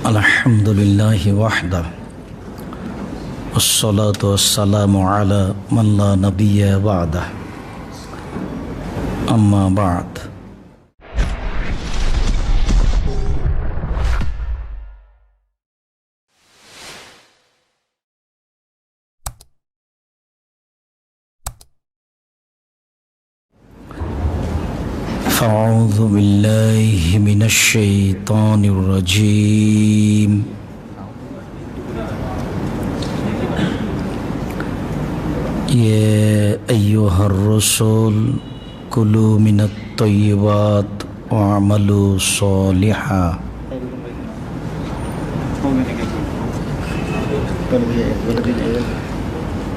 আলহামদুলিল্লাহি ওয়াহদা ওয়াসসালাতু ওয়াসসালামু আলা মান লা নাবিয়্যা বা'দা আম্মা বা'দ। أعوذ بالله من الشيطان الرجيم يا أيها الرسل كلوا من الطيبات واعملوا صالحا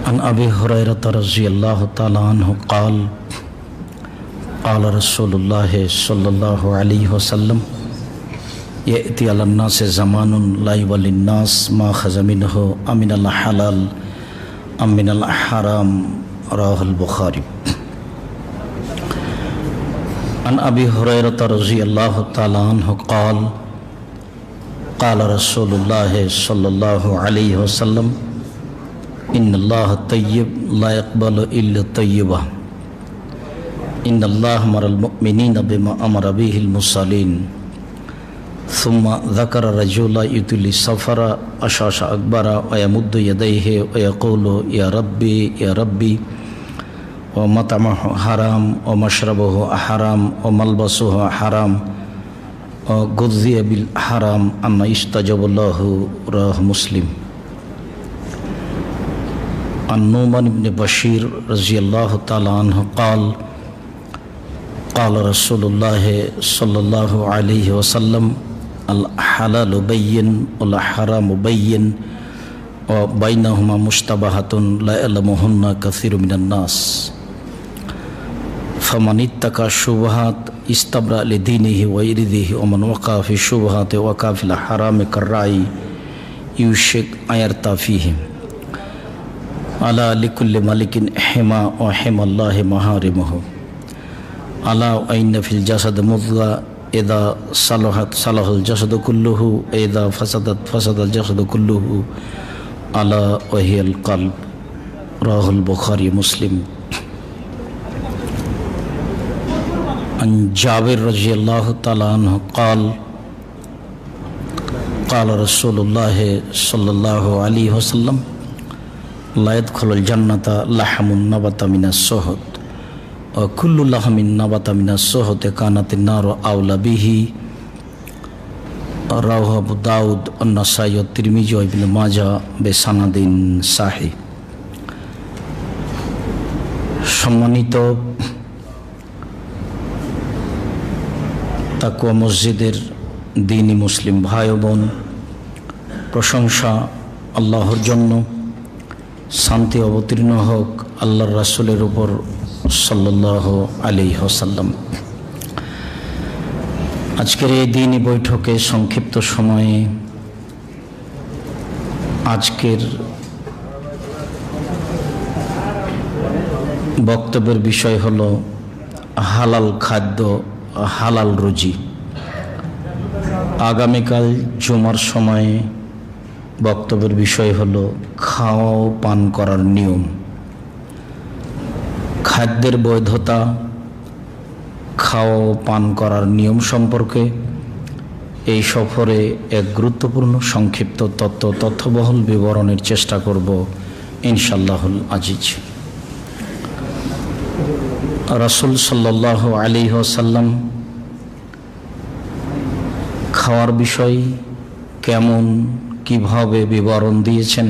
عن أبي هريرة رضي الله تعالى عنه قال قال رسول الله صلى الله عليه وسلم يأتي على الناس زمان لا يولي الناس ما أخذ منه أمن الحلال أمن الحرام رواه البخاري. عن أبي هريرة رضي الله تعالى عنه قال قال رسول الله صلى الله عليه وسلم إن الله طيب لا يقبل إلا طيبا إن الله أمر المؤمنين بما أمر به المرسلين ثم ذكر رجلا يطيل السفر أشاش أكبر ويمد يديه ويقول يا ربي يا ربي ومطعمه حرام ومشربه حرام وملبسه حرام وغذي بالحرام أن يستجاب له رواه مسلم. عن نعمان بن بشير رضي الله تعالى عنه قال قال رسول الله صلى الله عليه وسلم الحلال بين والحرام بين وبينهما مشتبهات لا يعلمهن كثير من الناس فمن اتقى الشبهات استبرأ لدينه وعرضه ومن وقع في الشبهات وقع في الحرام كالراعي يوشك أن يرتع فيه ألا لكل ملك حمى وحمى الله محارمه ألا وإن في الجسد مضغة إذا صلحت صلح الجسد كله إذا فسدت فسد الجسد كله ألا وهي القلب رواه البخاري مسلم. عن جابر رضي الله تعالى عنه قال قال رسول الله صلى الله عليه وسلم لا يدخل الجنة لحم نبت من السهد وكل لحم نبت من السهد كانت النار أولى به رواه أبو داود والنسائي والترمذي وابن ماجه بسند صحيح. সম্মানিত তাকওয়া মসজিদের দ্বীনি মুসলিম ভাই বোন, প্রশংসা আল্লাহর জন্য, শান্তি অবতীর্ণ হোক আল্লাহর রাসূলের উপর সাল্লাল্লাহু আলাইহি ওয়াসাল্লাম। আজকের এই দিনই বৈঠকে সংক্ষিপ্ত সময়ে আজকের বক্তব্যের বিষয় হলো হালাল খাদ্য, হালাল রুজি। আগামীকাল জুমার সময়ে বক্তব্যের বিষয় হলো খাওয়া ও পান করার নিয়ম, খাদ্যের বৈধতা, খাওয়া ও পান করার নিয়ম সম্পর্কে এই সফরে এক গুরুত্বপূর্ণ সংক্ষিপ্ত তথ্যবহুল বিবরণের চেষ্টা করব ইনশাআল্লাহুল আজিজ। রাসূল সাল্লাল্লাহু আলাইহি ওয়াসাল্লাম খাওয়ার বিষয় কেমন কিভাবে বিবরণ দিয়েছেন,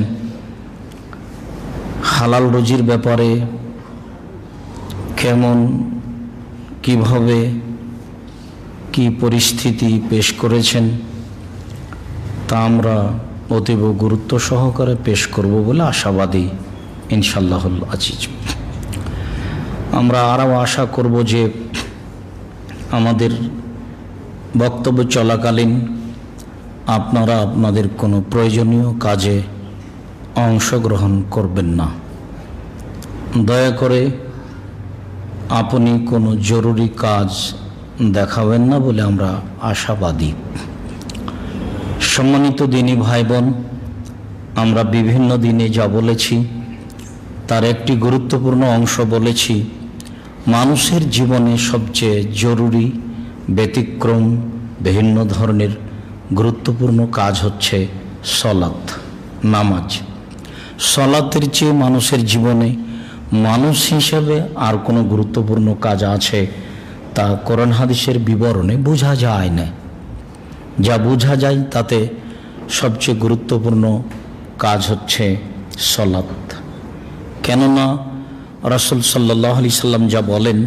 হালাল রুজির ব্যাপারে কেমন কিভাবে কি পরিস্থিতি পেশ করেছেন, তা আমরা অতীব গুরুত্ব সহকারে পেশ করব বলে আশাবাদী ইনশাআল্লাহুল আজিজ। আমরা আরও আশা করব যে আমাদের বক্তব্য চলাকালীন আপনারা আপনাদের কোনো প্রয়োজনীয় কাজে অংশগ্রহণ করবেন না। দয়া করে আপনি কোনো জরুরি কাজ দেখাবেন না বলে আমরা আশাবাদী। সম্মানিত দিনী ভাই বোন, আমরা বিভিন্ন দিনে যা বলেছি তার একটি গুরুত্বপূর্ণ অংশ বলেছি মানুষের জীবনে সবচেয়ে জরুরি, ব্যতিক্রম, ভিন্ন ধরনের গুরুত্বপূর্ণ কাজ হচ্ছে সলাত, নামাজ। সলাতের চেয়ে মানুষের জীবনে মানুষ হিসেবে আর কোনো গুরুত্বপূর্ণ কাজ আছে তা কোরআন হাদিসের বিবরণে বোঝা যায় না। যা বোঝা যায় তাতে সবচেয়ে গুরুত্বপূর্ণ কাজ হচ্ছে সলাত। কেননা রাসূল সাল্লাল্লাহু আলাইহি সাল্লাম যা বলেন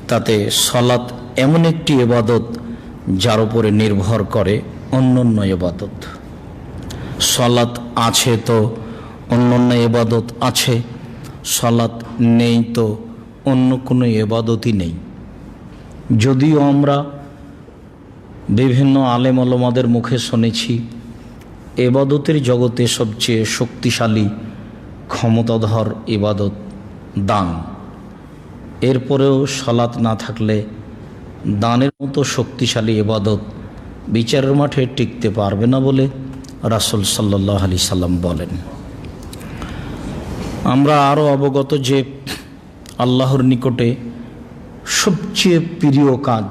তাতে সলাত এমন একটি ইবাদত যার উপরে নির্ভর করে অন্যান্য ইবাদত। সলাত আছে তো অন্যান্য ইবাদত আছে, সলাত নেই তো অন্য কোনো ইবাদতই নেই। যদিও আমরা বিভিন্ন আলেম ওলামাদের মুখে শুনেছি ইবাদতের জগতে সবচেয়ে শক্তিশালী ক্ষমতাধর ইবাদত দান, এরপরেও সলাত না থাকলে দানের মতো শক্তিশালী ইবাদত বিচারের মাঠে টিকতে পারবে না বলে রাসূল সাল্লাল্লাহু আলাইহি সাল্লাম বলেন। আমরা আরও অবগত যে আল্লাহর নিকটে সবচেয়ে প্রিয় কাজ,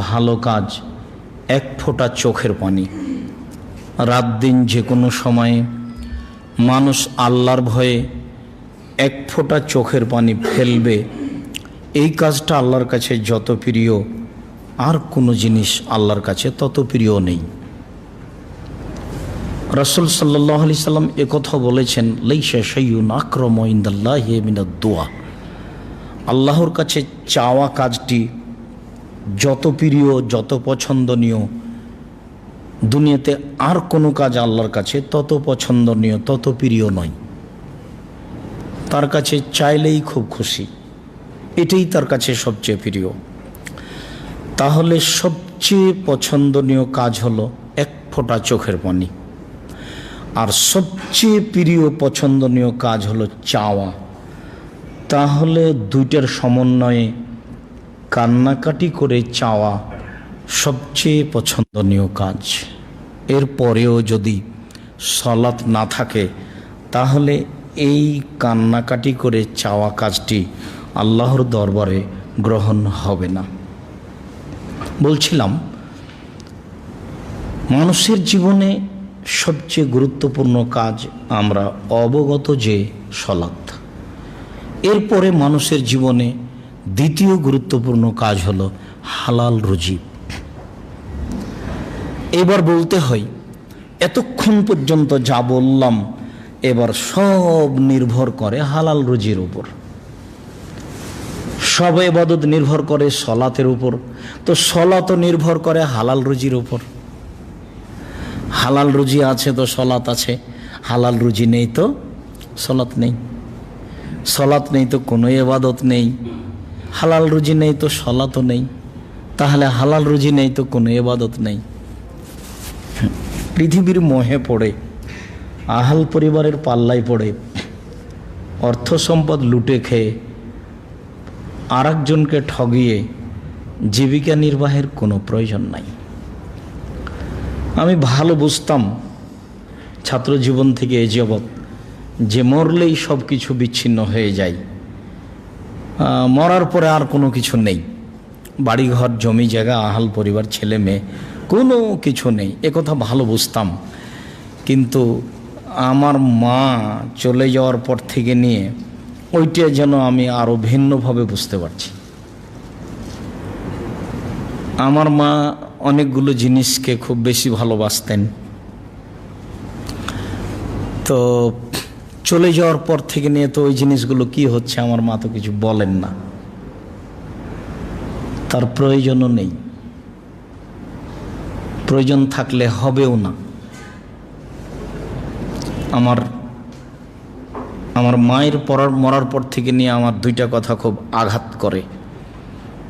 ভালো কাজ এক ফোঁটা চোখের পানি। রাত দিন যে কোনো সময়ে মানুষ আল্লাহর ভয়ে এক ফোঁটা চোখের পানি ফেলবে, এই কাজটা আল্লাহর কাছে যত প্রিয় আর কোনো জিনিস আল্লাহর কাছে তত প্রিয় নেই। রাসূল সাল্লাল্লাহু আলাইহি সাল্লাম একথা বলেছেন, লাইসা শাইউন আকরামু ইনদাল্লাহি মিনাদ দুআ। আল্লাহর কাছে চাওয়া কাজটি যত প্রিয়, যত পছন্দনীয়, দুনিয়াতে আর কোনো কাজ আল্লাহর কাছে তত পছন্দনীয়, তত প্রিয় নয়। তার কাছে চাইলেই খুব খুশি, এটাই তার কাছে সবচেয়ে প্রিয়। তাহলে সবচেয়ে পছন্দনীয় কাজ হলো এক ফোঁটা চোখের পানি, আর সবচেয়ে প্রিয় পছন্দনীয় কাজ হলো চাওয়া। তাহলে দুইটার সমন্বয়ে কান্নাকাটি করে চাওয়া সবচেয়ে পছন্দনীয় কাজ। এরপরেও যদি সলাত না থাকে তাহলে এই কান্নাকাটি করে চাওয়া কাজটি আল্লাহর দরবারে গ্রহণ হবে না। বলছিলাম মানুষের জীবনে সবচেয়ে গুরুত্বপূর্ণ কাজ আমরা অবগত যে সলাত। এরপরে মানুষের জীবনে দ্বিতীয় গুরুত্বপূর্ণ কাজ হলো হালাল রুজি। এবার বলতে হয় এতক্ষণ পর্যন্ত যা বললাম এবার সব নির্ভর করে হালাল রুজির উপর। সব ইবাদত নির্ভর করে সলাতের উপর, তো সলাতও নির্ভর করে হালাল রুজির উপর। হালাল রুজি আছে তো সলাত আছে, হালাল রুজি নেই তো সলাত নেই, সলাত নেই তো কোনো ইবাদত নেই, হালাল রুজি নেই তো সলাতও নেই, তাহলে হালাল রুজি নেই তো কোনো ইবাদত নেই। পৃথিবীর মোহে পড়ে, আহাল পরিবারের পাল্লায় পড়ে, অর্থ সম্পদ লুটে খেয়ে আর একজনকে ঠগিয়ে জীবিকা নির্বাহের কোনো প্রয়োজন নাই। আমি ভালো বুঝতাম ছাত্র জীবন থেকে এ যাবৎ যে মরলেই সব কিছু বিচ্ছিন্ন হয়ে যায়, মরার পরে আর কোনো কিছু নেই, বাড়িঘর জমি জায়গা আহাল পরিবার ছেলে মেয়ে কোনো কিছু নেই, একথা ভালো বুঝতাম। কিন্তু আমার মা চলে যাওয়ার পর থেকে নিয়ে ওইটা যেন আমি আরও ভিন্নভাবে বুঝতে পারছি। আমার মা অনেকগুলো জিনিসকে খুব বেশি ভালোবাসতেন, তো চলে যাওয়ার পর থেকে নিয়ে তো ওই জিনিসগুলো কি হচ্ছে আমার মা তো কিছু বলেন না, তার প্রয়োজনও নেই, প্রয়োজন থাকলে হবেও না। আমার মায়ের মরার পর থেকে নিয়ে আমার দুইটা কথা খুব আঘাত করে।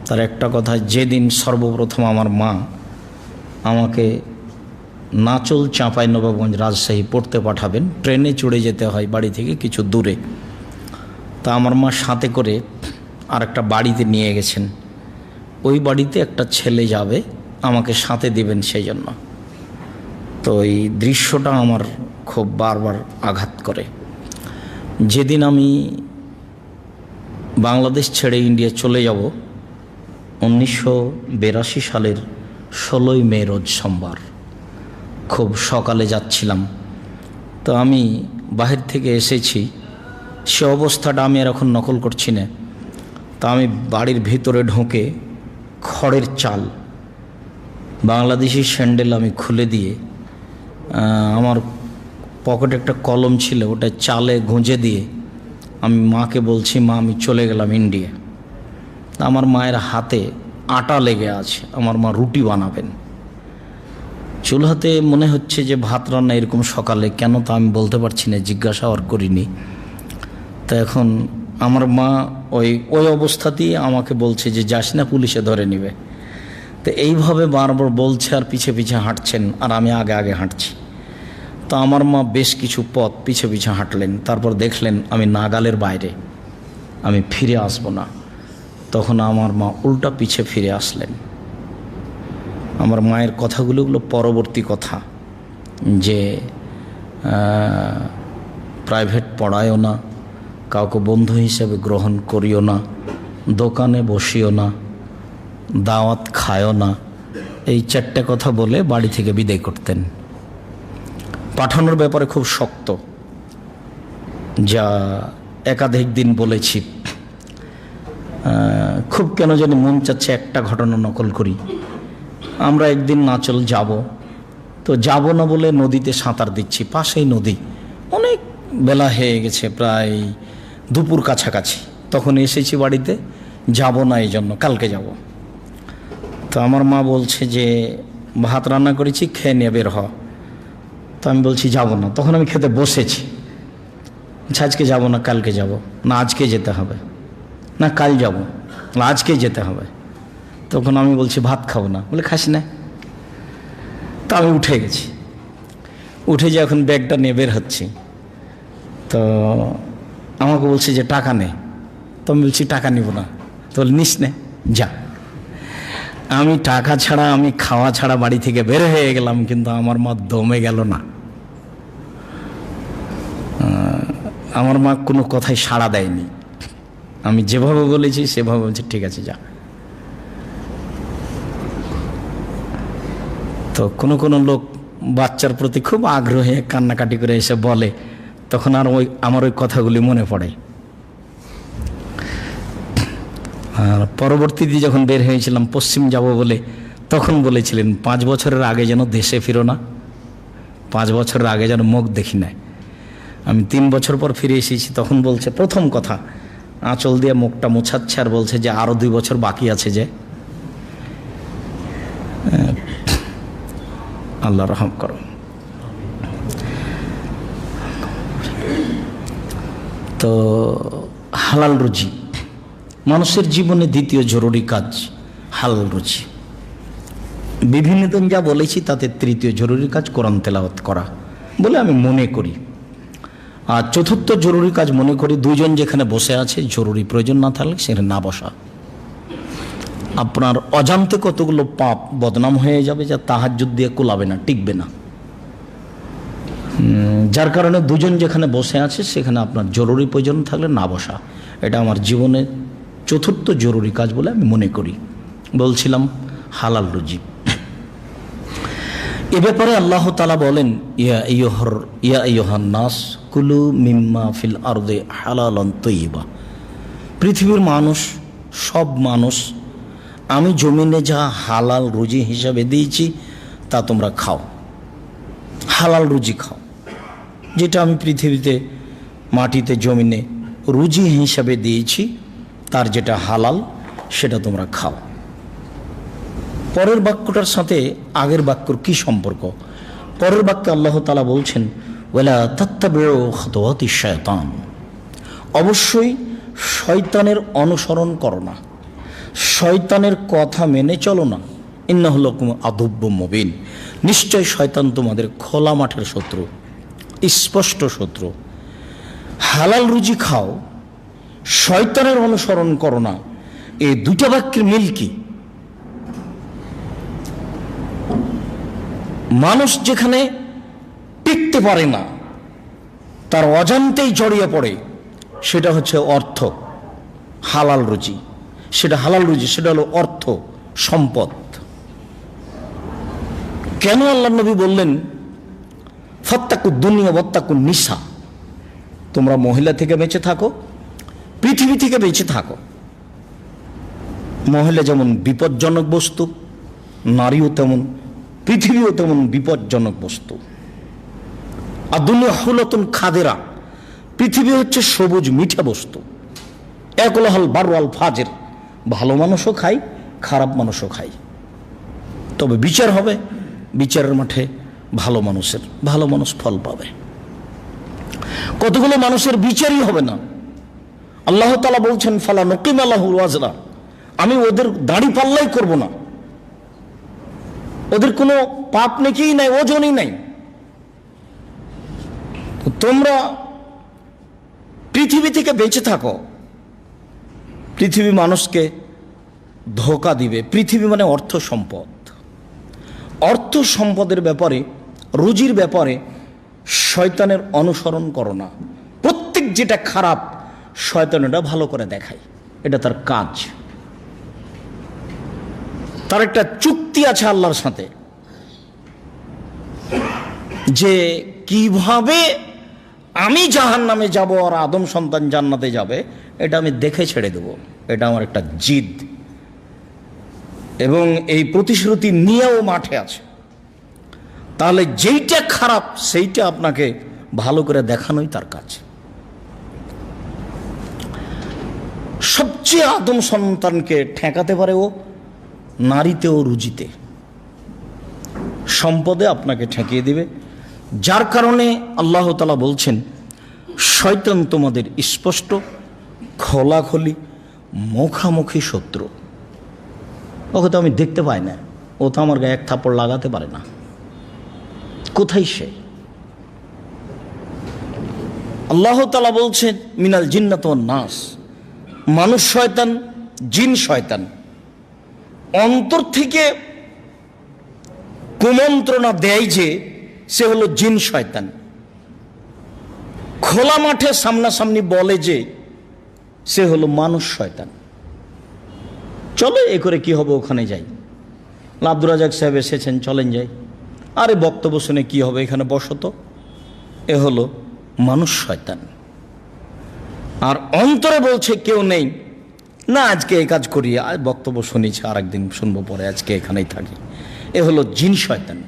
তার একটা কথা, যেদিন সর্বপ্রথম আমার মা আমাকে নাচল চাঁপাইনবাবগঞ্জ রাজশাহী পড়তে পাঠাবেন, ট্রেনে চড়ে যেতে হয় বাড়ি থেকে কিছু দূরে, তা আমার মা সাথে করে আর একটা বাড়িতে নিয়ে গেছেন, ওই বাড়িতে একটা ছেলে যাবে আমাকে সাথে দেবেন সেই জন্য। তো এই দৃশ্যটা আমার খুব বারবার আঘাত করে। যেদিন আমি বাংলাদেশ ছেড়ে ইন্ডিয়া চলে যাব 1982 সালের 16ই মে রোজ সোমবার, খুব সকালে যাচ্ছিলাম। তো আমি বাহির থেকে এসেছি, সে অবস্থাটা আমি আর এখন নকল করছি না। তা আমি বাড়ির ভিতরে ঢুকে খড়ের চাল, বাংলাদেশি স্যান্ডেল আমি খুলে দিয়ে, আমার পকেটে একটা কলম ছিল, ওটা চালে গুঁজে দিয়ে আমি মাকে বলছি, মা আমি চলে গেলাম ইন্ডিয়া। আমার মায়ের হাতে আটা লেগে আছে, আমার মা রুটি বানাবেন। চুলাতে মনে হচ্ছে যে ভাত রান্না এরকম সকালে কেন, তা আমি বলতে পারছি না, জিজ্ঞাসা আর করিনি। তা এখন আমার মা ওই অবস্থাতেই আমাকে বলছে যে যাস না, পুলিশে ধরে নেবে। তো এইভাবে বারবার বলছে আর পিছে পিছে হাঁটছেন, আর আমি আগে আগে হাঁটছি। তো আমার মা বেশ কিছু পথ পিছে পিছে হাঁটলেন, তারপর দেখলেন আমি নাগালের বাইরে, আমি ফিরে আসব না। তখন আমার মা উল্টা পিছে ফিরে আসলেন। আমার মায়ের কথাগুলো পরবর্তী কথা, যে প্রাইভেট পড়ায়ও না, কাউকে বন্ধু হিসেবে গ্রহণ করিও না, দোকানে বসিও না, দাওয়াত খায়ও না, এই 4টে কথা বলে বাড়ি থেকে বিদায় করতেন। পাঠানোর ব্যাপারে খুব শক্ত, যা একাধিক দিন বলেছি। খুব কেন জানি মন চাচ্ছে একটা ঘটনা নকল করি। আমরা একদিন নাচল যাব, তো যাব না বলে নদীতে সাঁতার দিচ্ছি, পাশেই নদী, অনেক বেলা হয়ে গেছে, প্রায় দুপুর কাছাকাছি। তখন এসেছি বাড়িতে, যাব না এই জন্য, কালকে যাব। তো আমার মা বলছে যে ভাত রান্না করেছি, খেয়ে নিয়ে বের হ। তো আমি বলছি যাব না। তখন আমি খেতে বসেছি, আজকে যাব না, কালকে যাব। না আজকে যেতে হবে, না কাল যাব, না আজকে যেতে হবে। তখন আমি বলছি ভাত খাবো না। বলে খাস না। তো আমি উঠে গেছি, উঠে যে এখন ব্যাগটা নিয়ে বের হচ্ছি, তো আমাকে বলছে যে টাকা নে। তো আমি বলছি টাকা নিব না। তো নিস নে, যা। আমি টাকা ছাড়া, আমি খাওয়া ছাড়া বাড়ি থেকে বের হয়ে গেলাম, কিন্তু আমার মা দমে গেল না। আমার মা কোনো কথাই সাড়া দেয়নি। আমি যেভাবে বলেছি সেভাবে বলছি, ঠিক আছে যা। তো কোনো লোক বাচ্চার প্রতি খুব আগ্রহে কান্নাকাটি করে এসে বলে, তখন আর আমার ওই কথাগুলি মনে পড়ে। আর পরবর্তীতে যখন বের হয়েছিলাম পশ্চিম যাব বলে, তখন বলেছিলেন 5 বছরের আগে যেন দেশে ফিরো না, 5 বছরের আগে যেন মুখ দেখি না। আমি 3 বছর পর ফিরে এসেছি, তখন বলছে, প্রথম কথা আঁচল দিয়ে মুখটা মোছাচ্ছে আর বলছে যে আরো 2 বছর বাকি আছে, যে আল্লাহ রহম করো। তো হালাল রুজি মানুষের জীবনে দ্বিতীয় জরুরি কাজ, হালাল রুজি। বিভিন্ন দিন যা বলেছি তাতে তৃতীয় জরুরি কাজ কোরআন তেলাওয়াত করা বলে আমি মনে করি। আর চতুর্থ জরুরি কাজ মনে করি, 2 জন যেখানে বসে আছে, জরুরি প্রয়োজন না থাকলে সেখানে না বসা। আপনার অজান্তে কতগুলো পাপ বদনাম হয়ে যাবে, যা তাহাজ্জুদ দিয়ে কুলাবে না, টিকবে না। যার কারণে 2 জন যেখানে বসে আছে সেখানে আপনার জরুরি প্রয়োজন থাকলে না বসা, এটা আমার জীবনে চতুর্থ জরুরি কাজ বলে আমি মনে করি। বলছিলাম হালাল রুজি। এ ব্যাপারে আল্লাহ তাআলা বলেন, ইয়া আইয়ুহান নাস কুলু মিম্মা ফিল আরদি হালালান তাইয়্যিবা। পৃথিবীর মানুষ, সব মানুষ, আমি জমিনে যা হালাল রুজি হিসাবে দিয়েছি তা তোমরা খাও, হালাল রুজি খাও। যেটা আমি পৃথিবীতে মাটিতে জমিনে রুজি হিসাবে দিয়েছি, তার যেটা হালাল সেটা তোমরা খাও। পরের বাক্যটার সাথে আগের বাক্যর কি সম্পর্ক? পরের বাক্যে আল্লাহ তাআলা বলছেন, ওয়ালা তাত্তাবিউ খুতুওয়াতিশ শায়তান, অবশ্যই শয়তানের অনুসরণ করো না, শয়তানের কথা মেনে চলো না। ইন্নাহু লাকুম আদুব্বুম মুবিন, নিশ্চয় শয়তান তোমাদের খোলা মাঠের শত্রু, স্পষ্ট শত্রু। হালাল রুজি খাও, শয়তানের অনুসরণ করো না, এই 2টা বাক্যের মিল কি? মানুষ যেখানে টিকতে পারে না, তার অজান্তেই জড়িয়ে পড়ে, সেটা হচ্ছে অর্থ, হালাল রুজি। সেটা হালাল রুজি, সেটা হলো অর্থ, সম্পদ। কেন আল্লাহ নবী বললেন ফাত্তাকু দুনিয়া ওয়াত্তাকু নিসা, তোমরা মহিলা থেকে বেঁচে থাকো, পৃথিবী থেকে বেঁচে থাকো। মহিলা যেমন বিপজ্জনক বস্তু, নারীও তেমন, পৃথিবীও তেমন বিপজ্জনক বস্তু। আর দুনিয়া হুলাতুন খাদেরা, পৃথিবী হচ্ছে সবুজ মিঠা বস্তু। একলাহাল বারওয়াল ফাজের, ভালো মানুষও খায়, খারাপ মানুষও খায়। তবে বিচার হবে, বিচারের মাঠে ভালো মানুষ ফল পাবে। কতগুলো মানুষের বিচারই হবে না। আল্লাহ তাআলা বলছেন ফালা নকিম আলাহুল ওয়াজরা, আমি ওদের দাড়ি পাল্লাই করব না, ওদের কোনো পাপ নেকিই নাই, ওজনই নাই। তোমরা পৃথিবী থেকে বেঁচে থাকো, পৃথিবী মানুষকে ধোঁকা দিবে। পৃথিবী মানে অর্থ সম্পদ। অর্থ সম্পদের ব্যাপারে, রুজির ব্যাপারে শয়তানের অনুসরণ করো না। প্রত্যেক যেটা খারাপ শয়তান এটা ভালো করে দেখায়, এটা তার কাজ। তার একটা চুক্তি আছে আল্লাহর সাথে যে কিভাবে আমি জাহান্নামে যাব আর আদম সন্তান জান্নাতে যাবে, এটা আমি দেখে ছেড়ে দেব। এটা আমার একটা জিদ, এবং এই প্রতিশ্রুতি নিয়েও মাঠে আছে। তাহলে যেইটা খারাপ সেইটা আপনাকে ভালো করে দেখানোই তার কাজ। সবচেয়ে আদম সন্তানকে ঠেকাতে পারে ও নারীতে ও রুজিতে, সম্পদে আপনাকে ঠেকিয়ে দিবে। যার কারণে আল্লাহ তাআলা বলছেন শয়তান তোমাদের স্পষ্ট খোলাখলি মুখামুখি শত্রু। ওকে তো আমি দেখতে পাই না, ও তো আমার গায়ে এক থাপ্পড় লাগাতে পারে না, কোথায় সে? আল্লাহ তাআলা বলছেন মিনাল জিন্নাত ওয়ান নাস, মানুষ শয়তান, জিন শয়তান। অন্তর থেকে কুমন্ত্রণা দেয় যে সে হলো জিন শয়তান, খোলা মাঠে সামনাসামনি বলে যে সে হলো মানুষ শয়তান। চলো এ করে কি হবে, ওখানে যাই। আব্দুর রাজাক সাহেব এসেছেন, চলেন যাই। আরে বক্তব্য শুনে কি হবে, এখানে বসত। এ হলো মানুষ শয়তান। আর অন্তরে বলছে কেউ নেই, না আজকে এই কাজ করি, আর বক্তব্য শুনেছি, আর একদিন শুনবো পরে, আজকে এখানেই থাকি। এ হলো জিন শয়তান,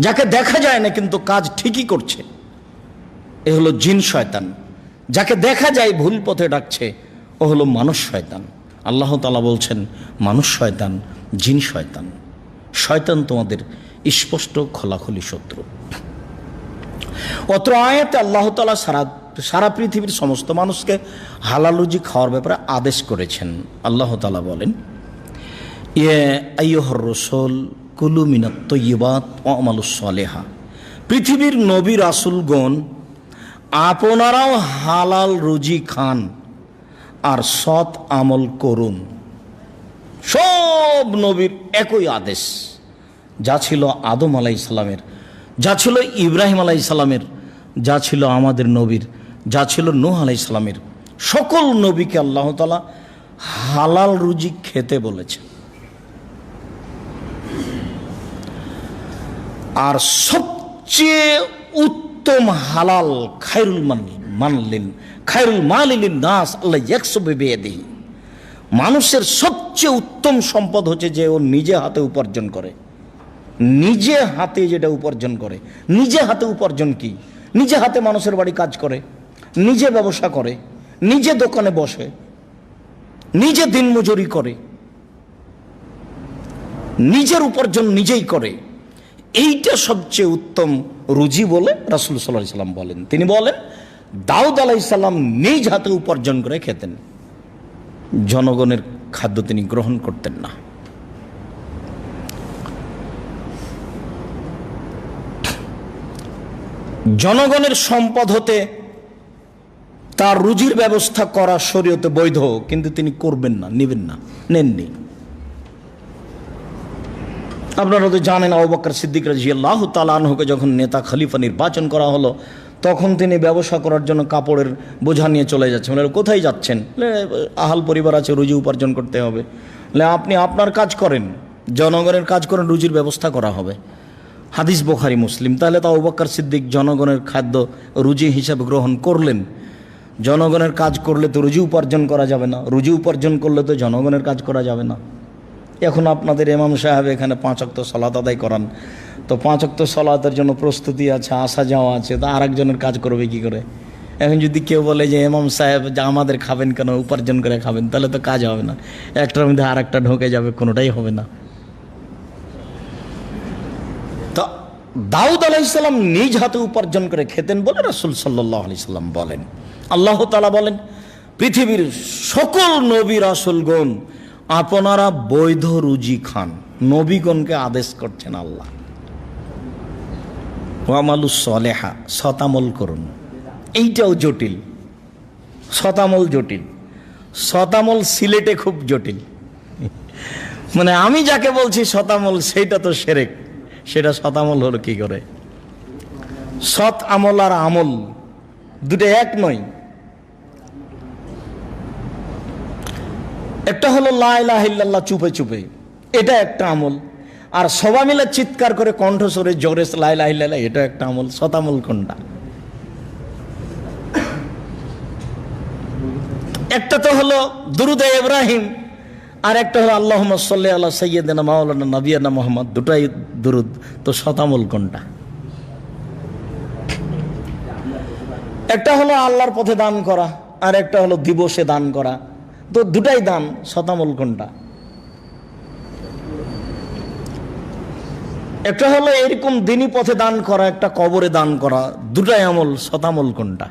যাকে দেখা যায় না কিন্তু কাজ ঠিকই করছে। এ হলো জিন শয়তান। যাকে দেখা যায় ভুল পথে ডাকছে, ও হলো মানুষ শয়তান। আল্লাহ তাআলা বলছেন মানুষ শয়তান, জিন শয়তান। শয়তান তোমাদের স্পষ্ট খোলাখুলি শত্রু। অত্র আয়াতে আল্লাহ তাআলা সারা পৃথিবীর সমস্ত মানুষকে হালাল রুজি খাওয়ার ব্যাপারে আদেশ করেছেন। আল্লাহ তাআলা বলেন ইয়া আইয়ুহার রাসূল কুলু মিনাত তাইয়্যিবাত ওয়া আমালুস সালিহা, পৃথিবীর নবী রাসূলগণ আপনারাও হালাল রুজি খান আর সৎ আমল করুন। সব নবীর একই আদেশ, যা ছিল আদম আলাইহিস সালামের, যা ছিল ইব্রাহিম আলাইহিস সালামের, যা ছিল আমাদের নবীর, যা ছিল নূহ আলাইহিস সালামের। সকল নবীকে আল্লাহ তাআলা হালাল রুজি খেতে বলেছে। আর সবচেয়ে উত্তম হালাল খায়রুল মালিন নাস আল্লাহ ইয়াকসুবু বিয়াদিহি, মানুষের সবচেয়ে উত্তম সম্পদ হচ্ছে যে ও নিজে হাতে উপার্জন করে। নিজে হাতে যেটা উপার্জন করে, নিজে হাতে উপার্জন কি? নিজে হাতে মানুষের বাড়ি কাজ করে, নিজে ব্যবসা করে, নিজে দোকানে বসে, নিজে দিনমজুরি করে, নিজের উপার্জন নিজেই করে। এইটা সবচেয়ে উত্তম রুজি বলে রাসূল সাল্লাল্লাহু আলাইহি সাল্লাম বলেন। তিনি বলেন দাউদ আলাইহিস সালাম নিজ হাতে উপার্জন করে খেতেন, জনগণের খাদ্য তিনি গ্রহণ করতেন না। জনগণের সম্পদ হতে তার রুজির ব্যবস্থা করা শরীয়তে বৈধ, কিন্তু তিনি করবেন না, নেবেন না, নেননি। আপনারা তো জানেন আবু বকর সিদ্দিক রাদিয়াল্লাহু তাআলা আনহুকে যখন নেতা খলিফা নির্বাচন করা হলো, তখন তিনি ব্যবসা করার জন্য কাপড়ের বোঝা নিয়ে চলে যাচ্ছেন। বলে, কোথায় যাচ্ছেন? আহাল পরিবার আছে, রুজি উপার্জন করতে হবে। আপনি আপনার কাজ করেন, জনগণের কাজ করেন, রুজির ব্যবস্থা করা হবে। হাদিস বুখারী মুসলিম। তাহলে তো আবু বকর সিদ্দিক জনগণের খাদ্য রুজি হিসাবে গ্রহণ করলেন। জনগণের কাজ করলে তো রুজি উপার্জন করা যাবে না, রুজি উপার্জন করলে তো জনগণের কাজ করা যাবে না। এখন আপনাদের ইমাম সাহেব এখানে 5 ওয়াক্ত সালাত আদায় করান, তো 5 ওয়াক্ত সালাতের জন্য প্রস্তুতি আছে, আসা যাওয়া আছে, তা আরেকজনের কাজ করবে কি করে? এখন যদি কেউ বলে যে ইমাম সাহেব যা আমাদের খাবেন কেন, উপার্জন করে খাবেন, তাহলে তো কাজ হবে না। একটার মধ্যে আর একটা ঢোকে যাবে, কোনোটাই হবে না। তো দাউদ আলাইহিস সালাম নিজ হাতে উপার্জন করে খেতেন বলে রাসূল সাল্লাল্লাহু আলাইহি সাল্লাম বলেন। আল্লাহ তাআলা বলেন, পৃথিবীর সকল নবী রাসূলগণ আপনারা বৈধ রুজি খান। নবীগণকে আদেশ করছেন আল্লাহ। ওয়ামালুস সলেহা, শতামল করুন। এইটাও জটিল, শতামল জটিল। শতামল সিলেটে খুব জটিল। মানে আমি যাকে বলছি শতামল, সেইটা তো শিরক, সেটা শতামল হলো কি করে? সৎ আমল আর আমল দুটো এক নয়। একটা হলো লা ইলাহা ইল্লাল্লাহ চুপে চুপে, এটা একটা আমল। আর সবাই মিলে চিৎকার করে কণ্ঠস্বরে জোরে লা ইলাহা ইল্লাল্লাহ, এটা একটা আমল। শতামল কোনটা? একটা তো হলো দুরুদে ইব্রাহিম, আর একটা হলো আল্লাহুম্মা সাল্লি আলা সাইয়্যিদিনা মাওলানা নবিয়ানা মুহাম্মদ। দুটাই দুরুদ, তো শতামল কোনটা? একটা হলো আল্লাহর পথে দান করা, আর একটা হলো দিবসে দান করা, তো দুটাই দান। শতামল কোনটা? একটা হলো এরকম দিনী পথে দান করা, একটা কবরে দান করা, দুটাই আমল। শতামল কোনটা?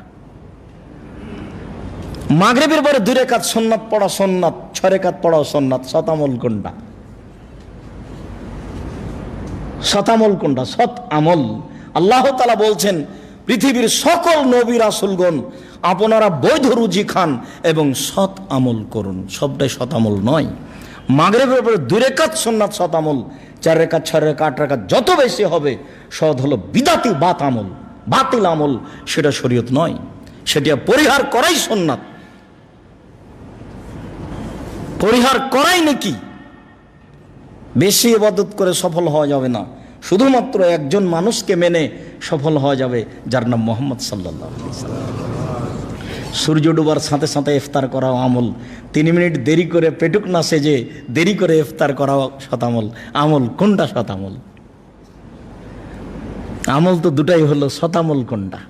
মাগরিবের পরে 2 রাকাত সুন্নাত পড়া সুন্নাত, 6 রাকাত পড়াও সুন্নাত। শতামল কোনটা? শতামল কোনটা? সৎ আমল। আল্লাহ তাআলা বলছেন, পৃথিবীর সকল নবী রাসূলগণ আপনারা বৈধ রুজি খান এবং সৎ আমল করুন। সবটাই শতামল নয়। মাগরিবের পরে 2 রাকাত সুন্নাত শতামল, 4 রাকাত 6 রাকাত 8 রাকাত যত বেশি হবে সদ হলো বিদাতি বাত আমল, বাতিল আমল। সেটা শরীয়ত নয়, সেটা পরিহার করাই সুন্নাত। পরিহার করাই নাকি? বেশি ইবাদত করে সফল হওয়া যাবে না, শুধুমাত্র একজন মানুষকে মেনে সফল হওয়া যাবে, যার নাম মুহাম্মদ সাল্লাল্লাহু আলাইহি ওয়াসাল্লাম। সূর্য ডোবার সাথে সাথে ইফতার করা আমল, 3 মিনিট দেরি করে পেটুক না সেজে দেরি করে ইফতার করা শতামল। আমল কোনটা শতামল? আমল তো দুটাই হলো, শতামল কোনটা?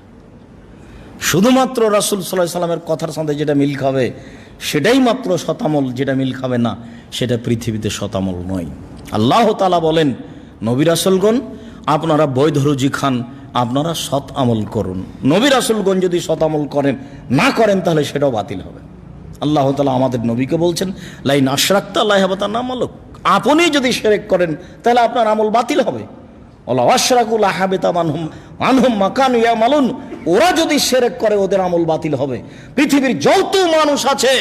শুধুমাত্র রাসূল সাল্লাল্লাহু আলাইহি সাল্লামের কথার সাথে যেটা মিল খাবে সেটাই মাত্র শতামল, যেটা মিল খাবে না সেটা পৃথিবীতে শতামল নয়। আল্লাহ তাআলা বলেন, নবী রাসূলগণ আপনারা বৈধ রুজি খান, আপনারা সৎ আমল করুন। নবী রাসূলগণ যদি সৎ আমল করেন না করেন তাহলে সেটাও বাতিল হবে। আল্লাহ তাআলা আমাদের নবীকে বলছেন, লাইন আশরাকতা লা ইয়াহবাতান আমালুক। আপনি যদি শিরক করেন তাহলে আপনার আমল বাতিল হবে। ওয়ালা আশরাকু লা হাবিতা আনহুম মা কানু ইয়ামালুন। ওরা যদি শিরক করে ওদের আমল বাতিল হবে। পৃথিবীর যত মানুষ আছে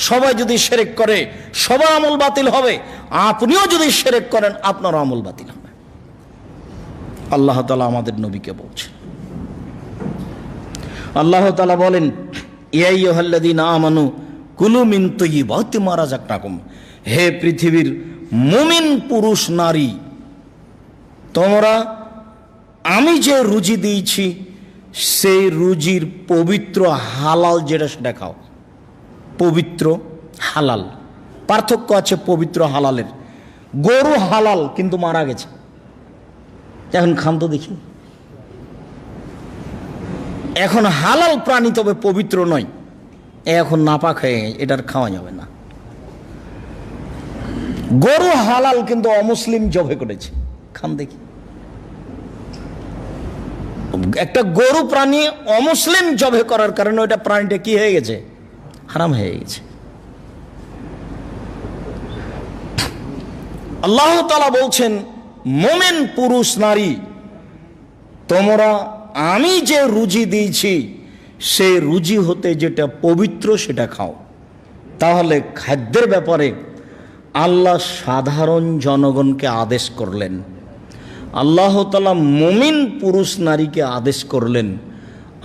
সবাই যদি শিরক করে সবার আমল বাতিল হবে। আপনিও যদি শিরক করেন আপনার আমল বাতিল হবে। আল্লাহ তাআলা আমাদের নবীকে বলছেন। আল্লাহ তাআলা বলেন, ইয়া আইয়ুহাল্লাযীনা আমানু কুলু মিন তাইয়্যিবাতি মা রাযাকনাকুম। হে পৃথিবীর মুমিন পুরুষ নারী, তোমরা আমি যে রুজি দিয়েছি সেই রুজির পবিত্র হালাল যেটা সেটা খাও। পবিত্র হালাল, পার্থক্য আছে পবিত্র হালালের। গরু হালাল কিন্তু মারা গেছে, এখন খান তো দেখি। এখন হালাল প্রাণী তবে পবিত্র নয়, এখন নাপাক হয়ে এটার খাওয়া যাবে না। গরু হালাল কিন্তু অমুসলিম জবে করেছে, খান দেখি। একটা গরু প্রাণী অমুসলিম জবে করার কারণে ওইটা প্রাণীটা কি হয়ে গেছে? হারাম হয়ে গেছে। আল্লাহ তাআলা বলছেন, মুমিন পুরুষ নারী, তোমরা আমি যে রুজি দিয়েছি সেই রুজি হতে যেটা পবিত্র সেটা খাও। তাহলে খাদ্যের ব্যাপারে আল্লাহ সাধারণ জনগণকে আদেশ করলেন, আল্লাহ তাআলা মুমিন পুরুষ নারীকে আদেশ করলেন,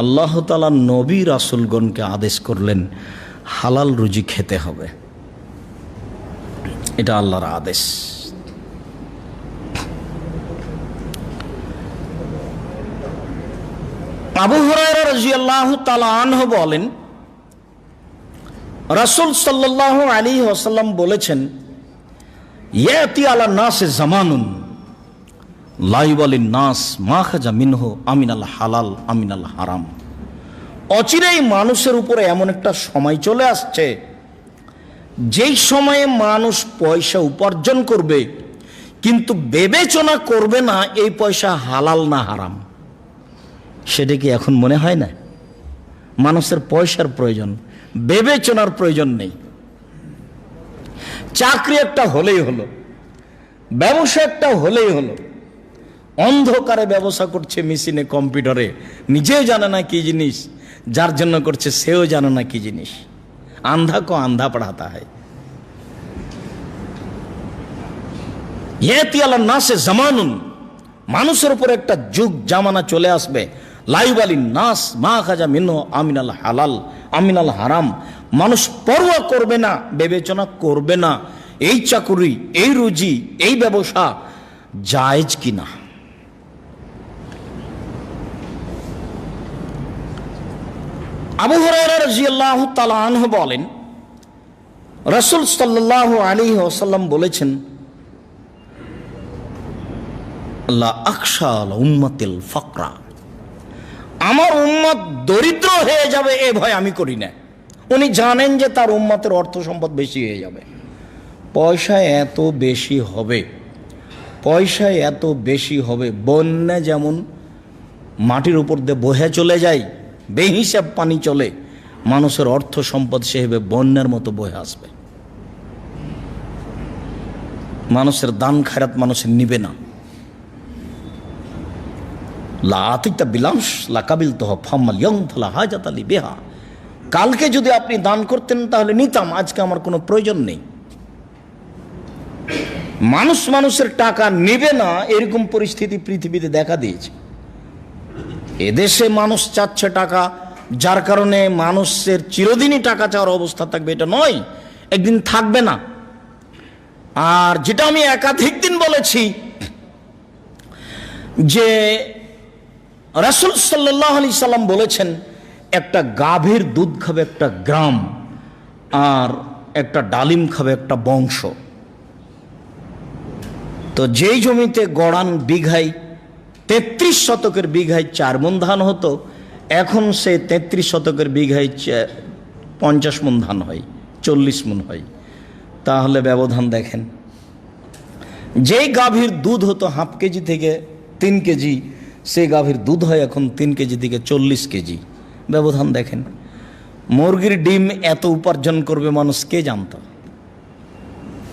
আল্লাহ তাআলা নবী রাসূলগণকে আদেশ করলেন হালাল রুজি খেতে হবে। এটা আল্লাহর আদেশ। আবু হুরায়রা রাদিয়াল্লাহু তাআলা আনহু বলেন, রাসূল সাল্লাল্লাহু আলাইহি ওয়াসাল্লাম বলেছেন, ইয়াতি আলা নাসে জামানুন লা ইউবালিন নাস মা খাজা মিনহু আমিনাল হালাল আমিনাল হারাম। অচিরেই মানুষের উপরে এমন একটা সময় চলে আসছে, যেই সময়ে মানুষ পয়সা উপার্জন করবে কিন্তু বিবেচনা করবে না এই পয়সা হালাল না হারাম। সেটা কি এখন মনে হয় না? মানুষের পয়সার প্রয়োজন, বিবেচনার প্রয়োজন নেই। চাকরি একটা হলেই হলো, ব্যবসা একটা হলেই হলো। অন্ধকারে ব্যবসা করছে, মেশিনে কম্পিউটারে, নিজেও জানে না কি জিনিস, যার জন্য করছে সেও জানে না কি জিনিস। আন্ধা কো আন্ধা পড়াতা হয়। ইয়াতি আলা নাসে জামানুন, মানুষের উপর একটা যুগ জামানা চলে আসবে, লাইবালিন নাস মা খাজা মিনহু আমিনাল হালাল আমিনাল হারাম। মানুষ পরোয়া করবে না, বিবেচনা করবে না এই চাকুরি, এই রুজি, এই ব্যবসা জায়েজ কিনা। আবু হুরায়রা রাদিয়াল্লাহু তাআলা আনহু বলেন, রাসূল সাল্লাল্লাহু আলাইহি ওয়াসাল্লাম বলেছেন, লা আখশা আলা উম্মাতিল ফাকরা, আমার উম্মত দরিদ্র হয়ে যাবে এ ভয় আমি করি না। উনি জানেন যে তার উম্মতের অর্থ সম্পদ বেশি হয়ে যাবে, পয়সা এত বেশি হবে, পয়সা এত বেশি হবে, বন্যা যেমন মাটির উপর দিয়ে বহে চলে যায়, বেহিসাব পানি চলে, মানুষের অর্থ সম্পদ সেভাবে বন্যার মতো বহে আসবে। মানুষের দান খায়রাত মানুষের নিবে না। কালকে যদি আপনি দান করতেন তাহলে নিতাম, আজকে আমার কোনো প্রয়োজন নেই। মানুষ মানুষের টাকা নেবে না, এরকম পরিস্থিতি পৃথিবীতে দেখা দিয়েছে। এদেশে মানুষ চাচ্ছে টাকা, যার কারণে মানুষের চিরদিনই টাকা চাওয়ার অবস্থা থাকবে এটা নয়, একদিন থাকবে না। আর যেটা আমি একাধিক দিন বলেছি যে রাসূল সাল্লাল্লাহু আলাইহি সাল্লাম বলেছেন, একটা গাভীর দুধ খাবে একটা গ্রাম, আর একটা ডালিম খাবে একটা বংশ। তো যেই জমিতে গড়ান বিঘায় 33 শতকের বিঘায় 4 মণ ধান হতো, এখন সে 33 শতকের বিঘায় 50 মণ ধান হয়, 40 মণ হয়। তাহলে ব্যবধান দেখেন। যেই গাভীর দুধ হতো হাফ কেজি থেকে 3 কেজি, সেই গাভীর দুধ হয় এখন 3 কেজি থেকে 40 কেজি। ব্যবধান দেখেন। মুরগির ডিম এত উপার্জন করবে মানুষ কে জানত?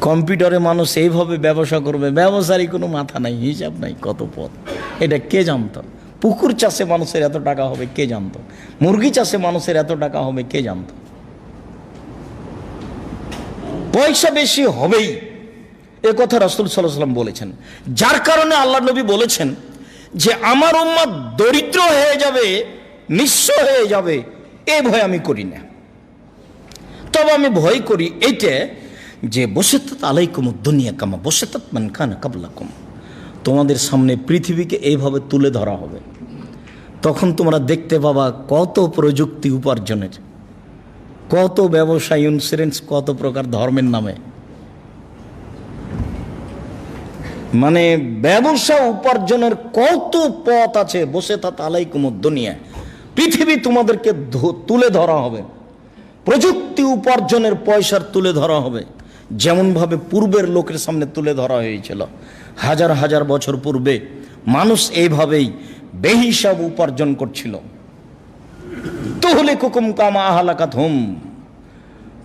কম্পিউটারে মানুষ এইভাবে ব্যবসা করবে, ব্যবসারই কোনো মাথা নাই, হিসাব নাই, কত পথ, এটা কে জানত? পুকুর চাষে মানুষের এত টাকা হবে কে জানত? মুরগি চাষে মানুষের এত টাকা হবে কে জানত? পয়সা বেশি হবেই, এ কথা রাসূল সাল্লাল্লাহু আলাইহি ওয়াসাল্লাম বলেছেন। যার কারণে আল্লাহ নবী বলেছেন যে আমার উম্মত দরিদ্র হয়ে যাবে, নিঃস্ব হয়ে যাবে, এ ভয় আমি করি না। তবে আমি ভয় করি এইটা যে বসাতাত আলাইকুম দুনিয়া কামা বসাতাত মান কানা কাবলাকুম, তোমাদের সামনে পৃথিবীকে এইভাবে তুলে ধরা হবে, তখন তোমরা দেখতে পাবা কত প্রযুক্তি উপার্জনের, কত ব্যবসা, ইন্স্যুরেন্স, কত প্রকার ধর্মের নামে, মানে ব্যবসা উপার্জনের কত পথ আছে। বসাতাত আলাইকুম দুনিয়া, পৃথিবী তোমাদেরকে তুলে ধরা হবে, প্রযুক্তি উপার্জনের পয়সার তুলে ধরা হবে, যেমনভাবে পূর্বের লোকের সামনে তুলে ধরা হয়েছিল। হাজার হাজার বছর পূর্বে মানুষ এইভাবেই বেহিসাব উপার্জন করছিল। তুহলিকুকুম কামা আহলাকাতহুম,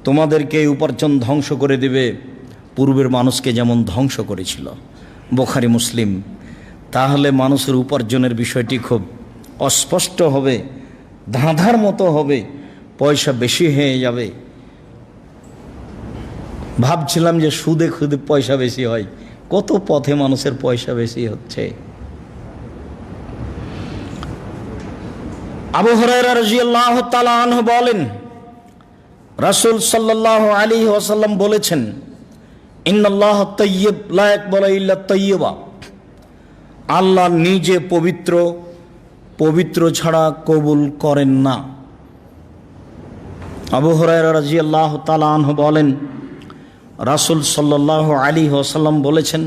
তোমাদেরকে এই উপার্জন ধ্বংস করে দিবে পূর্বের মানুষকে যেমন ধ্বংস করেছিল। বুখারী মুসলিম। তাহলে মানুষের উপার্জনের বিষয়টি খুব অস্পষ্ট হবে, ধাঁধার মতো হবে, পয়সা বেশি হয়ে যাবে। ভাবছিলাম যে সুদে খুদে পয়সা বেশি হয়, কত পথে মানুষের পয়সা বেশি হচ্ছে। আবু হুরায়রা রাদিয়াল্লাহু তাআলা আনহু বলেন, রাসূল সাল্লাল্লাহু আলাইহি ওয়াসাল্লাম বলেছেন, ইন্নাল্লাহ তাইয়্যিব লা ইয়াকবালু ইল্লা তাইয়্যিবা, আল্লাহ নিজে পবিত্র, পবিত্র ছাড়া কবুল করেন না। আবু হুরায়রা রাদিয়াল্লাহু তাআলা আনহু বলেন, রাসূল সাল্লাল্লাহু আলাইহি ওয়াসাল্লাম বলেছেন,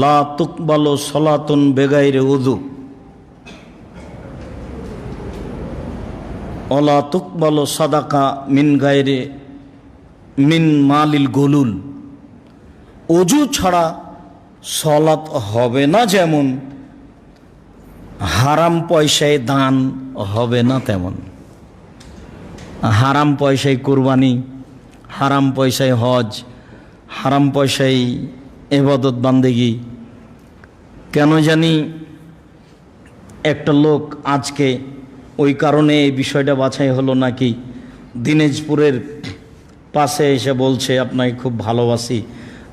লা তুকবালু সালাতুন বিগাইরি উযু ওয়ালা তুকবালু সাদাকা মিন মালিল গুলুল, ওযু ছাড়া সালাত হবে না, যেমন হারাম পয়সায় দান হবে না তেমন। হারাম পয়সায় কুরবানি, হারাম পয়সায় হজ, হারাম পয়সায় ইবাদত বান্দেগি। কেন জানি একটা লোক আজকে ওই কারণে এই বিষয়টা বাছাই হলো নাকি, দিনাজপুরের পাশে এসে বলছে, আপনাকে খুব ভালোবাসি,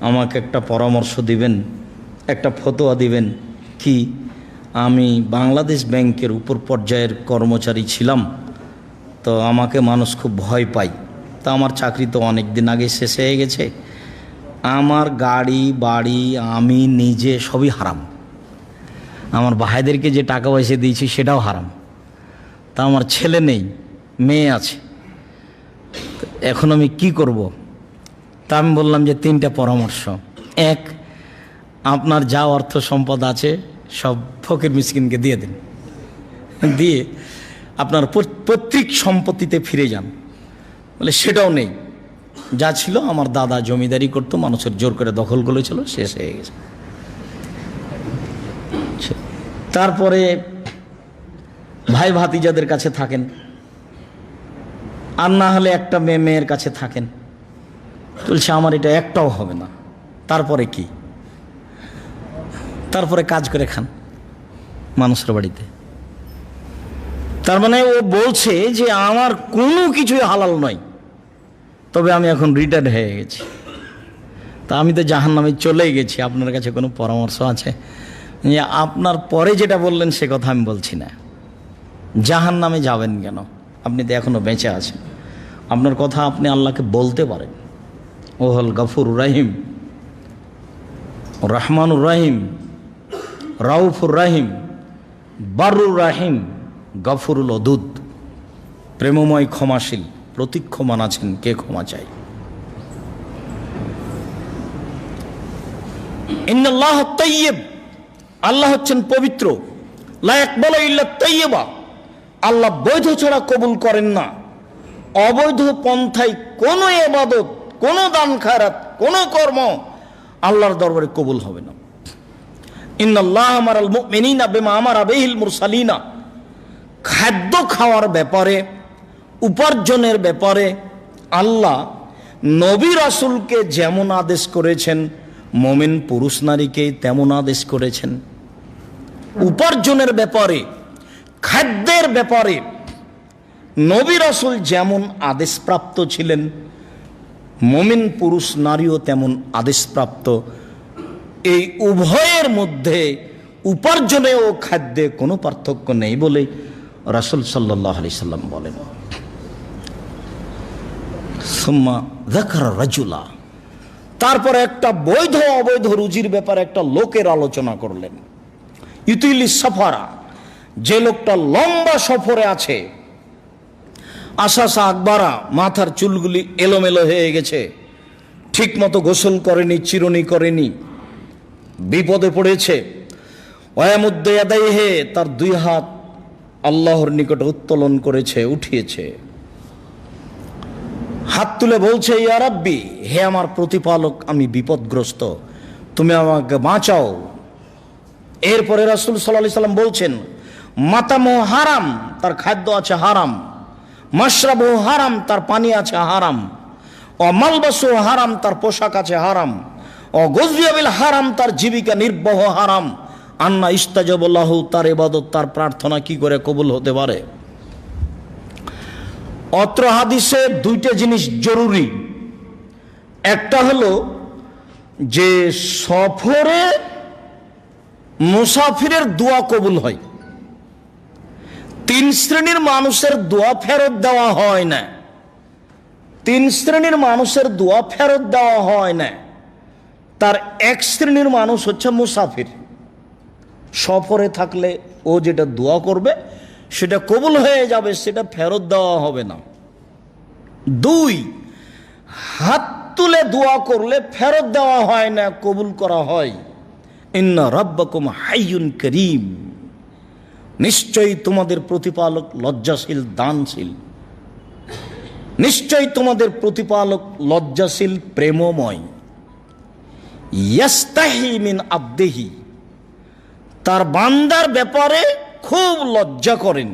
আমাকে একটা পরামর্শ দিবেন, একটা ফতোয়া দিবেন। কি, আমি বাংলাদেশ ব্যাংকের উপর পর্যায়ের কর্মচারী ছিলাম, তো আমাকে মানুষ খুব ভয় পায়, তা আমার চাকরি তো অনেক দিন আগে শেষ হয়ে গেছে, আমার গাড়ি বাড়ি আমি নিজে সবই হারাম, আমার ভাইদেরকে যে টাকা পয়সা দিয়েছি সেটাও হারাম, তা আমার ছেলে নেই, মেয়ে আছে, এখন আমি কি করব? তা আমি বললাম যে 3টা পরামর্শ। এক, আপনার যা অর্থ সম্পদ আছে সব ফকির মিসকিনকে দিয়ে দিন, দিয়ে আপনার পৈতৃক সম্পত্তিতে ফিরে যান। বলে সেটাও নেই, যা ছিল আমার দাদা জমিদারি করতো, মানুষের জোর করে দখল করেছিল, শেষ হয়ে গেছে। তারপরে ভাই ভাতিজাদের কাছে থাকেন, আর না হলে একটা মেয়ের কাছে থাকেন। বলছে আমার এটা একটাও হবে না। তারপরে কি? তারপরে কাজ করে খান মানুষের বাড়িতে। তার মানে ও বলছে যে আমার কোনো কিছুই হালাল নয়, তবে আমি এখন রিটায়ার্ড হয়ে গেছি, তা আমি তো জাহান্নামে চলেই গেছি। আপনার কাছে কোনো পরামর্শ আছে? যে আপনার পরে যেটা বললেন সে কথা আমি বলছি না, জাহান্নামে যাবেন কেন? আপনি তো এখনো বেঁচে আছেন, আপনার কথা আপনি আল্লাহকে বলতে পারেন। ও হল গফুর রাহিম, রহমানুর রাহিম, রাউফুর রাহিম, বারুর রাহিম, গফুরুল ওদুদ, প্রেমময় ক্ষমাশীল, প্রতিক্ষমান আছেন, কে ক্ষমা চাই। ইন্নাল্লাহ তাইয়্যিব, আল্লাহ হচ্ছেন পবিত্র। লা ইয়াকবালু ইল্লা তাইয়্যিবা, আল্লাহ বৈধ ছাড়া কবুল করেন না। অবৈধ পন্থায় কোনো ইবাদত, কোনো দান খায়রাত, কোনো কর্ম আল্লাহর দরবারে কবুল হবে না। ইন্নাল্লাহ আমারাল মুমিনিনা বিমা আমারা বিহিল মুরসালিনা, খাদ্য খাওয়ার ব্যাপারে, উপার্জনের ব্যাপারে আল্লাহ নবী রাসূলকে যেমন আদেশ করেছেন, মুমিন পুরুষ নারীকে তেমন আদেশ করেছেন। উপার্জনের ব্যাপারে, খাদ্যের ব্যাপারে নবী রাসূল যেমন আদেশপ্রাপ্ত ছিলেন, মুমিন পুরুষ নারীও তেমন আদেশপ্রাপ্ত। এই উভয়ের মধ্যে উপার্জনে ও খাদ্যে কোনো পার্থক্য নেই বলে রাসূল সাল্লাল্লাহু আলাইহি সাল্লাম বলেন। সুম্মা যাকারা রাজুলা, তারপরে একটা বৈধ অবৈধ রুজির ব্যাপারে একটা লোকের আলোচনা করলেন। ইউতিলি সাফারা, যে লোকটা লম্বা সফরে আছে, আশাসা আকবারা, মাথার চুলগুলি এলোমেলো হয়ে গেছে, ঠিক মতো গোসল করেনি, চিরুনি করেনি, বিপদে পড়েছে। ওয়ামুদ্দে ইয়াদাইহি, তার 2 হাত আল্লাহর নিকটে উত্তোলন করেছে, উঠিয়েছে, হাত তুলে বলছে, ইয়া রাব্বি, হে আমার প্রতিপালক, আমি বিপদগ্রস্ত, তুমি আমাকে বাঁচাও। এরপরে রাসূল সাল্লাল্লাহু আলাইহি সাল্লাম বলছেন, মাতামু হারাম, তার খাদ্য আছে হারাম, মাশরাবু হারাম, তার পানি আছে হারাম, ও মালবাসু হারাম, তার পোশাক আছে হারাম, ও গুযিয়া বিল হারাম, তার জীবিকা নির্বাহ হারাম। আন্না ইস্তাজাবু লাহু, তার ইবাদত, তার প্রার্থনা কি করে কবুল হতে পারে? অত্র হাদিসে 2টা জিনিস জরুরি। একটা হলো যে সফরে মুসাফিরের দোয়া কবুল হয়। 3 শ্রেণীর মানুষের দোয়া ফেরত দেওয়া হয় না। 3 শ্রেণীর মানুষের দোয়া ফেরত দেওয়া হয় না। তার এক শ্রেণীর মানুষ হচ্ছে মুসাফির। সফরে থাকলে ও যেটা দোয়া করবে সেটা কবুল হয়ে যাবে, সেটা ফেরত দেওয়া হবে না। 2, হাত তুলে দোয়া করলে ফেরত দেওয়া হয় না, কবুল করা হয়। ইন্না রাব্বাকুম হাইয়ুন কারীম, নিশ্চয়ই তোমাদের প্রতিপালক লজ্জাশীল দানশীল, নিশ্চয়ই তোমাদের প্রতিপালক লজ্জাশীল প্রেমময়। ইয়াস্তাহি মিন আবদিহি, তার বান্দার ব্যাপারে খুব লজ্জা করেন।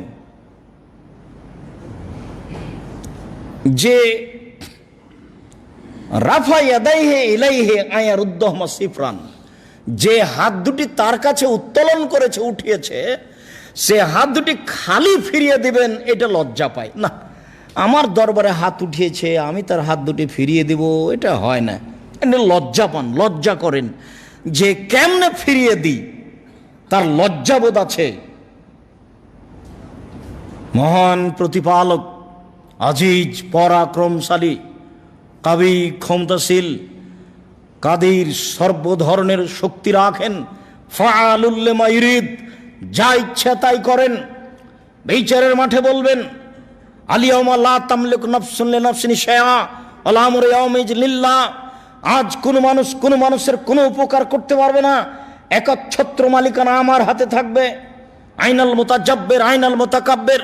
যে রাফা ইয়াদাইহি ইলাইহি আয়ারুদ্দহুমা সিফরান, যে হাত দুটি তার কাছে উত্তোলন করেছে, উঠিয়েছে, সে হাত দুটি খালি ফিরিয়ে দিবেন, এটা লজ্জা পায় না। আমার দরবারে হাত উঠিয়েছে, আমি তার হাত দুটি ফিরিয়ে দিব, এটা হয় না। এটা লজ্জা পান, লজ্জা করেন যে কেমনে ফিরিয়ে দিই, তার লজ্জাবোধ আছে। মহান প্রতিপালক আজিজ পরাক্রমশালী কাবি ক্ষমতাশীল কাদির, সর্ব ধরনের শক্তি রাখেন। ফাআলুল লিমা ইউরিদ, যা ইচ্ছা তাই করেন। বিচারের মাঠে বলবেন আলিয়াউমা লা তামলিকু নাফসুন লিনাফসিন শাইআ ওয়াল আমরু ইয়াউমাইযিন লিল্লাহ। আজ কোনো মানুষ কোনো মানুষের কোনো উপকার করতে পারবে না, একচ্ছত্র মালিকানা আমার হাতে থাকবে। আইনাল মুতাজাব্বির আইনাল মুতাকাব্বির,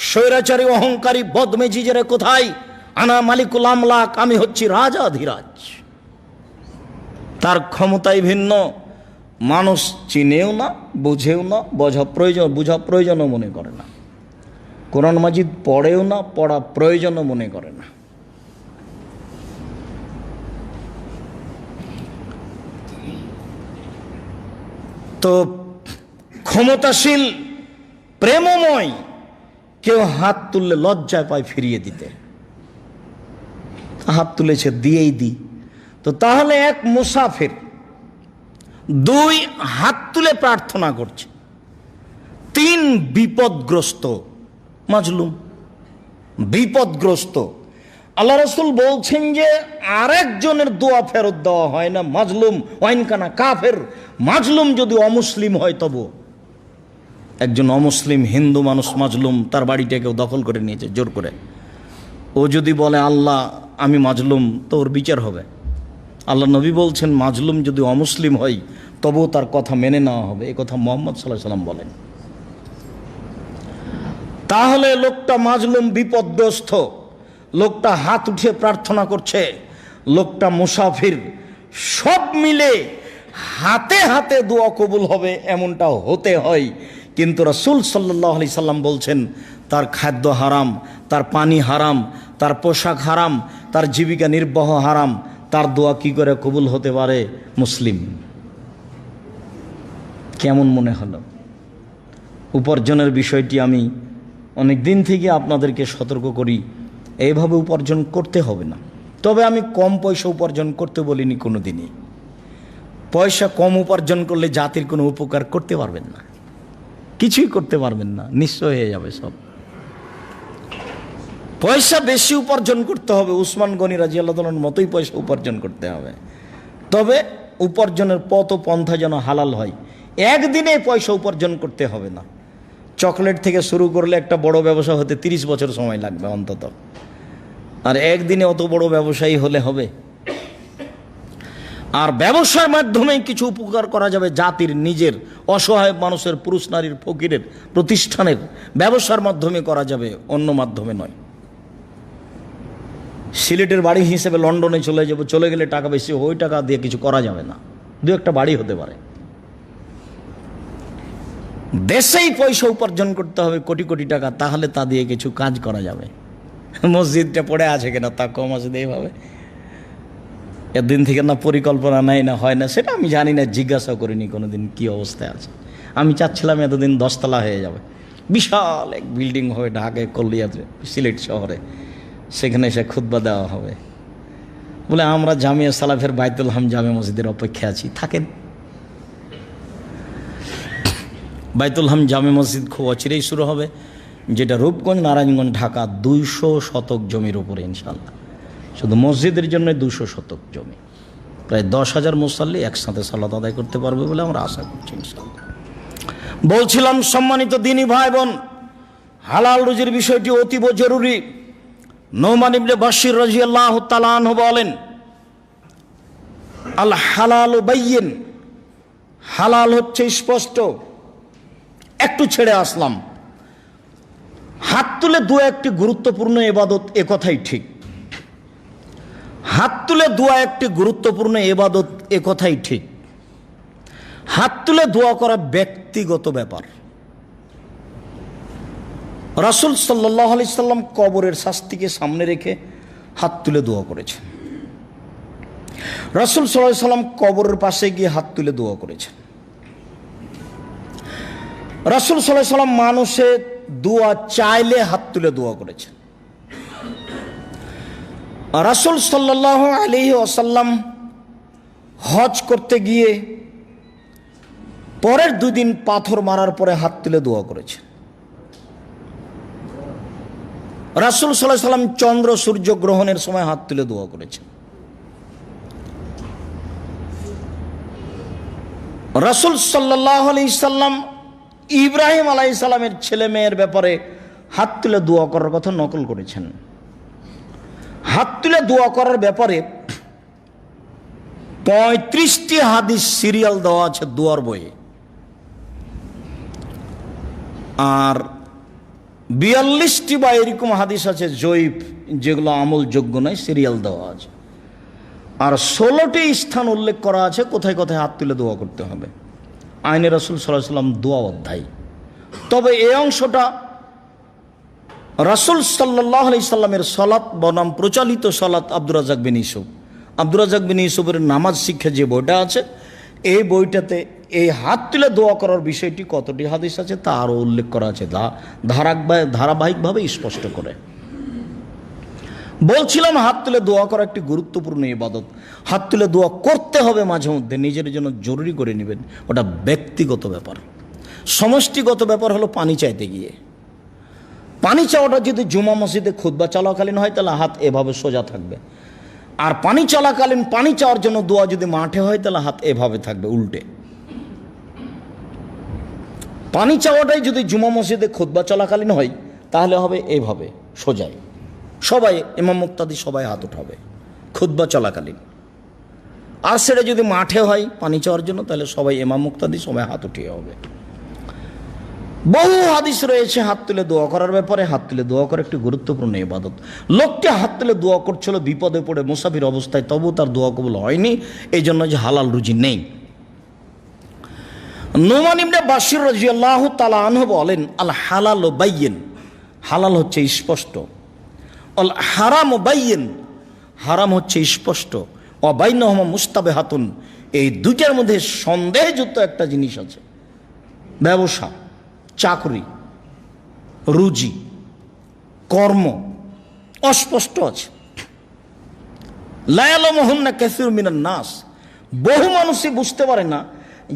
স্বৈরাচারী অহংকারী বদমেজিজের কোথায়? আনা মালিকুল আমলাক, আমি হচ্ছি রাজাধিরাজ। তার ক্ষমতাই ভিন্ন, মানুষ চিনেও না, বুঝেও না, বুঝা প্রয়োজনও মনে করে না। কোরআন মাজিদ পড়েও না, পড়া প্রয়োজনও মনে করে না। তো ক্ষমতাশীল প্রেমময় কেউ হাত তুললে লজ্জায় পায় ফিরিয়ে দিতে, হাত তুলেছে দিয়েই দিই। তো তাহলে এক মুসাফির। 2, হাত তুলে প্রার্থনা করছে। 3, বিপদগ্রস্ত মাজলুম, বিপদগ্রস্ত। আল্লাহ রাসূল বলছেন যে আরেকজনের দোয়া ফেরত দেওয়া হয় না। মাজলুম ওয়াইনকানা কাফের, মাজলুম যদি অমুসলিম হয় তবু। একজন অমুসলিম হিন্দু মানুষ মাজলুম, তার বাড়িটা কেউ দখল করে নিয়েছে জোর করে, ও যদি বলে আল্লাহ আমি মাজলুম, তো ওর বিচার হবে। আল্লাহ নবী বলছেন মাজলুম যদি অমুসলিম হয় তবুও তার কথা মেনে নেওয়া হবে, এ কথা মুহাম্মদ সাল্লাল্লাহু আলাইহি সাল্লাম বলেন। তাহলে লোকটা মাজলুম, বিপদগ্রস্ত, লোকটা হাত উঠিয়ে প্রার্থনা করছে, লোকটা মুসাফির, সব মিলে হাতে হাতে দোয়া কবুল হবে এমনটা হতে হয়। কিন্তু রাসূল সাল্লাল্লাহু আলাইহি সাল্লাম বলছেন তার খাদ্য হারাম, তার পানি হারাম, তার পোশাক হারাম, তার জীবিকা নির্বাহ হারাম, তার দোয়া কি করে কবুল হতে পারে? মুসলিম। কেমন মনে হলো? উপার্জনের বিষয়টি আমি অনেক দিন থেকে আপনাদেরকে সতর্ক করি, এইভাবে উপার্জন করতে হবে না। তবে আমি কম পয়সা উপার্জন করতে বলিনি কোনো দিনই। পয়সা কম উপার্জন করলে জাতির কোনো উপকার করতে পারবেন না, কিছুই করতে পারবেন না, নিঃস্ব হয়ে যাবে সব। পয়সা বেশি উপার্জন করতে হবে, উসমান গনি রাদিয়াল্লাহু তাআলার মতোই পয়সা উপার্জন করতে হবে। তবে উপার্জনের পথ ও পন্থা যেন হালাল হয়। একদিনে পয়সা উপার্জন করতে হবে না। চকলেট থেকে শুরু করলে একটা বড় ব্যবসা হতে 30 বছর সময় লাগবে অন্তত, আর একদিনে অত বড় ব্যবসায়ী হলে হবে? আর ব্যবসার মাধ্যমে কিছু উপকার করা যাবে জাতির, নিজের, অসহায় মানুষের, পুরুষ নারীর, ফকিরের, প্রতিষ্ঠানের ব্যবসার মাধ্যমে করা যাবে, অন্য মাধ্যমে নয়। সিলেটের বাড়ি হিসেবে লন্ডনে চলে যাব, চলে গেলে টাকা বেশি, ওই টাকা দিয়ে কিছু করা যাবে না। 2-1টা বাড়ি হতে পারে। দেশেই পয়সা উপার্জন করতে হবে কোটি কোটি টাকা, তাহলে তা দিয়ে কিছু কাজ করা যাবে। মসজিদটা পড়ে আছে কিনা তা কম আছে এইভাবে, এদিন থেকে না পরিকল্পনা নেই, না হয় না, সেটা আমি জানি না, জিজ্ঞাসা করিনি কোনোদিন কি অবস্থায় আছে। আমি চাচ্ছিলাম এতদিন 10 তলা হয়ে যাবে, বিশাল এক বিল্ডিং হবে ঢাকায়, কলিয়াতে, সিলেট শহরে, সেখানে এসে খুতবা দেওয়া হবে। বলে আমরা জামিয়া সালাফের বাইতুল হাম জামে মসজিদের অপেক্ষা আছি। থাকেন, বাইতুল হাম জামে মসজিদ খুব অচিরেই শুরু হবে, যেটা রূপগঞ্জ, নারায়ণগঞ্জ, ঢাকা 200 শতক জমির উপরে ইনশাল্লাহ। শুধু মসজিদের জন্য 200 শতক জমি, প্রায় 10,000 মুসাল্লি একসাথে সালাত আদায় করতে পারবে বলে আমরা আশা করছি ইনশাল্লাহ। বলছিলাম সম্মানিত দ্বীনী ভাই বোন, হালাল রুজির বিষয়টি অতীব জরুরি। নোমান ইবনে বাশির রাদিয়াল্লাহু তাআলা আনহু বলেন, আল হালালু বাইয়িন, হালাল হচ্ছে স্পষ্ট। একটু ছেড়ে আসলাম, হাত তুলে দোয়া একটি গুরুত্বপূর্ণ ইবাদত, এ কথাই ঠিক। হাত তুলে দোয়া একটি গুরুত্বপূর্ণ ইবাদত, এ কথাই ঠিক। হাত তুলে দোয়া করা ব্যক্তিগত ব্যাপার। রাসূল সাল্লাল্লাহু আলাইহি সাল্লাম কবরের শাস্তিকে সামনে রেখে হাত তুলে দোয়া করেছেন। রাসূল সাল্লাল্লাহু আলাইহি সাল্লাম কবরের পাশে গিয়ে হাত তুলে দোয়া করেছেন। রাসূল সাল্লাল্লাহু আলাইহি সাল্লাম মানুষের দোয়া চাইলে হাত তুলে দোয়া করেছেন। রাসূল সাল্লাল্লাহু আলাইহি ওয়াসাল্লাম হজ করতে গিয়ে পরের 2 দিন পাথর মারার পরে হাত তুলে দোয়া করেছেন। রাসূল সাল্লাল্লাহু আলাইহি সাল্লাম চন্দ্র সূর্য গ্রহণের সময় হাত তুলে দোয়া করেছেন। রাসূল সাল্লাল্লাহু আলাইহি সাল্লাম ইব্রাহিম আলাইহিস সালামের ছেলে মেয়ের ব্যাপারে হাত তুলে দোয়া করার কথা নকল করেছেন। হাত তুলে দোয়া করার ব্যাপারে 35টি হাদিস সিরিয়াল দেওয়া আছে দোয়ার বইয়ে, আর 42টি বা এরকম হাদিস আছে জয়ীফ, যেগুলো আমলযোগ্য নয়, সিরিয়াল দেওয়া আছে। আর 16টি স্থান উল্লেখ করা আছে কোথায় কোথায় হাত তুলে দোয়া করতে হবে। আইনে রাসূল সাল্লাল্লাহু আলাইহি সাল্লাম দোয়া অধ্যায়। তবে এই অংশটা রাসূল সাল্লাল্লাহু আলাইহি সাল্লামের সালাত বনাম প্রচলিত সালাত আব্দুর রাজ্জাক বিন ইউসুফ, আব্দুর রাজ্জাক বিন ইউসুফের নামাজ শিক্ষা যে বইটা আছে, এই বইটাতে এই হাত তুলে দোয়া করার বিষয়টি কতটি হাদিস আছে তা আরও উল্লেখ করা আছে, ধারাবাহিকভাবে স্পষ্ট করে। বলছিলাম হাত তুলে দোয়া করা একটি গুরুত্বপূর্ণ ইবাদত। হাত তুলে দোয়া করতে হবে মাঝে মধ্যে, নিজের জন্য জরুরি করে নেবেন, ওটা ব্যক্তিগত ব্যাপার। সমষ্টিগত ব্যাপার হলো পানি চাইতে গিয়ে। পানি চাওয়াটা যদি জুমা মসজিদে খুতবা চলাকালীন হয় তাহলে হাত এভাবে সোজা থাকবে, আর পানি চলাকালীন পানি চাওয়ার জন্য দোয়া যদি মাঠে হয় তাহলে হাত এভাবে থাকবে উল্টে। পানি চাওয়াটাই যদি জুমা মসজিদে খুতবা চলাকালীন হয় তাহলে হবে এভাবে সোজাই, সবাই ইমাম মুক্তাদি সবাই হাত উঠাবে খুতবা চলাকালীন। আর সেটা যদি মাঠে হয় পানি চাওয়ার জন্য তাহলে সবাই ইমাম মুক্তাদি সবাই হাত উঠিয়ে হবে। বহু হাদিস রয়েছে হাত তুলে দোয়া করার ব্যাপারে। হাত তুলে দোয়া করা একটি গুরুত্বপূর্ণ ইবাদত। লোকটি হাত তুলে দোয়া করছিল বিপদে পড়ে মুসাফির অবস্থায়, তবু তার দোয়া কবুল হয়নি, এই জন্য যে হালাল রুজি নেই। নোমান ইবনে বাশির রাদিয়াল্লাহু তাআলা আনহু বলেন, আল হালালু বাইয়িন, হালাল হচ্ছে স্পষ্ট। আল হারামু বাইয়িন, হারাম হচ্ছে স্পষ্ট। ওয়া বাইনাহুমা মুস্তাবিহাতুন, এই দুইটার মধ্যে সন্দেহযুক্ত একটা জিনিস আছে। ব্যবসা, চাকরি, রুজি, কর্ম অস্পষ্ট আছে। লা ইয়ালামুহুন্না কাসীরুম মিনান নাস, বহু মানুষই বুঝতে পারে না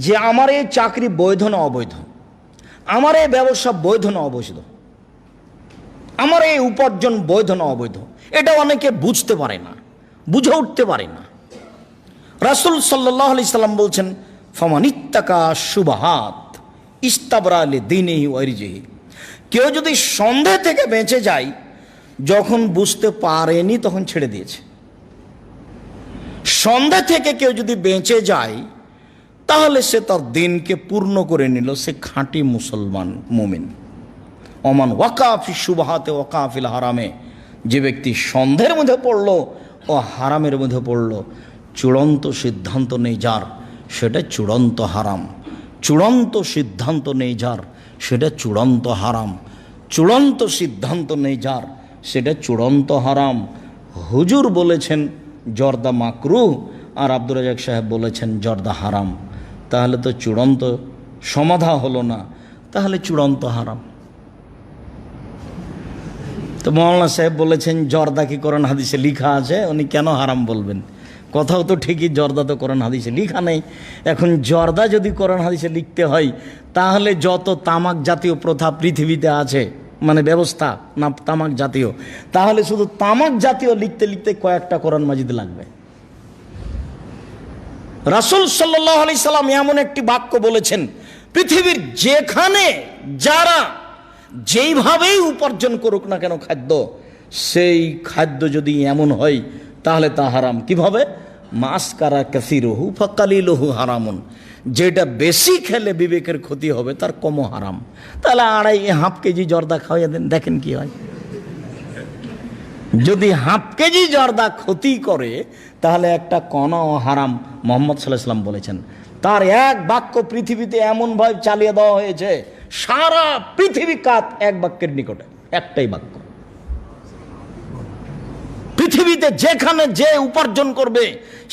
যে আমার এই চাকরি বৈধ না অবৈধ, আমার এই ব্যবসা বৈধ না অবৈধ, আমার এই উপার্জন বৈধ না অবৈধ, এটা অনেকে বুঝতে পারে না, বুঝে উঠতে পারে না। রাসূল সাল্লাল্লাহু আলাইহি সাল্লাম বলছেন, ফামানিত্তাকা শুবহাত ইস্তাবরা লিদীনিহি ওয়া ইরজিহি, কেউ যদি সন্দেহ থেকে বেঁচে যায়, যখন বুঝতে পারেনি তখন ছেড়ে দিয়েছে। সন্দেহ থেকে কেউ যদি বেঁচে যায় তাহলে সে তার দিনকে পূর্ণ করে নিল, সে খাঁটি মুসলমান মুমিন। ওমান ওয়াকা ফি শুবহাতে ওয়াকা ফিল হারামে, যে ব্যক্তি সন্দেহের মধ্যে পড়লো ও হারামের মধ্যে পড়লো, চূড়ান্ত সিদ্ধান্ত নেই যার, সেটা চূড়ান্ত হারাম। চূড়ান্ত সিদ্ধান্ত নেই যার, সেটা চূড়ান্ত হারাম। চূড়ান্ত সিদ্ধান্ত নেই যার, সেটা চূড়ান্ত হারাম। হুজুর বলেছেন জর্দা মাকরুহ, আর আব্দুর রাজ্জাক সাহেব বলেছেন জর্দা হারাম, তাহলে তো চূড়ান্ত সমাধা হলো না, তাহলে চূড়ান্ত হারাম। তো তো মৌলানা সাহেব বলেছেন জর্দা কি কোরআন হাদিসে লেখা আছে, উনি কেন হারাম বলবেন? কথাও তো ঠিকই, জর্দা তো কোরআন হাদিসে লেখা নেই। এখন জর্দা যদি কোরআন হাদিসে লিখতে হয়, তাহলে যত তামাক জাতীয় প্রথা পৃথিবীতে আছে, মানে ব্যবস্থা না তামাক জাতীয়, তাহলে শুধু তামাক জাতীয় লিখতে লিখতে কয়েকটা কোরআন মাজিদ লাগবে। রাসূল সাল্লাল্লাহু আলাইহি সাল্লাম এমন একটি বাক্য বলেছেন, পৃথিবীর যেখানে যারা যেইভাবেই উপার্জন করুক না কেন খাদ্য, সেই খাদ্য যদি এমন হয় তাহলে তা হারাম। কিভাবে? মাসকারা কাসিরুহু ফাকালিলুহু হারামুন, যেটা বেশি খেলে বিবেকের ক্ষতি হবে তার কমও হারাম। তাহলে হাফ কেজি জর্দা খাওয়াইয়া দেন, দেখেন কি হয়। যদি হাফ কেজি জর্দা ক্ষতি করে তাহলে একটা কণাও হারাম। মুহাম্মদ সাল্লাল্লাহু আলাইহি ওয়াসাল্লাম বলেছেন, তার এক বাক্য পৃথিবীতে এমনভাবে চালিয়ে দেওয়া হয়েছে, সারা পৃথিবী কাত এক বাক্যের নিকটে, একটাই বাক্য। পৃথিবীতে যেখানে যে উপার্জন করবে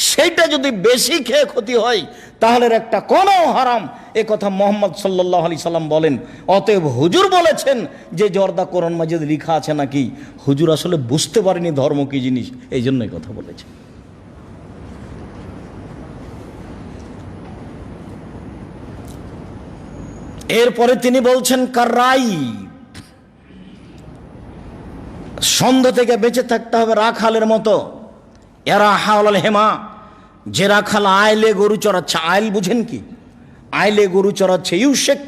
সেইটা যদি বেশি খেয়ে ক্ষতি হয় তাহলে একটা কোনো হারাম, এ কথা মুহাম্মদ সাল্লাল্লাহু আলাইহি সাল্লাম বলেন। অতএব হুজুর বলেছেন যে জর্দা কোরআন মাজিদে লেখা আছে নাকি, হুজুর আসলে বুঝতে পারেনি ধর্ম কি জিনিস, এই জন্যই কথা বলেছে। এরপরে তিনি বলছেন কাররাই, সন্ধ্যা থেকে বেঁচে থাকতে হবে রাখালের মতো। এরা হাওলাল হেমা, যে রাখাল আইলে গরু চড়াচ্ছে, আইল বুঝেন কি? আইলে গরু চড়াচ্ছে, ইউশেক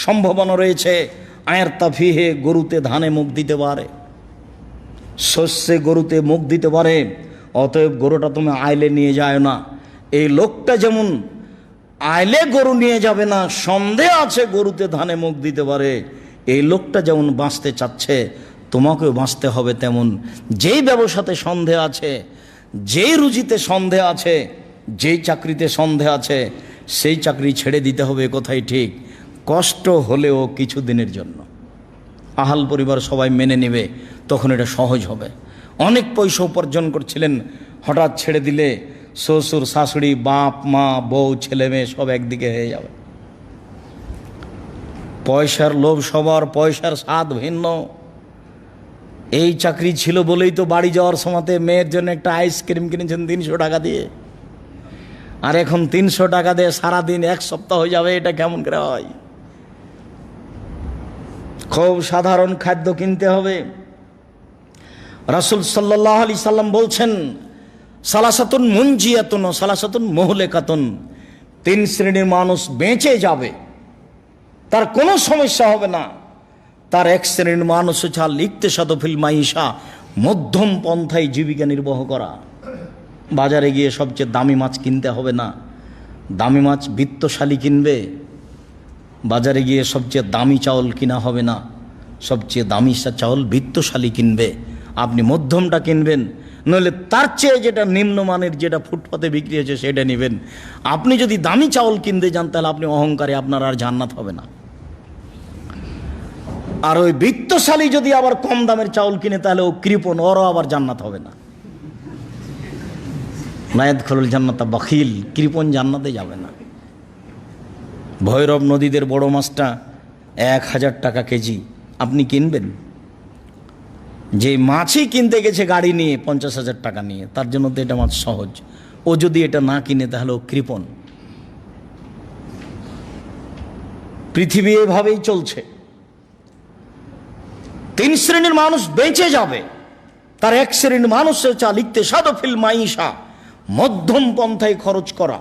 সম্ভাবনা রয়েছে, আয়ের তাফিহে গরুতে ধানে মুখ দিতে পারে, শস্যে গরুতে মুখ দিতে পারে, অতএব গরুটা তুমি আইলে নিয়ে যায় না। এই লোকটা যেমন আইলে গরু নিয়ে যাবে না, সন্দেহ আছে গরুতে ধানে মুখ দিতে পারে, এই লোকটা যেমন বাঁচতে চাচ্ছে তোমাকেও বাঁচতে হবে তেমন। যেই ব্যবসাতে সন্দেহ আছে, যেই রুজিতে সন্দেহ আছে, যেই চাকরিতে সন্দেহ আছে, সেই চাকরি ছেড়ে দিতে হবে, কথাই ঠিক। কষ্ট হলেও কিছু দিনের জন্য, আহাল পরিবার সবাই মেনে নেবে, তখন এটা সহজ হবে। অনেক পয়সা উপার্জন করছিলেন, হঠাৎ ছেড়ে দিলে শ্বশুর শাশুড়ি বাপ মা বউ ছেলে মেয়ে সব একদিকে হয়ে যাবে। পয়সার লোভ সবার, পয়সার স্বাদ ভিন্ন। এই চাকরি ছিল বলেই তো বাড়ি যাওয়ার সময়তে মেয়ের জন্য একটা আইসক্রিম কিনেছেন 300 টাকা দিয়ে, আর এখন 300 টাকা দিয়ে সারাদিন এক সপ্তাহ হয়ে যাবে, এটা কেমন করে হয়? খুব সাধারণ খাদ্য কিনতে হবে। রাসূল সাল্লাল্লাহু আলাইহি সাল্লাম বলছেন, সালাসাতুন মুনজিয়াতুন ও সালাসাতুন মুহলিকাতুন, 3 শ্রেণীর মানুষ বেঁচে যাবে, তার কোনো সমস্যা হবে না। তার এক শ্রেণীর মানুষ হচ্ছে লিখতে সাদফিল মাইশা, মধ্যম পন্থায় জীবিকা নির্বাহ করা। বাজারে গিয়ে সবচেয়ে দামি মাছ কিনতে হবে না, দামি মাছ বিত্তশালী কিনবে। বাজারে গিয়ে সবচেয়ে দামি চাউল কিনা হবে না, সবচেয়ে দামি চাউল বিত্তশালী কিনবে। আপনি মধ্যমটা কিনবেন, নইলে তার চেয়ে যেটা নিম্নমানের, যেটা ফুটপাতে বিক্রি হচ্ছে সেটা নেবেন। আপনি যদি দামি চাউল কিনতে যান তাহলে আপনি অহংকারে, আপনার আর জান্নাত হবে না। আর ওই বিত্তশালী যদি আবার কম দামের চাউল কিনে তাহলে ও কৃপণ, ওরও আবার জান্নাত হবে না। নায়াদখুলুল জান্নাতা বাখিল, কৃপণ জান্নাতে যাবে না। ভৈরব নদীদের বড় মাছটা 1000 টাকা কেজি, আপনি কিনবেন? যে মাছই কিনতে গেছে গাড়ি নিয়ে 50,000 টাকা নিয়ে, তার জন্য তো এটা মাছ সহজ। ও যদি এটা না কিনে তাহলে ও কৃপণ। পৃথিবী এভাবেই চলছে। 3 শ্রেণীর মানুষ বেঁচে যাবে, তার এক শ্রেণীর মানুষ হচ্ছে লিখতে সাদফিল মাইশা, মধ্যম পন্থায় খরচ করা।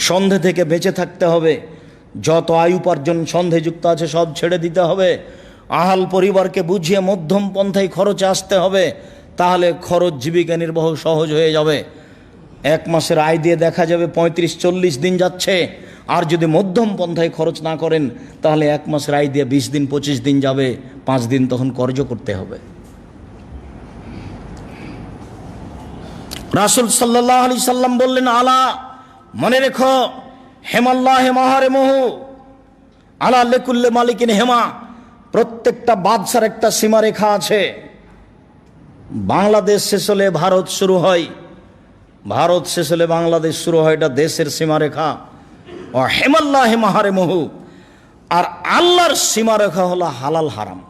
সন্ধে থেকে বেঁচে থাকতে হবে, যত আয় উপার্জন সন্ধেযুক্ত আছে সব ছেড়ে দিতে হবে। আহাল পরিবারকে বুঝিয়ে মধ্যম পন্থায় খরচে আসতে হবে, তাহলে খরচ জীবিকা নির্বাহ সহজ হয়ে যাবে। 1 মাসের আয় দিয়ে দেখা যাবে 35-40 দিন যাচ্ছে। আর যদি মধ্যম পন্থায় খরচ না করেন তাহলে 1 মাসের আয় দিয়ে 20 দিন 25 দিন যাবে, 5 দিন তখন কর্জ করতে হবে। রাসূল সাল্লাল্লাহু আলাইহি সাল্লাম বললেন, আলা, মনে রেখো, হেমাল্লাহ মাহারেমহু, আলা লিকুল্লি মালিকিন হেমা, প্রত্যেকটা বাদশার একটা সীমারেখা আছে। বাংলাদেশ শেষ হলে ভারত শুরু হয়, ভারত শেষ হলে বাংলাদেশ শুরু হয়, এটা দেশের সীমারেখা। ও হেমাল্লাহ মাহারেমহু, আর আল্লাহর সীমারেখা হলো হালাল হারাম।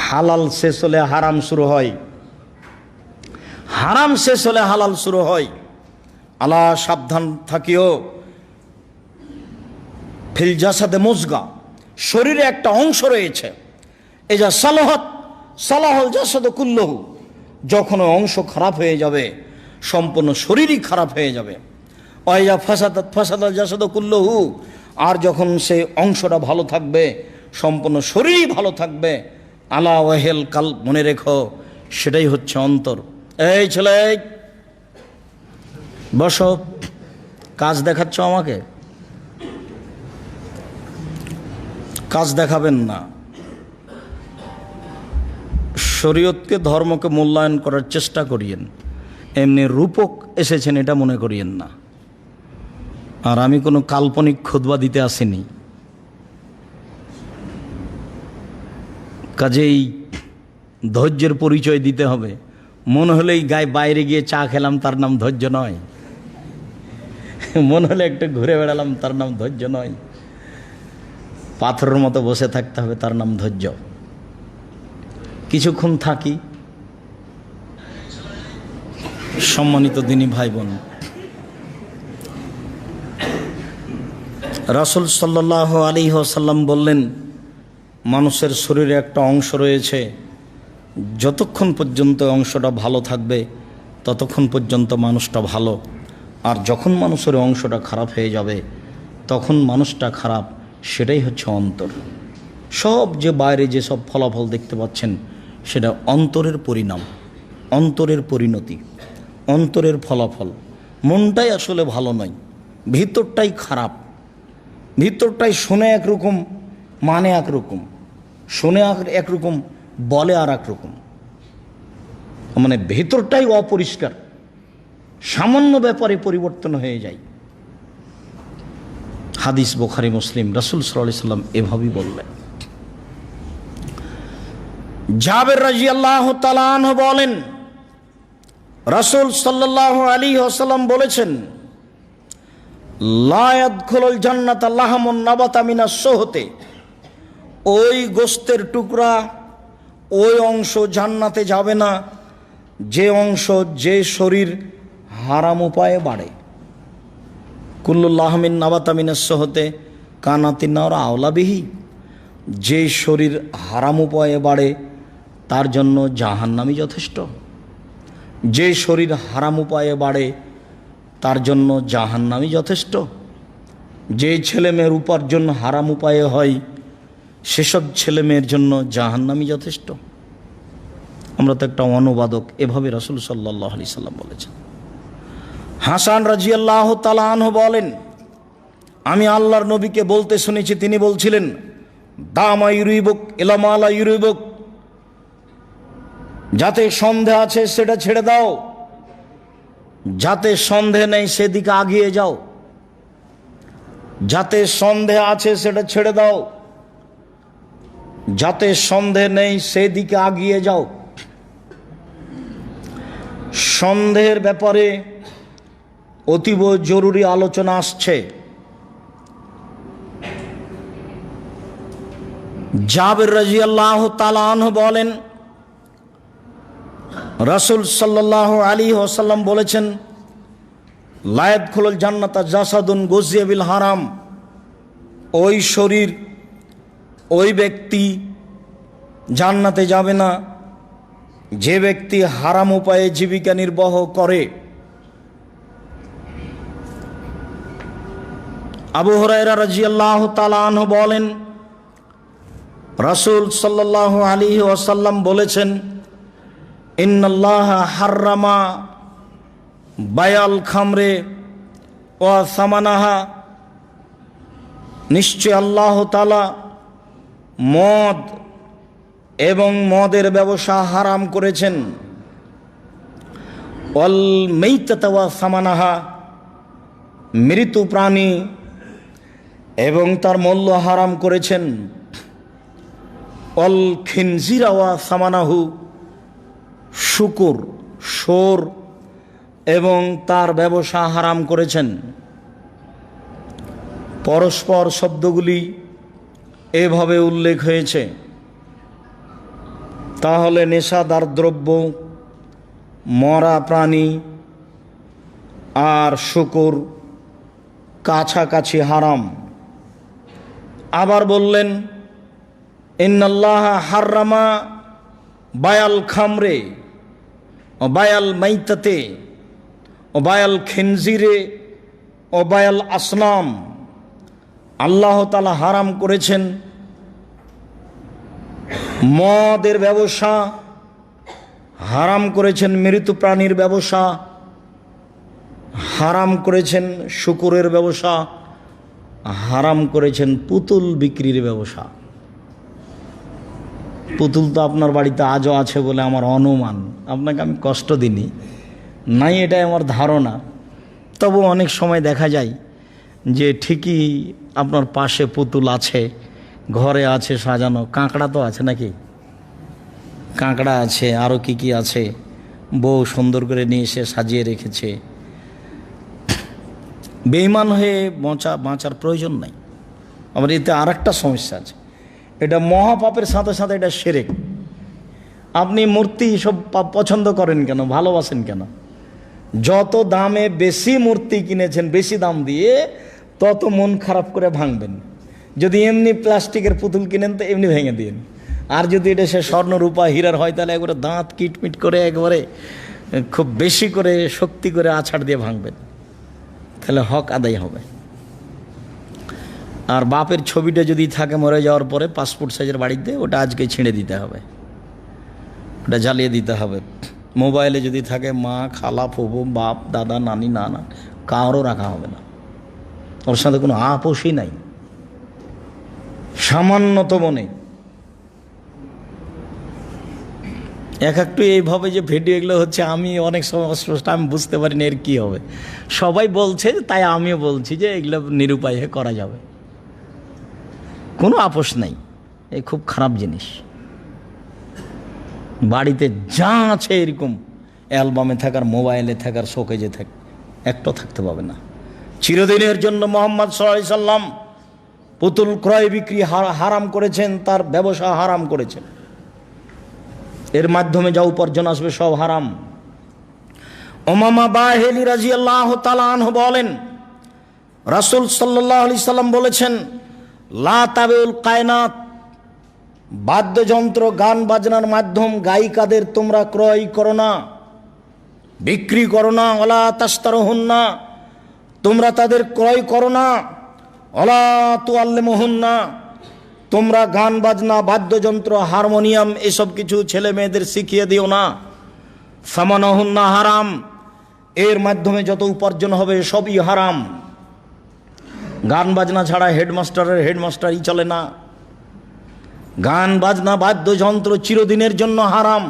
হালাল শেষ হলে হারাম শুরু হয়, হারাম শেষ হলে হালাল শুরু হয়। আলা সাবধান থাকিও, ফিল জাসাদে মুজগা, শরীরে একটা অংশ রয়েছে, এই যা সালাহত সালাহল জাসাদ কুল্লহু, যখন ওই অংশ খারাপ হয়ে যাবে সম্পূর্ণ শরীরই খারাপ হয়ে যাবে। ওয়া ফাসাদাত ফাসাদাল জাসাদ কুল্লহু, আর যখন সেই অংশটা ভালো থাকবে সম্পূর্ণ শরীরই ভালো থাকবে। আলা ওয়াহেল কাল, মনে রেখো সেটাই হচ্ছে অন্তর। এই ছেলে বসো, কাজ দেখাচ্ছ আমাকে, কাজ দেখাবেন না। শরীয়তকে ধর্মকে মূল্যায়ন করার চেষ্টা করিয়েন, এমনি রূপক এসেছেন এটা মনে করিয়েন না। আর আমি কোনো কাল্পনিক খুতবা দিতে আসিনি, কাজেই ধৈর্যের পরিচয় দিতে হবে। মনে হলেই গায়ে বাইরে গিয়ে চা খেলাম তার নাম ধৈর্য নয়, মনে হলে একটু ঘুরে বেড়ালাম তার নাম ধৈর্য নয়। পাথরের মতো বসে থাকতে হবে, তার নাম ধৈর্য। কিছুক্ষণ থাকি। সম্মানিত দিনী ভাই বোন, রাসূল সাল্লাল্লাহু আলাইহি ওয়াসাল্লাম বললেন, মানুষের শরীরে একটা অংশ রয়েছে, যতক্ষণ পর্যন্ত অংশটা ভালো থাকবে ততক্ষণ পর্যন্ত মানুষটা ভালো, আর যখন মানুষের অংশটা খারাপ হয়ে যাবে তখন মানুষটা খারাপ। সেটাই হচ্ছে অন্তর। সব যে বাইরে যেসব ফলাফল দেখতে পাচ্ছেন সেটা অন্তরের পরিণাম, অন্তরের পরিণতি, অন্তরের ফলাফল। মনটাই আসলে ভালো নয়, ভিতরটাই খারাপ। ভিতরটাই শুনে একরকম, মানে একরকম, শুনে একরকম, বলে আর একরকম। মানে ভেতরটাই অপরিষ্কার, সামান্য ব্যাপারে পরিবর্তন হয়ে যায়। হাদিস বুখারী মুসলিম, রাসূল সাল্লাল্লাহু আলাইহি সাল্লাম এভাবেই বললেন। জাবের রাদিয়াল্লাহু তাআলা আনহু বলেন, রাসূল সাল্লাল্লাহু আলাইহি ওয়াসাল্লাম বলেছেন, লা ইয়াদখুলুল জান্নাতা লাহমুন নাবাতা মিনাস সুহতে, ওই গোশতের টুকরা, ওই অংশ জান্নাতে যাবে না যে অংশ, যে শরীর হারাম উপায়ে বাড়ে। কুল্লু লাহমিন নাবাতা মিনাস সুহতে কানাতিন নার আওলা বিহি, যে শরীর হারাম উপায়ে বাড়ে তার জন্য জাহান্নামই যথেষ্ট। যে শরীর হারাম উপায়ে বাড়ে তার জন্য জাহান্নামই যথেষ্ট। যে ছেলেমেয়ের উপার্জন হারাম উপায়ে হয় সেসব ছেলেমেয়ের জন্য জাহান্নামই যথেষ্ট। আমরা তো একটা অনুবাদক, এভাবে রাসূল সাল্লাল্লাহু আলাইহি সাল্লাম বলেছেন। হাসান রাদিয়াল্লাহু তাআলা আনহু বলেন, আমি আল্লাহর নবীকে বলতে শুনেছি, তিনি বলছিলেন, দামা ইউরিবুক ইলামালা ইউরিবুক, যাতে সন্দেহ আছে সেটা ছেড়ে দাও, যাতে সন্দেহ নেই সেদিকে আগিয়ে যাও। যাতে সন্দেহ আছে সেটা ছেড়ে দাও, যাতে সন্দেহ নেই সেদিকে আগিয়ে যাও। সন্দেহের ব্যাপারে অতীব জরুরি আলোচনা আসছে। জাবের রাদিয়াল্লাহু তাআলা আনহু বলেন, রাসূল সাল্লাল্লাহু আলাইহি ওয়াসাল্লাম বলেছেন, লা ইয়াদখুলুল জান্নাতা জাসাদুন গুযিয়া বিল হারাম, ওই শরীর, ওই ব্যক্তি জান্নাতে যাবে না যে ব্যক্তি হারাম উপায়ে জীবিকা নির্বাহ করে। আবু হুরায়রা রাদিয়াল্লাহু তাআলা আনহু বলেন, রাসূল সাল্লাল্লাহু আলাইহি ওয়াসাল্লাম বলেছেন, ইন্নাল্লাহা হাররামা বায়াল খামরে ওয়া সামানাহা, নিশ্চয় আল্লাহ তাআলা মদ এবং মদের ব্যবসা হারাম করেছেন। ওয়াল মাইতাতা ওয়া সামানাহা, মৃত প্রাণী এবং তার মূল্য হারাম করেছেন। ওয়াল খিনজিরা ওয়া সামানাহু, শুকুর, শোর এবং তার ব্যবসা হারাম করেছেন। পরস্পর শব্দগুলি এভাবে উল্লেখ হয়েছে। তাহলে নেশাদার দ্রব্য, মরা প্রাণী আর শুকুর কাছাকাছি হারাম। আবার বললেন, ইন্নাল্লাহ হাররামা বায়াল খামরে ও বায়াল মাইতাতে ও বায়াল খিনজিরে ও বায়াল আসনাম। আল্লাহ তাআলা হারাম করেছেন মদের ব্যবসা, হারাম করেছেন মৃত প্রাণীর ব্যবসা, হারাম করেছেন শুকুরের ব্যবসা, হারাম করেছেন পুতুল বিক্রির ব্যবসা। পুতুল তো আপনার বাড়িতে আজও আছে বলে আমার অনুমান, আপনাকে আমি কষ্ট দিইনি, নাই এটাই আমার ধারণা। তবু অনেক সময় দেখা যায় যে ঠিকই আপনার পাশে পুতুল আছে, ঘরে আছে সাজানো। কাঁকড়া তো আছে নাকি? কাঁকড়া আছে, আরও কি আছে, বউ সুন্দর করে নিয়ে এসে সাজিয়ে রেখেছে। বেঈমান হয়ে বাঁচার প্রয়োজন নাই। আবার এতে আর একটা সমস্যা আছে, এটা মহাপাপের সাথে সাথে এটা শিরক। আপনি মূর্তি সব পছন্দ করেন কেন, ভালোবাসেন কেন? যত দামে বেশি মূর্তি কিনেছেন, বেশি দাম দিয়ে, তত মন খারাপ করে ভাঙবেন। যদি এমনি প্লাস্টিকের পুতুল কিনেন তো এমনি ভেঙে দিন, আর যদি এটা সে স্বর্ণ রূপা হীরার হয় তাহলে একবারে দাঁত কিটমিট করে একবারে খুব বেশি করে শক্তি করে আছাড় দিয়ে ভাঙবেন, তাহলে হক আদায় হবে। আর বাপের ছবিটা যদি থাকে মরে যাওয়ার পরে পাসপোর্ট সাইজের বাড়িতে, ওটা আজকে ছিঁড়ে দিতে হবে, ওটা জ্বালিয়ে দিতে হবে। মোবাইলে যদি থাকে মা, খালা, ফুফু, বাপ, দাদা, নানি, নানা, কারও রাখা হবে না, ওর সাথে কোনো আপোষই নাই, সামান্যতম নেই। একটু এইভাবে যে ভিডিও এগুলো হচ্ছে, আমি অনেক সময় অস্পষ্ট, আমি বুঝতে পারি না এর কী হবে। সবাই বলছে, তাই আমিও বলছি যে এগুলো নিরুপায় করা যাবে, কোনো আপোষ নাই। এই খুব খারাপ জিনিস। বাড়িতে যা আছে এরকম অ্যালবামে থাকার, মোবাইলে থাকার, শোকেজে থাক, একটা থাকতে পাবে না। চিরদিনের জন্য মুহাম্মদ সাল্লাল্লাহু আলাইহি সাল্লাম পুতুল ক্রয় বিক্রি হারাম করেছেন, তার ব্যবসা হারাম করেছেন। এর মাধ্যমে যা উপার্জন আসবে সব হারাম। উমামা বাহিলি রাদিয়াল্লাহু তাআলা আনহু বলেন, রাসূল সাল্লাল্লাহু আলাইহি সাল্লাম বলেছেন, লা তাবিউল কায়নাত, বাদ্যযন্ত্র, গান বাজনার মাধ্যম, গায়িকাদের তোমরা ক্রয় করো না, বিক্রি করো না। ওয়ালা তাশতারুহুন্না, তোমরা তাদের ক্রয় করো না। ওয়ালা তুআল্লিমুহুন্না, তোমরা গান বাজনা, বাদ্যযন্ত্র, হারমোনিয়াম এসব কিছু ছেলে মেয়েদের শিখিয়ে দিও না। সামানাহুন্না হারাম, এর মাধ্যমে যত উপার্জন হবে সবই হারাম। গান বাজনা ছাড়া হেডমাস্টারই চলে না। গান বাজনা, বাদ্যযন্ত্র চিরদিনের জন্য হারাম,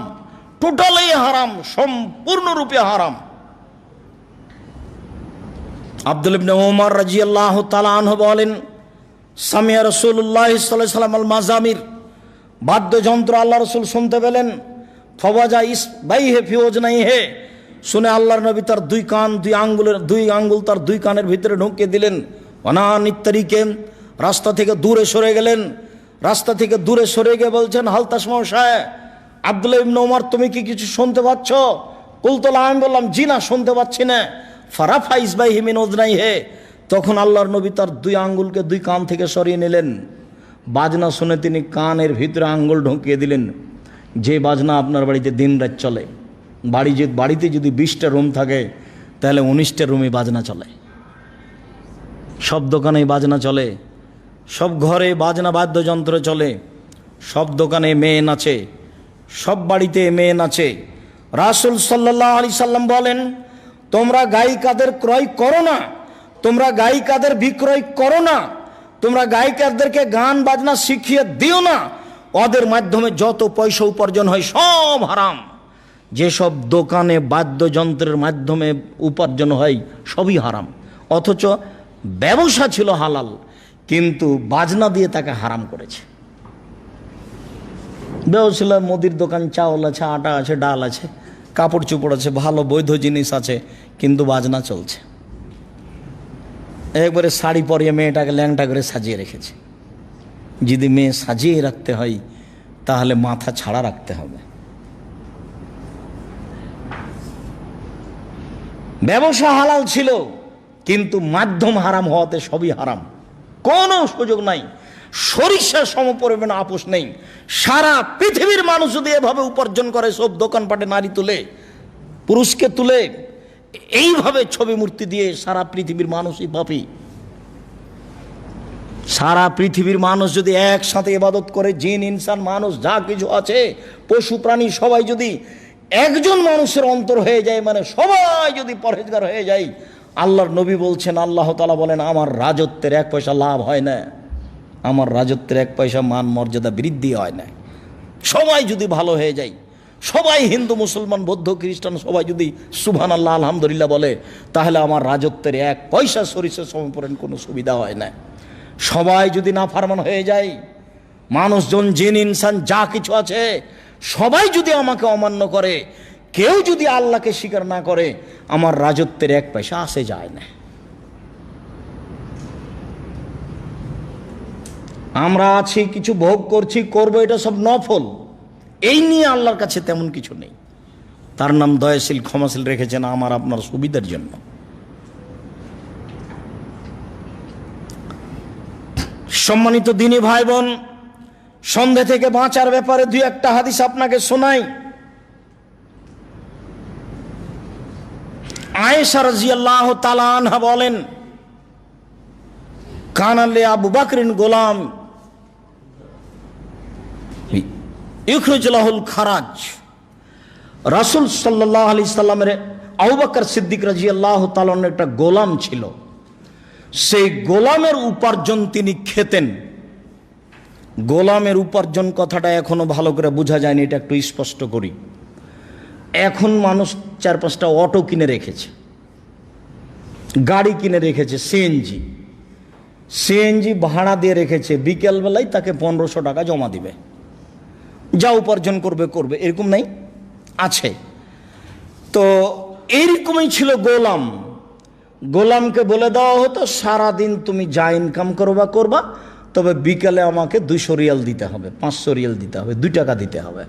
টোটালি হারাম, সম্পূর্ণরূপে হারাম। আব্দুল ইবনে ওমর রাদিয়াল্লাহু তাআলা আনহু বলেন, সামিয়া রাসূলুল্লাহ সাল্লাল্লাহু আলাইহি ওয়াসাল্লাম আল মাজামির, বাদ্যযন্ত্র আল্লাহ রাসূল শুনতে পেলেন। ফওয়াজা ইসবাইহি ফি উযনাইহি, শুনে আল্লাহর নবী তার দুই আঙ্গুল তার দুই কানের ভিতরে ঢুকিয়ে দিলেন। অনানিত তরিকে, রাস্তা থেকে দূরে সরে গেলেন। রাস্তা থেকে দূরে সরে গিয়ে বলছেন, হাল তাসমাউ শায়, আব্দুল্লাহ ইবনে ওমর তুমি কি কিছু শুনতে পাচ্ছ? কুলতু লা, আমি বললাম জি না, শুনতে পাচ্ছি না। ফারাফা ইসবাইহি মিন উযনাইহি, তখন আল্লাহর নবী তার দুই আঙ্গুলকে দুই কান থেকে সরিয়ে নিলেন। বাজনা শুনে তিনি কানের ভিতরে আঙ্গুল ঢুকিয়ে দিলেন। যে বাজনা আপনার বাড়িতে দিন রাত চলে, বাড়িতে যদি 20টা রুম থাকে তাহলে 19টা রুমে বাজনা চলে, সব দোকানে বাজনা চলে, সব ঘরে বাজনা বাদ্যযন্ত্র চলে, সব দোকানে মেয়ে নাচে, সব বাড়িতে মেয়ে নাচে। রাসূল সাল্লাল্লাহু আলাইহি সাল্লাম বলেন, তোমরা গায়িকাদের ক্রয় করো না, তোমরা গায়িকাদের বিক্রয় করো না, তোমরা গায়িকাদেরকে গান বাজনা শিখিয়ে দিও না। ওদের মাধ্যমে যত পয়সা উপার্জন হয় সব হারাম। যেসব দোকানে বাদ্যযন্ত্রের মাধ্যমে উপার্জন হয় সবই হারাম। অথচ ব্যবসা ছিল হালাল, কিন্তু বাজনা দিয়ে তাকে হারাম করেছে। ব্যবসা, মুদির দোকান, চাউল আছে, আটা আছে, ডাল আছে, কাপড় চোপড় আছে, ভালো বৈধ জিনিস আছে, কিন্তু বাজনা চলছে। একবারে শাড়ি পরিয়ে মেয়েটাকে ল্যাংটা করে সাজিয়ে রেখেছে। যদি মেয়ে সাজিয়ে রাখতে হয় তাহলে মাথা ছাড়া রাখতে হবে। ব্যবসা হালাল ছিল, কিন্তু মাধ্যম হারাম হওয়াতে সবই হারাম, কোনো সুযোগ নাই। সরিষার সমপরিমাণ আপোষ নেই। সারা পৃথিবীর মানুষ যদি এভাবে উপার্জন করে, সব দোকানপাটে নারী তুলে, পুরুষকে তুলে, এইভাবে ছবি মূর্তি দিয়ে, সারা পৃথিবীর মানুষই পাপী। সারা পৃথিবীর মানুষ যদি একসাথে ইবাদত করে, জিন ইনসান মানুষ যা কিছু আছে, পশু প্রাণী, সবাই যদি একজন মানুষের অন্তর হয়ে যায়, মানে সবাই যদি পরহেজগার হয়ে যায়, আল্লাহর নবী বলছেন, আল্লাহ তাআলা বলেন, আমার রাজত্বের এক পয়সা লাভ হয় না, আমার রাজত্বের এক পয়সা মান মর্যাদা বৃদ্ধি হয় না। সবাই যদি ভালো হয়ে যায়, সবাই হিন্দু মুসলমান বৌদ্ধ খ্রিস্টান সবাই যদি সুবহানাল্লাহ আলহামদুলিল্লাহ বলে, তাহলে আমার রাজত্বের এক পয়সা সরিষার সমপরিমাণ কোনো সুবিধা হয় না। সবাই যদি নাফরমান হয়ে যায়, মানুষজন জিন ইনসান যা কিছু আছে সবাই যদি আমাকে অমান্য করে, কেউ যদি আল্লাহকে স্বীকার না করে, আমার রাজত্বের এক পয়সা আসে যায় না। আমরা আছি, কিছু ভোগ করছি, করব, এটা সব নফল। এই নিয়ে আল্লাহর কাছে তেমন কিছু নেই। তার নাম দয়াশীল, ক্ষমাশীল রেখেছেন আমার আপনার সুবিধার জন্য। সম্মানিত দ্বীনি ভাই বোন, সন্ধ্যা থেকে বাঁচার ব্যাপারে দুই একটা হাদিস আপনাকে শোনাই। আয়েশা রাদিয়াল্লাহু তাআলা আনহা বলেন, কানা লি আবু বকরিন গোলাম ইখরুজ লাহুল খারাজ। রাসূল সাল্লাল্লাহু আলাইহি সাল্লামের আবু বকর সিদ্দিক রাদিয়াল্লাহু তাআলা একটা গোলাম ছিল। সেই গোলামের উপার্জন তিনি খেতেন। গোলামের উপার্জন কথাটা এখনো ভালো করে বোঝা যায়নি, এটা একটু স্পষ্ট করি। এখন মানুষ 4-5টা অটো কিনে রেখেছে, গাড়ি কিনে রেখেছে, সিএনজি ভাড়া দিয়ে রেখেছে, বিকেলবেলায় তাকে 1500 টাকা জমা দিবে, যা উপার্জন করবে করবে, এরকম নাই? আছে। তো এইরকমই ছিল গোলাম। গোলামকে বলে দেওয়া হতো, সারাদিন তুমি যা ইনকাম করবা, তবে বিকালে আমাকে 200 রিয়াল দিতে হবে, 500 রিয়াল দিতে হবে, 2 টাকা দিতে হবে।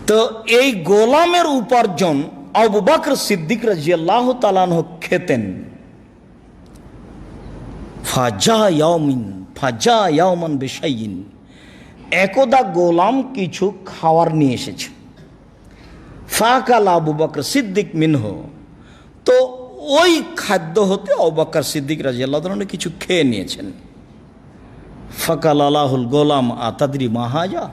তো এই গোলামের উপার্জন আবু বকর সিদ্দিক রাদিয়াল্লাহু তাআলা আনহু খেতেন। ফাজা ইয়াওমান বিশাইইন, একদা গোলাম কিছু খাওয়ার নিয়ে এসেছে। ফাকাল আবু বকর সিদ্দিক মিনহু, তো ওই খাদ্য হতে আবু বকর সিদ্দিক রাদিয়াল্লাহু তাআলা কিছু খেয়ে নিয়েছেন। ফাকাল আলাহুল গোলাম আতাদরি মা হাজা,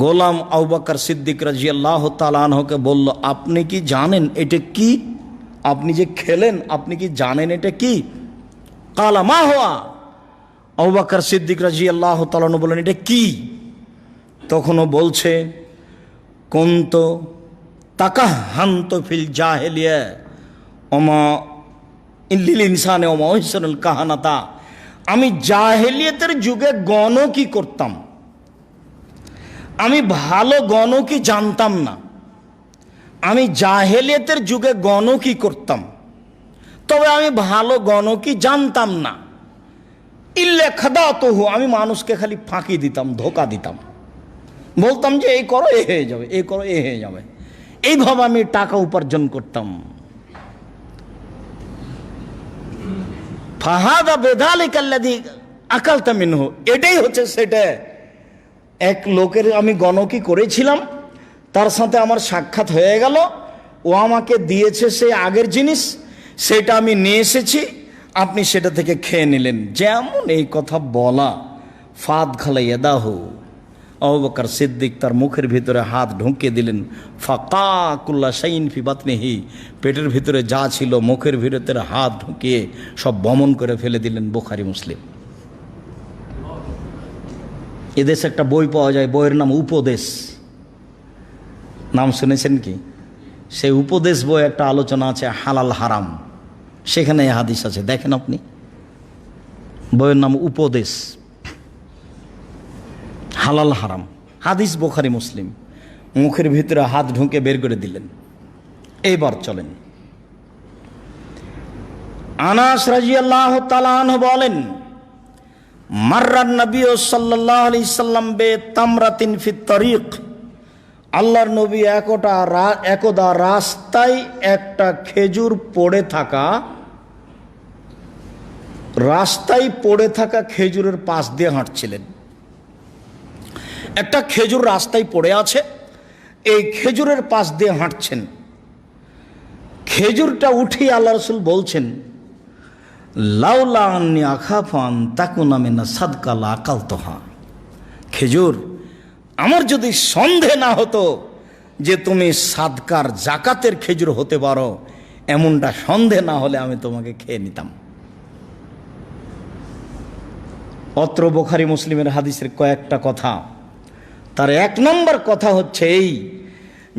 গোলাম আবু বকর সিদ্দিক রাদিয়াল্লাহু তাআলা আনহুকে বলল, আপনি কি জানেন এটা কি? আপনি যে খেলেন, আপনি কি জানেন এটা কি? কালা মা হুয়া, আবু বকর সিদ্দিক রাদিয়াল্লাহু তাআলা আনহু বললেন, এটা কি? তখনও বলছে, কুন্ত তাকাহান্ত ফিল জাহেলিয়া ওমা ইল্লিল ইনসানে ওমা ইহসানুল কাহানাতা, আমি জাহেলিয়াতের যুগে গণকি করতাম, আমি ভালো গণকি জানতাম না, আমি জাহেলিয়াতের যুগে গণকি করতাম, তবে আমি ভালো গণকি জানতাম না। ইল্লা খাদাতুহু, আমি মানুষকে খালি ফাঁকি দিতাম, ধোকা দিতাম, বলতাম যে এই করো এ হয়ে যাবে, এই করো এ হয়ে যাবে, এইভাবে আমি টাকা উপার্জন করতাম। ফাহাদা বিযালিকা আল্লাযী আকালতা মিনহু, এটাই হচ্ছে সেটা। এক লোকের আমি গণকি করেছিলাম, তার সাথে আমার সাক্ষাৎ হয়ে গেল, ও আমাকে দিয়েছে সেই আগের জিনিস, সেটা আমি নিয়ে এসেছি, আপনি সেটা থেকে খেয়ে নিলেন। যেমন এই কথা বলা, ফাদ খালাইয়া দাহু, আবু বকর সিদ্দিক তার মুখের ভিতরে হাত ঢুকিয়ে দিলেন। ফাকা কুল্লা শাইন ফি বাতনিহি, পেটের ভিতরে যা ছিল মুখের ভিতরে হাত ঢুকিয়ে সব বমন করে ফেলে দিলেন। বুখারী মুসলিম। এদেশে একটা বই পাওয়া যায়, বইয়ের নাম উপদেশ, নাম শুনেছেন কি? সেই উপদেশ বই একটা আলোচনা আছে হালাল হারাম, সেখানে এই হাদিস আছে, দেখেন আপনি। বইয়ের নাম উপদেশ, হালাল হারাম, হাদিস বুখারী মুসলিম। মুখের ভিতরে হাত ঢুকে বের করে দিলেন। এইবার চলেন, আনাস রাদিয়াল্লাহু তাআলা আনহু বলেন, মাররান নবী সাল্লাল্লাহু আলাইহি সাল্লাম বে তামরাতিন ফিত তরিক, আল্লাহর নবী একদা রাস্তায় একটা খেজুর পড়ে থাকা খেজুরের পাশ দিয়ে হাঁটছিলেন। একটা খেজুর রাস্তায় পড়ে আছে, এই খেজুরের পাশ দিয়ে হাঁটছেন। খেজুরটা উঠিয়ে আল্লাহ রাসূল বলছেন, লাউলা আন্নী আখাফান তাকুনা মিনা সাদকা লা আকালতুহা। খেজুর, আমার যদি সন্দেহ না হতো যে তুমি সাদকার জাকাতের খেজুর হতে পারো, এমনটা সন্দেহ না হলে আমি তোমাকে খেয়ে নিতাম। অত্র বুখারী মুসলিমের হাদিসের কয়েকটা কথা। তার এক নম্বর কথা হচ্ছে এই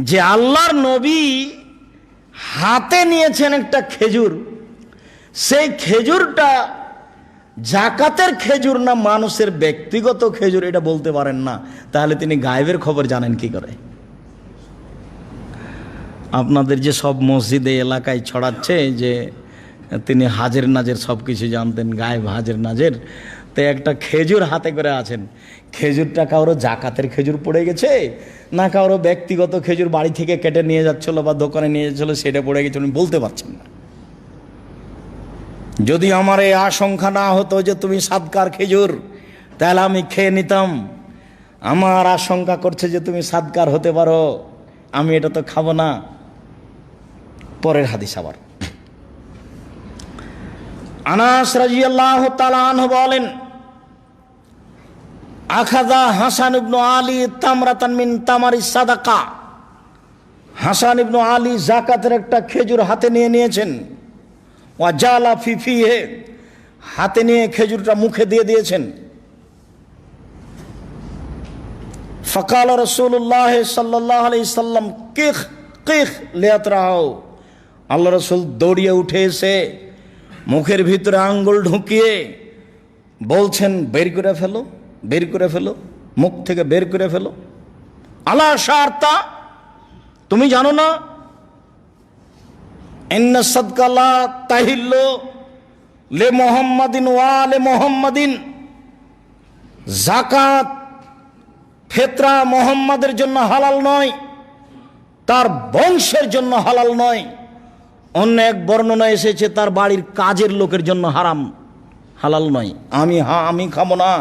যে আল্লাহর নবী হাতে নিয়েছেন একটা খেজুর, সেই খেজুরটা জাকাতের খেজুর না মানুষের ব্যক্তিগত খেজুর এটা বলতে পারেন না, তাহলে তিনি গায়েবের খবর জানেন কি করে? আপনাদের যে সব মসজিদে এলাকায় ছড়াচ্ছে যে তিনি হাজের নাজের সব কিছু জানতেন, গায়েব হাজের নাজের, তো একটা খেজুর হাতে করে আছেন, খেজুরটা কারো জাকাতের খেজুর পড়ে গেছে না কারো ব্যক্তিগত খেজুর বাড়ি থেকে কেটে নিয়ে যাচ্ছিল বা দোকানে নিয়ে যাচ্ছিল সেটা পড়ে গেছে, উনি বলতে পারছেন না। যদি আমার এই আশঙ্কা না হতো যে তুমি সাদকার খেজুর, তাহলে আমি খেয়ে নিতাম। আমার আশঙ্কা করছে যে তুমি সাদকার হতে পারো, আমি এটা তো খাবো না। পরের হাদিস আবার আনাস রাদিয়াল্লাহু তাআলা আনহু বলেন, আখাযা হাসান ইবনে আলী তামরাতান মিন তামারি সাদাকা। হাসান ইবনে আলী যাকাতের একটা খেজুর হাতে নিয়েছেন। ওয়া জালা ফি ফিহি, হাতে নিয়ে খেজুরটা মুখে দিয়ে দিয়েছেন। ফাকাল রাসূলুল্লাহ সাল্লাল্লাহু আলাইহি সাল্লাম কিখ কিখ লিয়াতরাহু। আল্লাহ রাসূল দৌড়িয়ে উঠে এসে মুখের ভিতরে আঙ্গুল ঢুকিয়ে বলছেন, বের করে ফেলো, বের করে ফেলো, মুখ থেকে বের করে ফেলো। আলা শারতা, তুমি জানো না ইন্না সাদকা লা তাহিল্লু লি মুহাম্মাদিন ওয়া আলি মুহাম্মাদিন, যাকাত ফিতরা মুহাম্মাদের জন্য হালাল নয়, তার বংশের জন্য হালাল নয়। অন্য এক বর্ণনা এসেছে তার বাড়ির কাজের লোকের জন্য হারাম, হালাল নয়। আমি খাবো না,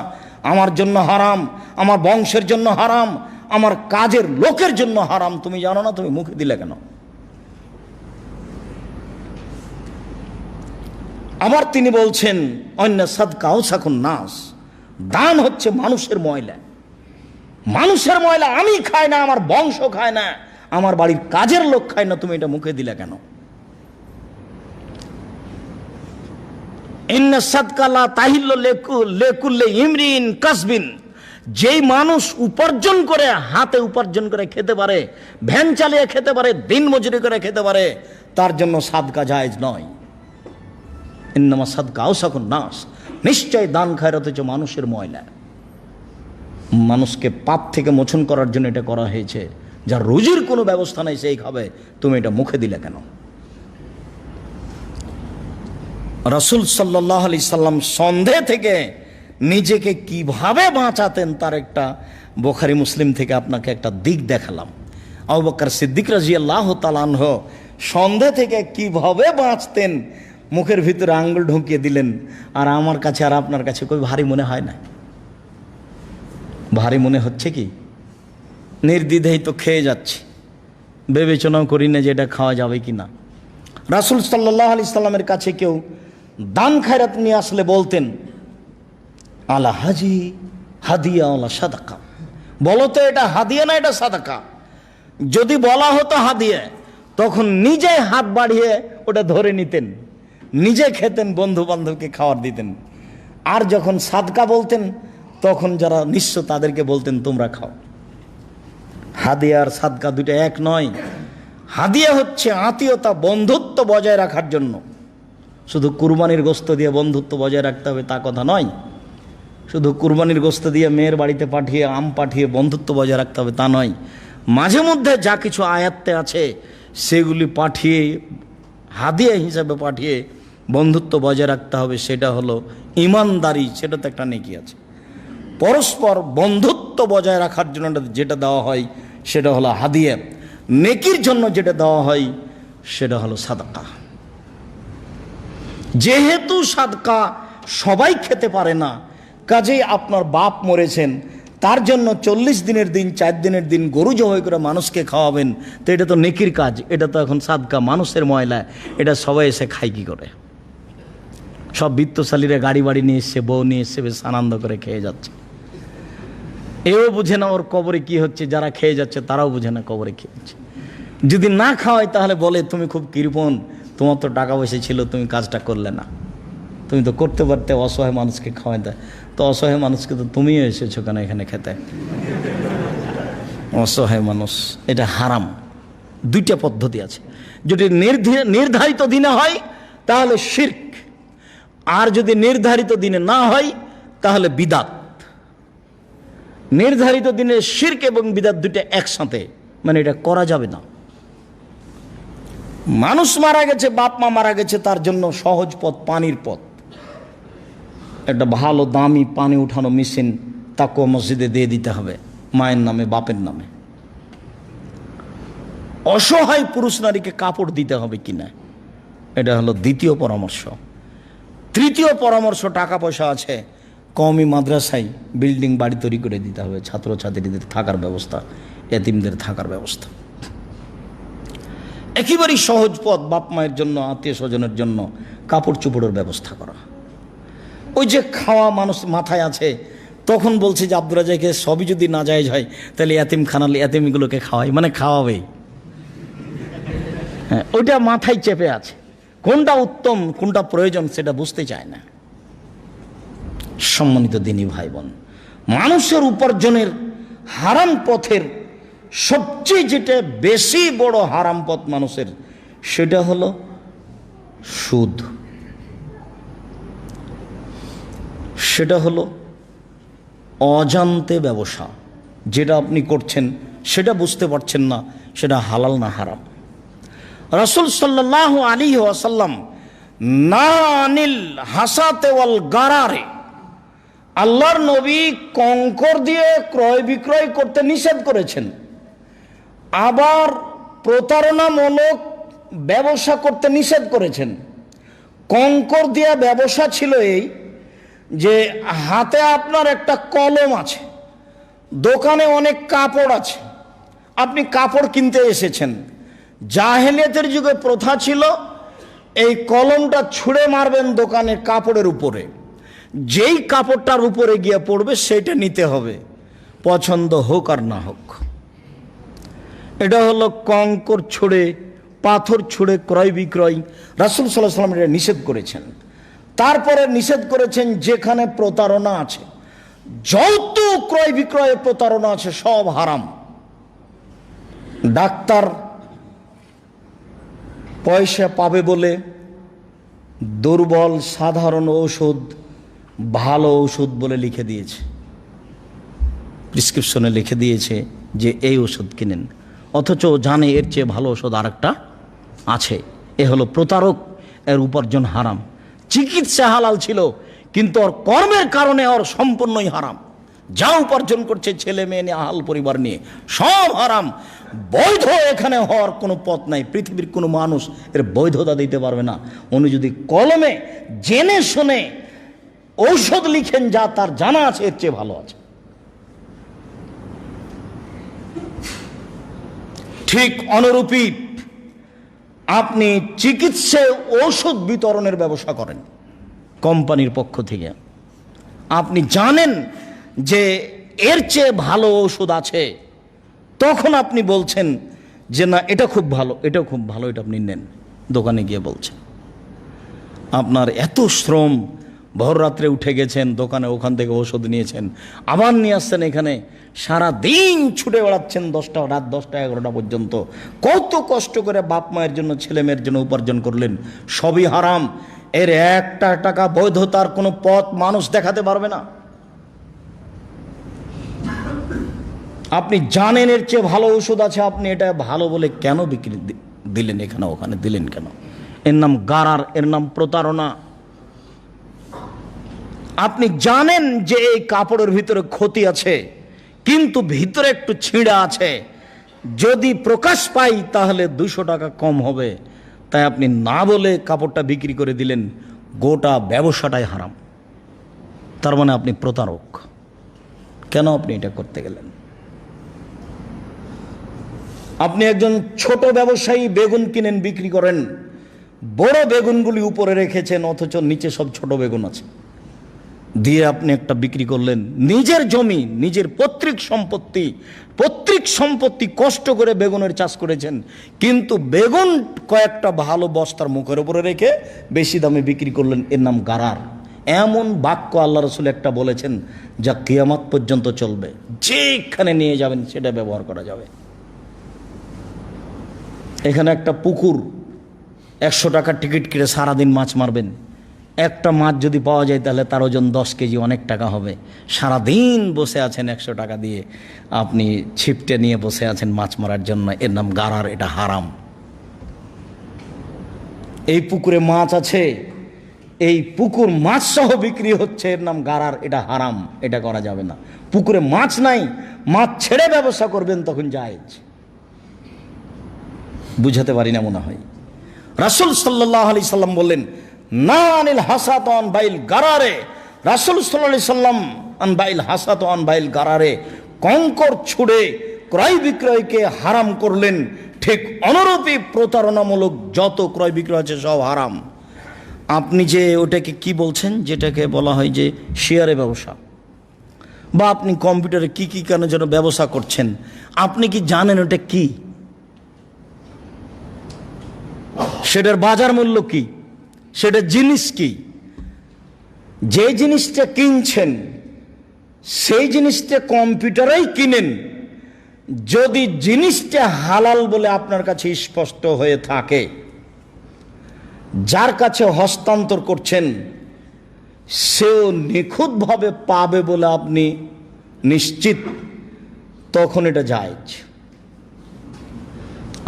আমার জন্য হারাম, আমার বংশের জন্য হারাম, আমার কাজের লোকের জন্য হারাম। তুমি জানো না, তুমি মুখে দিলে কেন? আবার তিনি বলছেন, অন্য সাদকা আউসাকুন নাস, দান হচ্ছে মানুষের ময়লা, মানুষের ময়লা আমি খাই না, আমার বংশ খায় না, আমার বাড়ির কাজের লোক খায় না, তুমি এটা মুখে দিলে কেন? ইন্না সাদকা লা তাহিল্লু লিকুল্লি ইমরিন কাসবিন, যেই মানুষ উপার্জন করে, হাতে উপার্জন করে খেতে পারে, ভ্যান চালিয়ে খেতে পারে, দিন মজুরি করে খেতে পারে, তার জন্য সাদকা জায়েজ নয়। ইন্নামা সাদকা আউসাকুন নাস, নিশ্চয় দান খায়রাত হচ্ছে মানুষের ময়লা, মানুষকে পাপ থেকে মোচন করার জন্য এটা করা হয়েছে। যার রুজির কোনো ব্যবস্থা নাই সেই খাবে, তুমি এটা মুখে দিলে কেন? রাসূল সাল্লাল্লাহু আলাইহি সাল্লাম সন্দেহ থেকে নিজেকে কিভাবে বাঁচাতেন তার একটা বুখারী মুসলিম থেকে আপনাকে একটা দিক দেখালাম। আবু বকর সিদ্দিক রাদিয়াল্লাহু তাআলা আনহু সন্দেহ থেকে কিভাবে বাঁচতেন, মুখের ভিতরে আঙ্গুল ঢুকিয়ে দিলেন। আর আমার কাছে আর আপনার কাছে কই ভারী মনে হয় না? ভারী মনে হচ্ছে কি? নির্দ্বিধায় তো খেয়ে যাচ্ছি, বিবেচনাও করি না যে এটা খাওয়া যাবে কি না। রাসূল সাল্লাল্লাহু আলাইহি সাল্লামের কাছে কেউ দান খায়রাত নিয়ে আসলে বলতেন, আলা হাজি হাদিয়া আলা সাদাকা, বলো তো এটা হাদিয়া না এটা সাদাকা? যদি বলা হতো হাদিয়া, তখন নিজে হাত বাড়িয়ে ওটা ধরে নিতেন, নিজে খেতেন, বন্ধু বান্ধবকে খাওয়ার দিতেন। আর যখন সাদকা বলতেন তখন যারা নিঃস্ব তাদেরকে বলতেন তোমরা খাও। হাদিয়া আর সাদকা দুটো এক নয়। হাদিয়া হচ্ছে আত্মীয়তা, বন্ধুত্ব বজায় রাখার জন্য। শুধু কুরবানির গোশত দিয়ে বন্ধুত্ব বজায় রাখতে হবে তা কথা নয়। শুধু কুরবানির গোশত দিয়ে মেয়ের বাড়িতে পাঠিয়ে আম পাঠিয়ে বন্ধুত্ব বজায় রাখতে হবে তা নয়। মাঝে মধ্যে যা কিছু আয়াত্তে আছে সেগুলি পাঠিয়ে, হাদিয়া হিসাবে পাঠিয়ে বন্ধুত্ব বজায় রাখতে হবে, সেটা হলো ইমানদারি, সেটা তো একটা নেকি আছে। পরস্পর বন্ধুত্ব বজায় রাখার জন্য যেটা দেওয়া হয় সেটা হলো হাদিয়া, নেকির জন্য যেটা দেওয়া হয় সেটা হলো সাদকা। যেহেতু সাদকা সবাই খেতে পারে না, কাজেই আপনার বাপ মরেছেন, তার জন্য 40 দিনের দিন 4 দিনের দিন গরু জবাই করে মানুষকে খাওয়াবেন, তো এটা তো নেকির কাজ, এটা তো এখন সাদকা, মানুষের ময়লা, এটা সবাই এসে খায় কি করে? সব বিত্তশালীরা গাড়ি বাড়ি নিয়ে এসছে, বউ নিয়ে এসছে, বেশ আনন্দ করে খেয়ে যাচ্ছে। এও বুঝে না ওর কবরে কি হচ্ছে, যারা খেয়ে যাচ্ছে তারাও বুঝে না কবরে কি হচ্ছে। যদি না খাওয়ায় তাহলে বলে তুমি খুব কৃপণ, তোমার তো টাকা পয়সা ছিল, তুমি কাজটা করলে না, তুমি তো করতে পারতে, অসহায় মানুষকে খাওয়াইতে। তো অসহায় মানুষকে তো তুমিও এসেছো কেন এখানে খেতে? অসহায় মানুষ, এটা হারাম। দুইটা পদ্ধতি আছে, যদি নির্ধারিত দিনে হয় তাহলে শিরক, আর যদি নির্ধারিত দিনে না হয় তাহলে বিদাত। নির্ধারিত দিনে শিরক এবং বিদাত দুইটা একসাথে, মানে এটা করা যাবে না। মানুষ মারা গেছে, বাপ মা মারা গেছে, তার জন্য সহজ পথ পানির পথ, একটা ভালো দামি পানি উঠানো মেশিন তাকে মসজিদে দিয়ে দিতে হবে, মায়ের নামে বাপের নামে। অসহায় পুরুষ নারীকে কাপড় দিতে হবে কিনা, এটা হলো দ্বিতীয় পরামর্শ। তৃতীয় পরামর্শ, টাকা পয়সা আছে, কওমি মাদ্রাসায় বিল্ডিং বাড়ি তৈরি করে দিতে হবে, ছাত্রছাত্রীদের থাকার ব্যবস্থা, এতিমদের থাকার ব্যবস্থা। একেবারেই সহজ পথ, বাপ মায়ের জন্য, আত্মীয় স্বজনের জন্য কাপড় চোপড়ের ব্যবস্থা করা। ওই যে খাওয়া মানুষ মাথায় আছে, তখন বলছে যে আব্দুর রাজ্জাককে সবই যদি না জায়েজ হয় তাহলে এতিমখানালে এতিমগুলোকে খাওয়াই, মানে খাওয়াবেই। হ্যাঁ, ওইটা মাথায় চেপে আছে, কোনটা উত্তম কোনটা প্রয়োজন সেটা বুঝতে চায় না। সম্মানিত দিনী ভাই বোন, মানুষের উপার্জনের হারাম পথের সবচেয়ে যেটা বেশি বড় হারাম পথ মানুষের, সেটা হলো সুদ। সেটা হলো অজান্তে ব্যবসা, যেটা আপনি করছেন সেটা বুঝতে পারছেন না সেটা হালাল না হারাম। রাসূল সাল্লাল্লাহু আলাইহি ওয়াসাল্লাম না আনিল হাসাতে ওয়াল গারারে, আল্লাহর নবী কঙ্কর দিয়ে ক্রয় বিক্রয় করতে নিষেধ করেছেন। আবার প্রতারণামূলক ব্যবসা করতে নিষেধ করেছেন। কঙ্কর দিয়ে ব্যবসা ছিল এই যে হাতে আপনার একটা কলম আছে, দোকানে অনেক কাপড় আছে, আপনি কাপড় কিনতে এসেছেন। জাহেলিয়াতের যুগে প্রথা ছিল এই কলমটা ছুঁড়ে মারবেন দোকানের কাপড়ের উপরে, যেই কাপড়টার উপরে গিয়ে পড়বে সেটা নিতে হবে, পছন্দ হোক আর না হোক। এটা হলো কঙ্কর ছুঁড়ে, পাথর ছুঁড়ে ক্রয় বিক্রয়। রাসূল সাল্লাল্লাহু আলাইহি ওয়াসাল্লাম এটা নিষেধ করেছেন। তারপরে নিষেধ করেছেন যেখানে প্রতারণা আছে, যত ক্রয় বিক্রয়ে প্রতারণা আছে সব হারাম। ডাক্তার পয়সা পাবে বলে দুর্বল সাধারণ ঔষধ ভালো ঔষধ বলে লিখে দিয়েছে, প্রেসক্রিপশনে লিখে দিয়েছে যে এই ওষুধ কিনেন, অথচ জানে এর চেয়ে ভালো ওষুধ আরেকটা আছে। এ হলো প্রতারক, এর উপার্জন হারাম। চিকিৎসা হালাল ছিল, কিন্তু ওর কর্মের কারণে ওর সম্পূর্ণই হারাম। যা উপার্জন করছে ছেলে মেয়ে নিয়ে, আহাল পরিবার নিয়ে, সব হারাম। বৈধ এখানে হওয়ার কোনো পথ নাই। পৃথিবীর কোনো মানুষ এর বৈধতা দিতে পারবে না। উনি যদি কলমে জেনে শুনে ঔষধ লিখেন যা তার জানা আছে এর চেয়ে ভালো আছে। ঠিক অনুরূপী আপনি চিকিৎসায় ঔষধ বিতরণের ব্যবসা করেন কোম্পানির পক্ষ থেকে, আপনি জানেন যে এর চেয়ে ভালো ঔষধ আছে, তখন আপনি বলছেন যে না এটা খুব ভালো, এটাও খুব ভালো, এটা আপনি নেন। দোকানে গিয়ে বলছেন, আপনার এত শ্রম, ভোর রাত্রে উঠে গেছেন দোকানে, ওখান থেকে ওষুধ নিয়েছেন, আবার নিয়ে আসছেন এখানে, সারা দিন ছুটে বেড়াচ্ছেন রাত 10টা 11টা পর্যন্ত, কত কষ্ট করে বাপ মায়ের জন্য ছেলে মেয়ের জন্য উপার্জন করলেন, সবই হারাম। এর একটা টাকা বৈধতার কোনো পথ মানুষ দেখাতে পারবে না। আপনি জানেন এর চেয়ে ভালো ওষুধ আছে, আপনি এটা ভালো বলে কেন বিক্রি দিলেন, এখানে ওখানে দিলেন কেন? এর নাম গারার, এর নাম প্রতারণা। আপনি জানেন যে এই কাপড়ের ভিতরে ক্ষতি আছে, কিন্তু ভিতরে একটু ছিঁড়া আছে, যদি প্রকাশ পাই তাহলে 200 টাকা কম হবে, তাই আপনি না বলে কাপড়টা বিক্রি করে দিলেন, গোটা ব্যবসাটাই হারাম। তার মানে আপনি প্রতারক। কেন আপনি এটা করতে গেলেন? আপনি একজন ছোট ব্যবসায়ী, বেগুন কিনেন, বিক্রি করেন, বড় বেগুনগুলি উপরে রেখেছেন, অথচ নিচে সব ছোট বেগুন আছে, দিয়ে আপনি একটা বিক্রি করলেন। নিজের জমি, নিজের পৈতৃক সম্পত্তি কষ্ট করে বেগুনের চাষ করেছেন, কিন্তু বেগুন কয়েকটা ভালো বস্তার মুখের উপরে রেখে বেশি দামে বিক্রি করলেন। এর নাম গারার। এমন বাক্য আল্লাহ রসুল একটা বলেছেন যা কিয়ামত পর্যন্ত চলবে, যেখানে নিয়ে যাবেন সেটা ব্যবহার করা যাবে। এখানে একটা পুকুর, 100 টাকার টিকিট কেটে সারাদিন মাছ মারবেন। একটা মাছ যদি পাওয়া যায় তাহলে তার ওজন 10 কেজি, অনেক টাকা হবে। সারাদিন বসে আছেন 100 টাকা দিয়ে, আপনি ছিপটে নিয়ে বসে আছেন মাছ মারার জন্য। এর নাম গারার, এটা হারাম। এই পুকুরে মাছ আছে, এই পুকুর মাছ সহ বিক্রি হচ্ছে, এর নাম গারার, এটা হারাম, এটা করা যাবে না। পুকুরে মাছ নাই, মাছ ছেড়ে ব্যবসা করবেন, তখন জায়েজ। বুঝাতে পারি না মনে হয়। রাসূল সাল্লাল্লাহু আলাইহি সাল্লাম বললেন, না আনিল হাসাত আন বাইল গারারে। রাসূল সাল্লাল্লাহু আলাইহি সাল্লাম আন বাইল হাসাত আন বাইল গারারে, কঙ্কর ছুঁড়ে ক্রয় বিক্রয়কে হারাম করলেন। ঠিক অনুরূপী প্রতারণামূলক যত ক্রয় বিক্রয় আছে সব হারাম। আপনি যে ওটাকে কি বলছেন, যেটাকে বলা হয় যে শেয়ারে ব্যবসা, বা আপনি কম্পিউটারে কি কি কেন যেন ব্যবসা করছেন, আপনি কি জানেন ওটা কি? সেটার বাজার মূল্য কি, সেটা জিনিস কি? যে জিনিসটা কিনছেন সেই জিনিসটা কম্পিউটারেই কিনেন, যদি জিনিসটা হালাল বলে আপনার কাছে স্পষ্ট হয়ে থাকে, যার কাছে হস্তান্তর করছেন সেও নিখুঁতভাবে পাবে বলে আপনি নিশ্চিত, তখন এটা জায়েজ।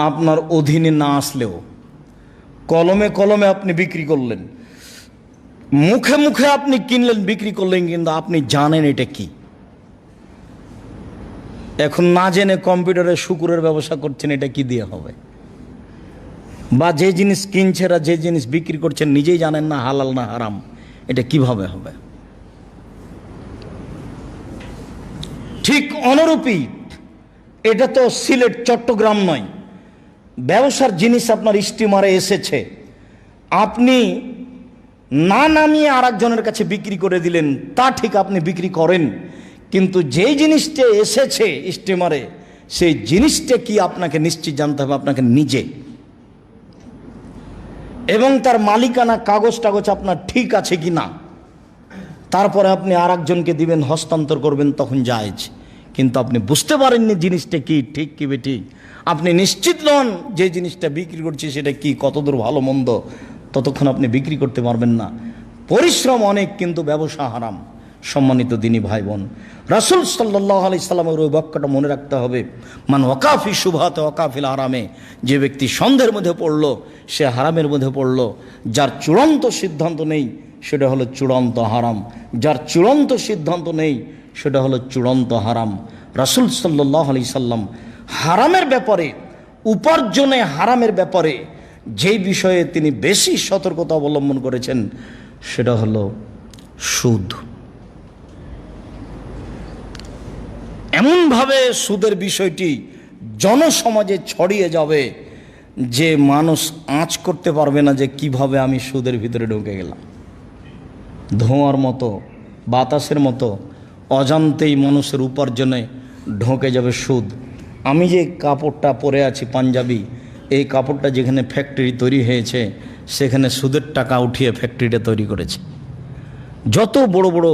আপনার অধীনে না আসলেও কলমে কলমে আপনি বিক্রি করলেন, মুখে মুখে আপনি কিনলেন, বিক্রি করলেন, কিন্তু আপনি জানেন এটা কি। এখন না জেনে কম্পিউটারে শুকুরের ব্যবসা করছেন, এটা কি দিয়ে হবে? বা যে জিনিস কিনছেন আর যে জিনিস বিক্রি করছেন নিজেই জানেন না হালাল না হারাম, এটা কিভাবে হবে? ঠিক অনুরূপী, এটা তো সিলেট চট্টগ্রাম নয়, ব্যবসার জিনিস আপনার স্টিমারে এসেছে, আপনি না নামিয়ে আর একজনের কাছে বিক্রি করে দিলেন, তা ঠিক আপনি বিক্রি করেন, কিন্তু যেই জিনিসটা এসেছে স্টিমারে সেই জিনিসটা কি আপনাকে নিশ্চিত জানতে হবে, আপনাকে নিজে, এবং তার মালিকানা কাগজ টাগজ আপনার ঠিক আছে কি না, তারপরে আপনি আর একজনকে দিবেন, হস্তান্তর করবেন, তখন জায়েজ। কিন্তু আপনি বুঝতে পারেননি জিনিসটা কি, ঠিক কি বেঠিক, আপনি নিশ্চিত নন যে জিনিসটা বিক্রি করছি সেটা কি, কতদূর ভালো মন্দ, ততক্ষণ আপনি বিক্রি করতে পারবেন না। পরিশ্রম অনেক, কিন্তু ব্যবসা হারাম। সম্মানিত দিনী ভাই বোন, রাসূল সাল্লাল্লাহু আলাইহি সাল্লামের ওই বাক্যটা মনে রাখতে হবে, মান ওয়াকাফি শুবহাতে ওয়াকাফিল হারামে, যে ব্যক্তি সন্দেহের মধ্যে পড়ল সে হারামের মধ্যে পড়ল। যার চূড়ান্ত সিদ্ধান্ত নেই সেটা হলো চূড়ান্ত হারাম, যার চূড়ান্ত সিদ্ধান্ত নেই সেটা হলো চূড়ান্ত হারাম। রাসূল সাল্লাল্লাহু আলাইহি সাল্লাম হারামের ব্যাপারে, উপার্জনে হারামের ব্যাপারে যেই বিষয়ে তিনি বেশি সতর্কতা অবলম্বন করেছেন সেটা হলো সুদ। এমনভাবে সুদের বিষয়টি জনসমাজে ছড়িয়ে যাবে যে মানুষ আঁচ করতে পারবে না যে কিভাবে আমি সুদের ভিতরে ঢুকে গেলাম। ধোঁয়ার মতো, বাতাসের মতো অজান্তেই মানুষের উপার্জনে ঢোকে যাবে সুদ। আমি যে কাপড়টা পরে আছি পাঞ্জাবি, এই কাপড়টা যেখানে ফ্যাক্টরি তৈরি হয়েছে সেখানে সুদের টাকা উঠিয়ে ফ্যাক্টরিটা তৈরি করেছে। যত বড় বড়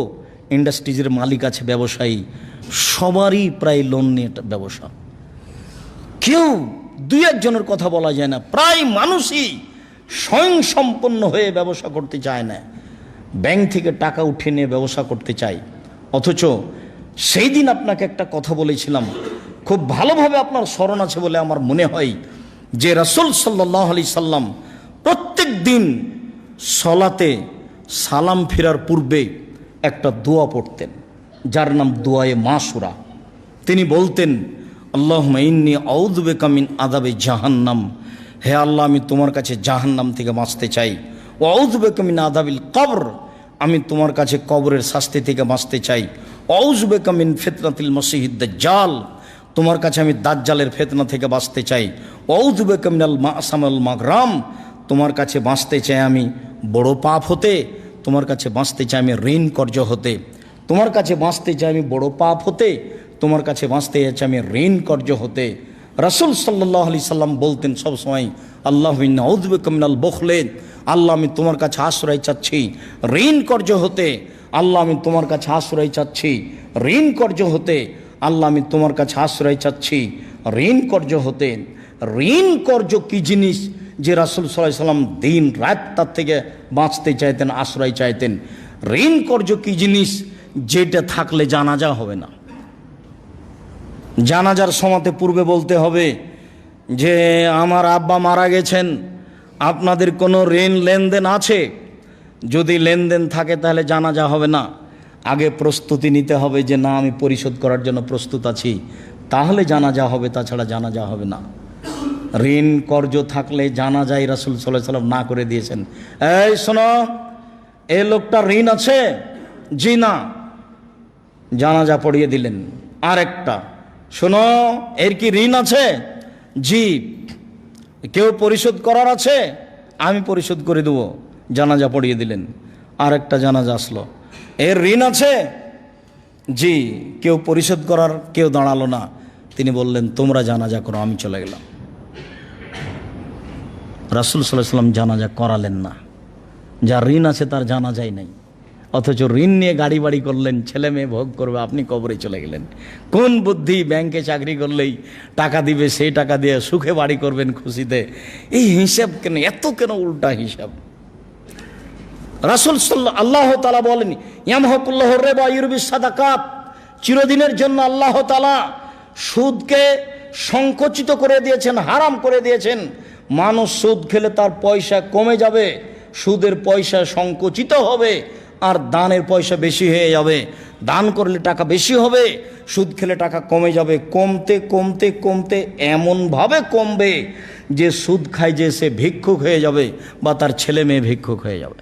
ইন্ডাস্ট্রিজের মালিক আছে, ব্যবসায়ী, সবারই প্রায় লোন নিয়ে ব্যবসা। কেউ দুই একজনের কথা বলা যায় না, প্রায় মানুষই স্বয়ংসম্পন্ন হয়ে ব্যবসা করতে চায় না, ব্যাংক থেকে টাকা উঠিয়ে নিয়ে ব্যবসা করতে চায়। অথচ সেই দিন আপনাকে একটা কথা বলেছিলাম, খুব ভালোভাবে আপনার স্মরণ আছে বলে আমার মনে হয়, যে রাসূল সাল্লাল্লাহু আলাইহি সাল্লাম প্রত্যেক প্রত্যেক দিন সলাতে সালাম ফেরার পূর্বে একটা দোয়া পড়তেন, যার নাম দোয়ায়ে মাসুরা। তিনি বলতেন, আল্লাহুম্মা ইন্নী আউযু বিকা মিন আযাবি জাহান্নাম, হে আল্লাহ আমি তোমার কাছে জাহান্নাম থেকে বাঁচতে চাই। ওয়া আউযু বিকা মিন আযাবিল কবর, আমি তোমার কাছে কবরের শাস্তি থেকে বাঁচতে চাই। ওয়া আউযু বিকা মিন ফিতনাতিল মাসিহিদ দাজ্জাল, তোমার কাছে আমি দাজ্জালের ফিতনা থেকে বাঁচতে চাই। ওয়া আউযু বিকা মিনাল মা'সাম ওয়াল মাগরাম, তোমার কাছে বাঁচতে চাই আমি বড় পাপ হতে, তোমার কাছে বাঁচতে চাই আমি ঋণ কর্য হতে, তোমার কাছে বাঁচতে চাই আমি বড় পাপ হতে, তোমার কাছে বাঁচতে চাই আমি ঋণ কর্য হতে। রাসূল সাল্লাল্লাহু আলাইহি সাল্লাম বলতেন সবসময়, আল্লাহু ইন্নী আউযু বিকা মিনাল বুখলি, আল্লাহ আমি তোমার কাছে আশ্রয় চাচ্ছি ঋণ কর্য হতে, আল্লাহ আমি তোমার কাছে আশ্রয় চাচ্ছি ঋণ কর্য হতে, আল্লাহ আমি তোমার কাছে আশ্রয় চাচ্ছি ঋণ কর্য হতে। ঋণ কর্য কি জিনিস যে রাসূল সাল্লাল্লাহু আলাইহি সাল্লাম দিন রাত তার থেকে বাঁচতে চাইতেন, আশ্রয় চাইতেন? ঋণ কর্য কি জিনিস যেটা থাকলে জানাজা হবে না? জানাজার সময়তে পূর্বে বলতে হবে যে আমার আব্বা মারা গেছেন, আপনাদের কোনো ঋণ লেনদেন আছে? যদি লেনদেন থাকে তাহলে জানাজা হবে না। আগে প্রস্তুতি নিতে হবে যে না আমি পরিশোধ করার জন্য প্রস্তুত আছি, তাহলে জানাজা হবে, তাছাড়া জানাজা হবে না। ঋণ কর্য থাকলে জানাজাই রাসূল সাল্লাল্লাহু আলাইহি সাল্লাম না করে দিয়েছেন। এই শোনো, এ লোকটা ঋণ আছে? জি না, জানাজা পড়িয়ে দিলেন। আর একটা, শোনো এর কি ঋণ আছে? জি। কেউ পরিশোধ করার আছে? আমি পরিশোধ করে দেবো, জানাজা পড়িয়ে দিলেন। আর একটা জানাজা আসলো, এর ঋণ আছে? জি। কেউ পরিশোধ করার কেউ দাঁড়ালো না, তিনি বললেন তোমরা জানাজা করো, আমি চলে গেলাম। রাসূল সাল্লাল্লাহু আলাইহি সাল্লাম জানাজা করালেন না, যার ঋণ আছে তার জানাজাই নাই। অথচ ঋণ নিয়ে গাড়ি বাড়ি করলেন, ছেলে মেয়ে ভোগ করবে, আপনি কবরে চলে গেলেন। কোন বুদ্ধি? ব্যাংকে চাকরি করলেই টাকা দিবে, সেই টাকা দিয়ে সুখে বাড়ি করবেন খুশিতে। এই হিসাব কেন, এত কেন উল্টা হিসাব? রাসূল আল্লাহ তাআলা বলেন, ইয়ামহাকুল্লাহু রিবা ওয়া ইউরবিস সাদাকাত, চিরদিনের জন্য আল্লাহ তাআলা সুদকে সংকুচিত করে দিয়েছেন, হারাম করে দিয়েছেন। মানুষ সুদ খেলে তার পয়সা কমে যাবে, সুদের পয়সা সংকুচিত হবে, আর দানের পয়সা বেশি হয়ে যাবে। দান করলে টাকা বেশি হবে, সুদ খেলে টাকা কমে যাবে। কমতে কমতে কমতে এমনভাবে কমবে যে সুদ খায় যে সে ভিক্ষুক হয়ে যাবে, বা তার ছেলে মেয়ে ভিক্ষুক হয়ে যাবে।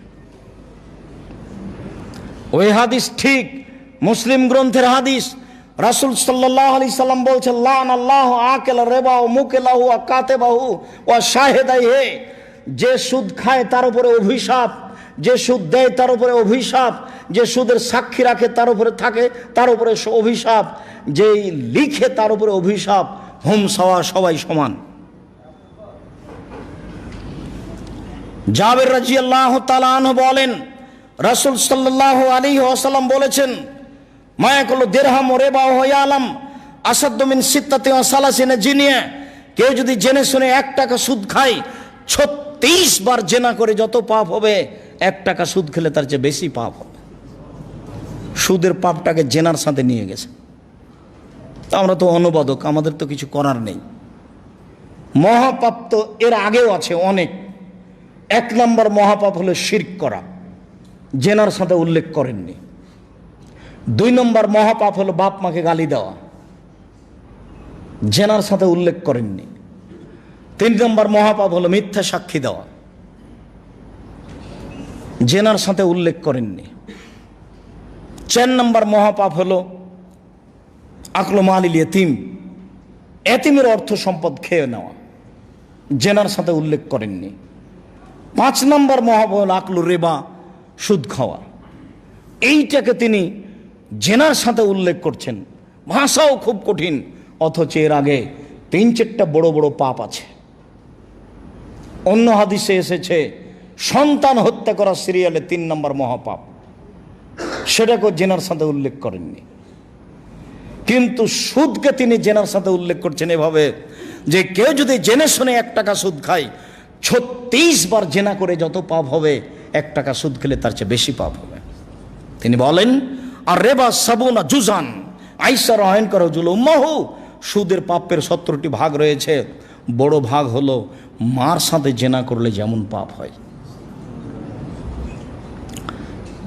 ওই হাদিস ঠিক, মুসলিম গ্রন্থের হাদিস। রাসূল সাল্লাল্লাহু আলাইহি সাল্লাম বলছেন, লানাল্লাহু আকিলা রিবা ওয়া মুকিলাহু ওয়া কাতিবাহু ওয়া শাহিদাইহি, যে সুদ খায় তার উপরে অভিশাপ, যে সুদ দেয় তার উপরে অভিশাপ, যে সুদের সাক্ষী রাখে তার উপরে থাকে তার উপরে অভিশাপ, যে লিখে তার উপরে অভিশাপ। হুম সাওয়া, সবাই সমান। জাবের রাদিয়াল্লাহু তাআলা আনহু বলেন, রাসূল সাল্লাল্লাহু আলাইহি ওয়াসাল্লাম বলেছেন, মায়াকুল দিরহাম ওয়া রিবা ওয়া ইয়ালাম আসাদ্দু মিন সিত্তাতি ওয়া সালাসিনা জিনিয়া, কেউ যদি জেনে শুনে 1 টাকা সুদ খায়, 36 বার জেনা করে যত পাপ হবে, 1 টাকা সুদ খেলে তার চেয়ে বেশি পাপ হবে। সুদের পাপটাকে জেনার সাথে নিয়ে গেছে। তা আমরা তো অনুবাদক, আমাদের তো কিছু করার নেই। মহাপাপ তো এর আগেও আছে অনেক। 1 নম্বর মহাপাপ হলো শিরক করা, জেনার সাথে উল্লেখ করেননি। 2 নম্বর মহাপাপ হলো বাপ মাকে গালি দেওয়া, জেনার সাথে উল্লেখ করেননি। 3 নম্বর মহাপাপ হলো মিথ্যা সাক্ষী দেওয়া, জেনার সাথে উল্লেখ করেননি। 4 নম্বর মহাপাপ হলো আকলু মালিল ইয়তিম, এতিমের অর্থ সম্পদ খেয়ে নেওয়া, জেনার সাথে উল্লেখ করেননি। 5 নম্বর মহাপাপ হলো আকলু রিবা, সুদ খাওয়া। এইটাকে তিনি জেনার সাথে উল্লেখ করছেন, ভাষাও খুব কঠিন, অথচ এর আগে 3-4টা বড় বড় পাপ আছে। অন্য হাদিসে এসেছে সন্তান হত্যা করা সিরিয়ালে 3 নম্বর মহাপাপ, সেটাকেও জেনার সাথে উল্লেখ করেননি। কিন্তু সুদকে তিনি জেনার সাথে উল্লেখ করছেন এভাবে যে কেউ যদি জেনে শুনে 1 টাকা সুদ খায়, 36 বার জেনা করে যত পাপ হবে, 1 টাকা সুদ খেলে তার চেয়ে বেশি পাপ হবে। তিনি বলেন, আর রেবা সাবুনা জুজান আইসা রহায়ন করো জুলুম্মাহু, সুদের পাপের 17টি ভাগ রয়েছে। বড় ভাগ হলো মার সাথে জেনা করলে যেমন পাপ হয়,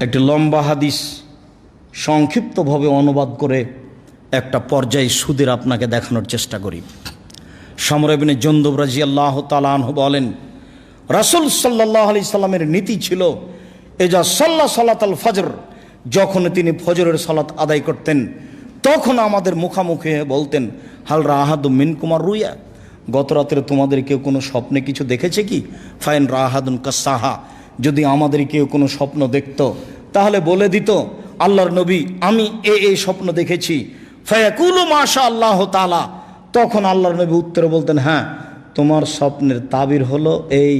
একটি লম্বা হাদিস সংক্ষিপ্তভাবে অনুবাদ করে একটা পর্যায়ে সুদের আপনাকে দেখানোর চেষ্টা করি। সমর ইবনে জুনদুব রাদিয়াল্লাহু তাআলা আনহু বলেন, রাসূল সাল্লাল্লাহু আলাইহি সাল্লামের নীতি ছিল এজা সাল্লা সালাতাল ফজর, যখন তিনি ফজরের সালাত আদায় করতেন তখন আমাদের মুখামুখি বলতেন, হাল রাহাদু মিনকুমার রুয়া, গত রাত্রে তোমাদের কেউ কোনো স্বপ্নে কিছু দেখেছে কি? ফাইন রাহাদুন কাসাহা, যদি আমাদের কেউ কোনো স্বপ্ন দেখত তাহলে বলে দিত, আল্লাহর নবী আমি এই স্বপ্ন দেখেছি। ফায়াকুলু মাশা আল্লাহ তাআলা, তখন আল্লাহর নবী উত্তরে বলতেন, হ্যাঁ তোমার স্বপ্নের তাবির হলো এই,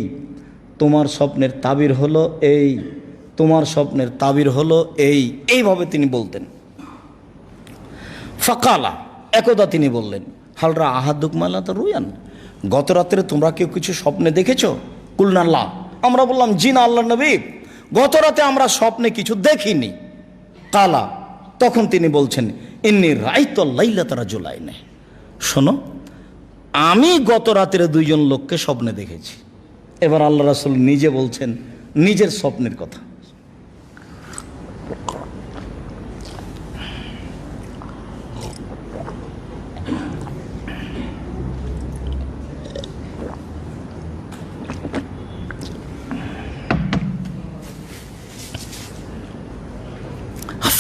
তোমার স্বপ্নের তাবির হলো এই, তোমার স্বপ্নের তাবির হলো এই, এইভাবে তিনি বলতেন। ফাকালা, একদা তিনি বললেন, হালরা আহাদুক মালাত রুয়ান, গত রাত্রে তোমরা কেউ কিছু স্বপ্নে দেখেছো? কুলনাল্লাহ, আমরা বললাম জি না আল্লাহর নবী, গত রাতে আমরা স্বপ্নে কিছু দেখিনি। কালা, তখন তিনি বলছেন, ইন্নী রাইতু লাইলাতা রাজুলাইনে, শোনো আমি গত রাতের দুইজন লোককে স্বপ্নে দেখেছি। এবার আল্লাহ রাসূল নিজে বলছেন নিজের স্বপ্নের কথা।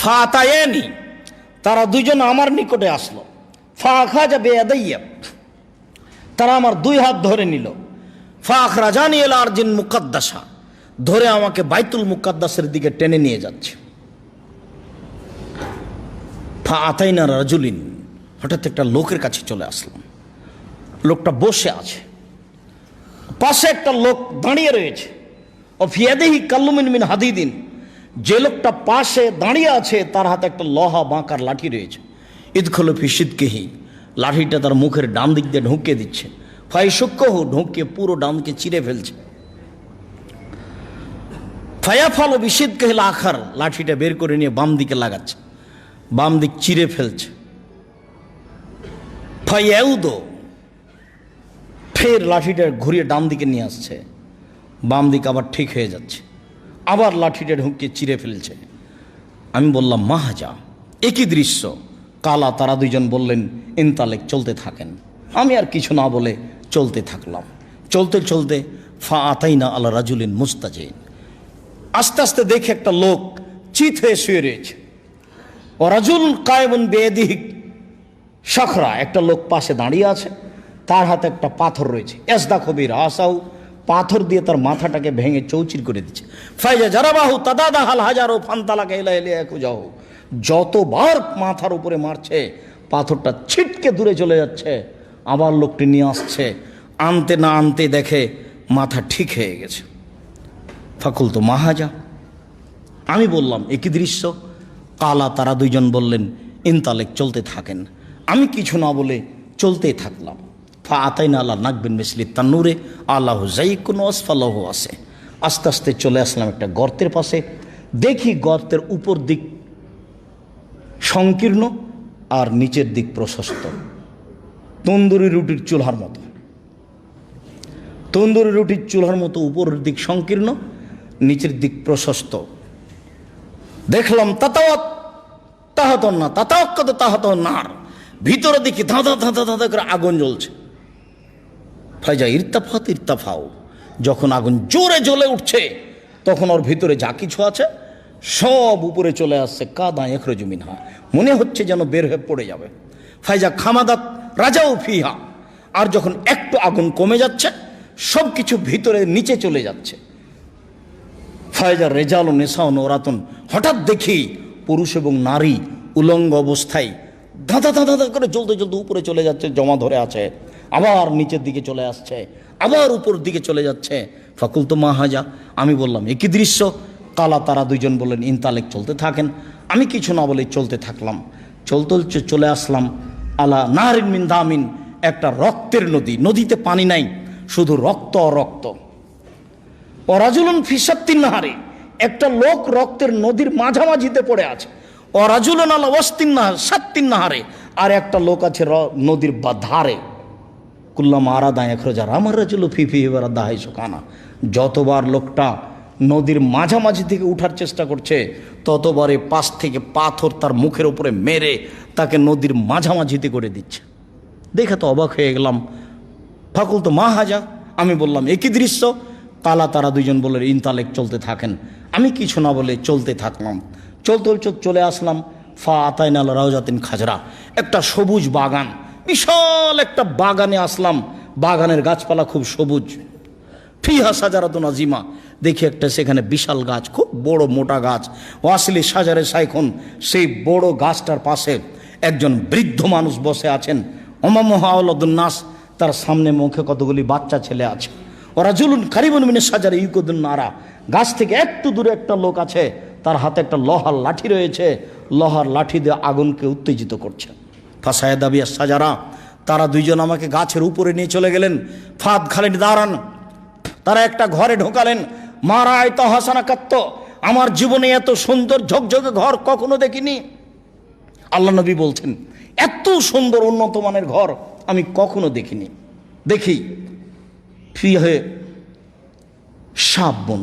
ফাতায়ানি, তারা দুজন আমার নিকটে আসলো। ফাখাজা বেয়াদাইয়া, তারা আমার দুই হাত ধরে নিল। ফাখরাজানি ইলা আরজিন মুকাদ্দাসা, ধরে আমাকে বাইতুল মুকাদ্দাসের দিকে টেনে নিয়ে যাচ্ছে। ফাআতাইনা রাজুলিন, হঠাৎ একটা লোকের কাছে চলে আসলাম। লোকটা বসে আছে, পাশে একটা লোক দাঁড়িয়ে রয়েছে। ও ফিয়াদিহি কাল্লুমিন মিন হাদিদিন, যে লোকটা পাশে দাঁড়িয়ে আছে তার হাতে একটা লোহা বাঁকার লাঠি রয়েছে। ইদখুলু ফি সিদকিহি, লাঠিটা তার মুখের ডান দিক দিয়ে ঢুকিয়ে দিচ্ছে। ফাইশুক্কহু, ঢুকিয়ে পুরো ডানকে চিরে ফেলছে। ফায়াফালু বিসিদকিহিল আখার, লাঠিটা বের করে নিয়ে বাম দিকে লাগাচ্ছে, বাম দিক চিরে ফেলছে। ফায়াউদু, ফের লাঠিটা ঘুরিয়ে ডান দিকে নিয়ে আসছে, বাম দিক আবার ঠিক হয়ে যাচ্ছে, আবার লাঠিটা ঢুকিয়ে চিরে ফেলছে। আমি বললাম মাহাজা, একই দৃশ্য। কালা, তারা দুইজন বললেন, ইনতালেক, চলতে থাকেন। আমি আর কিছু না বলে চলতে থাকলাম। চলতে চলতে ফা আতাইনা আলা রাজুলিন মুস্তাজিন, আস্তে আস্তে দেখে একটা লোক চিত হয়ে শুয়ে রয়েছে। ও রাজুল কায়েমুন বিয়াদিহি শাখরা, একটা লোক পাশে দাঁড়িয়ে আছে, তার হাতে একটা পাথর রয়েছে। এসদা কবির আসাউ, পাথর দিয়ে তার মাথাটাকে ভেঙে চৌচির করে দিচ্ছে। ফাইজা জারাবাহু তাদাদাহাল হাজারো ফান্তালাকা ইলা ইলাইকু যাও, যতবার মাথার উপরে মারছে পাথরটা ছিটকে দূরে চলে যাচ্ছে। আবার লোকটি নিয়ে আসছে, আনতে না আনতে দেখে মাথা ঠিক হয়ে গেছে। ফাকুল তো মাহাজা, আমি বললাম একই দৃশ্য। কালা, তারা দুইজন বললেন, ইনতালেক, চলতে থাকেন। আমি কিছু না বলে চলতেই থাকলাম। ফা আতাইনা আল্লাহ নাকবিন মিসলি তান্নুরে আল্লাহ জাইকুন আসফালাহু আছে। আস্তে আস্তে চলে আসলাম একটা গর্তের পাশে। দেখি গর্তের উপর দিক সংকীর্ণ আর নিচের দিক প্রশস্ত, তন্দুরি রুটির চুলার মতো। তন্দুরি রুটির চুলার মতো উপরের দিক সংকীর্ণ, নিচের দিক প্রশস্ত। দেখলাম তাতাওয়াত তাহাতন না তাতাওয়াক্কাদ তাহাতন নার, ভিতরে দেখি ধাঁধা ধাঁধা ধাঁধা করে আগুন জ্বলছে। ফাইজা ইরতাফাত ইরতাফাও, যখন আগুন জোরে জ্বলে উঠছে তখন ওর ভিতরে যা কিছু আছে সব উপরে চলে আসছে। কাদা এখরজু মিনহা, মনে হচ্ছে যেন বের হয়ে পড়ে যাবে। ফাইজা খামাদাত রাজাও ফিহা, আর যখন একটু আগুন কমে যাচ্ছে সব কিছু ভিতরে নিচে চলে যাচ্ছে। ফায়জা রেজাল ও নেশা ও নরাতন, হঠাৎ দেখি পুরুষ এবং নারী উলঙ্গ অবস্থায় ধাঁধা ধাঁধা করে জ্বলতে জ্বলতে উপরে চলে যাচ্ছে, জমা ধরে আছে, আবার নিচের দিকে চলে আসছে, আবার উপর দিকে চলে যাচ্ছে। ফাকুল তো মাহাজা, আমি বললাম একই দৃশ্য। কালা, তারা দুইজন বললেন, ইনতালেক, চলতে থাকেন। আমি কিছু না বলে চলতে থাকলাম। চলতে চলে আসলাম আলা নাহরিন মিন দামিন, একটা রক্তের নদী। নদীতে পানি নাই, শুধু রক্ত রক্ত। ও রাজুলুন ফি সাত্তিন নাহারে, একটা লোক রক্তের নদীর মাঝামাঝিতে পড়ে আছে। ও রাজুলুন আলা ওয়াসতিন নাহার সাত্তিন নাহারে, আর একটা লোক আছে নদীর ধারে। কুল্লাম আরাদা এখরজা রামার রাজুলু ফি ফি এবার দাহাই সুকানা, যতবার লোকটা নদীর মাঝামাঝি থেকে উঠার চেষ্টা করছে, ততবারে পাশ থেকে পাথর তার মুখের উপরে মেরে তাকে নদীর মাঝামাঝিতে করে দিচ্ছে। দেখে তো অবাক হয়ে গেলাম। ফাকুল তো মা হাজা, আমি বললাম একই দৃশ্য। কালা তারা দুইজন বলে ইনতালেক, চলতে থাকেন। আমি কিছু না বলে চলতে থাকলাম। চলতে চলে আসলাম ফা আতাইনাল রাউজাতিন খাজরা, একটা সবুজ বাগান, বিশাল একটা বাগানে আসলাম। বাগানের গাছপালা খুব সবুজ। ফিহা সাজারাতুন আজিমা, দেখি একটা সেখানে বিশাল গাছ, খুব বড় মোটা গাছ। ওয়াসিলি সাজারে সাইখন, সেই বড় গাছটার পাশে একজন বৃদ্ধ মানুষ বসে আছেন। নাস, তার সামনে মুখে কতগুলি বাচ্চা ছেলে আছে। ওরা জুলুন কারিবন মিনে সাজারে ইউকুদুন নারা, গাছ থেকে একটু দূরে একটা লোক আছে, তার হাতে একটা লোহার লাঠি রয়েছে, লোহার লাঠি দিয়ে আগুনকে উত্তেজিত করছে। ফাসায় দাবিয়া সাজারা, তারা দুইজন আমাকে গাছের উপরে নিয়ে চলে গেলেন। ফাদ খালিদ দাঁড়ান, তারা একটা ঘরে ঢোকালেন। মারা আয়ত হাসানা কাত্ত, আমার জীবনে এত সুন্দর ঝকঝকে ঘর কখনো দেখিনি। আল্লাহ নবী বলছেন এত সুন্দর উন্নত মানের ঘর আমি কখনো দেখিনি। দেখি ফিহে শাবুন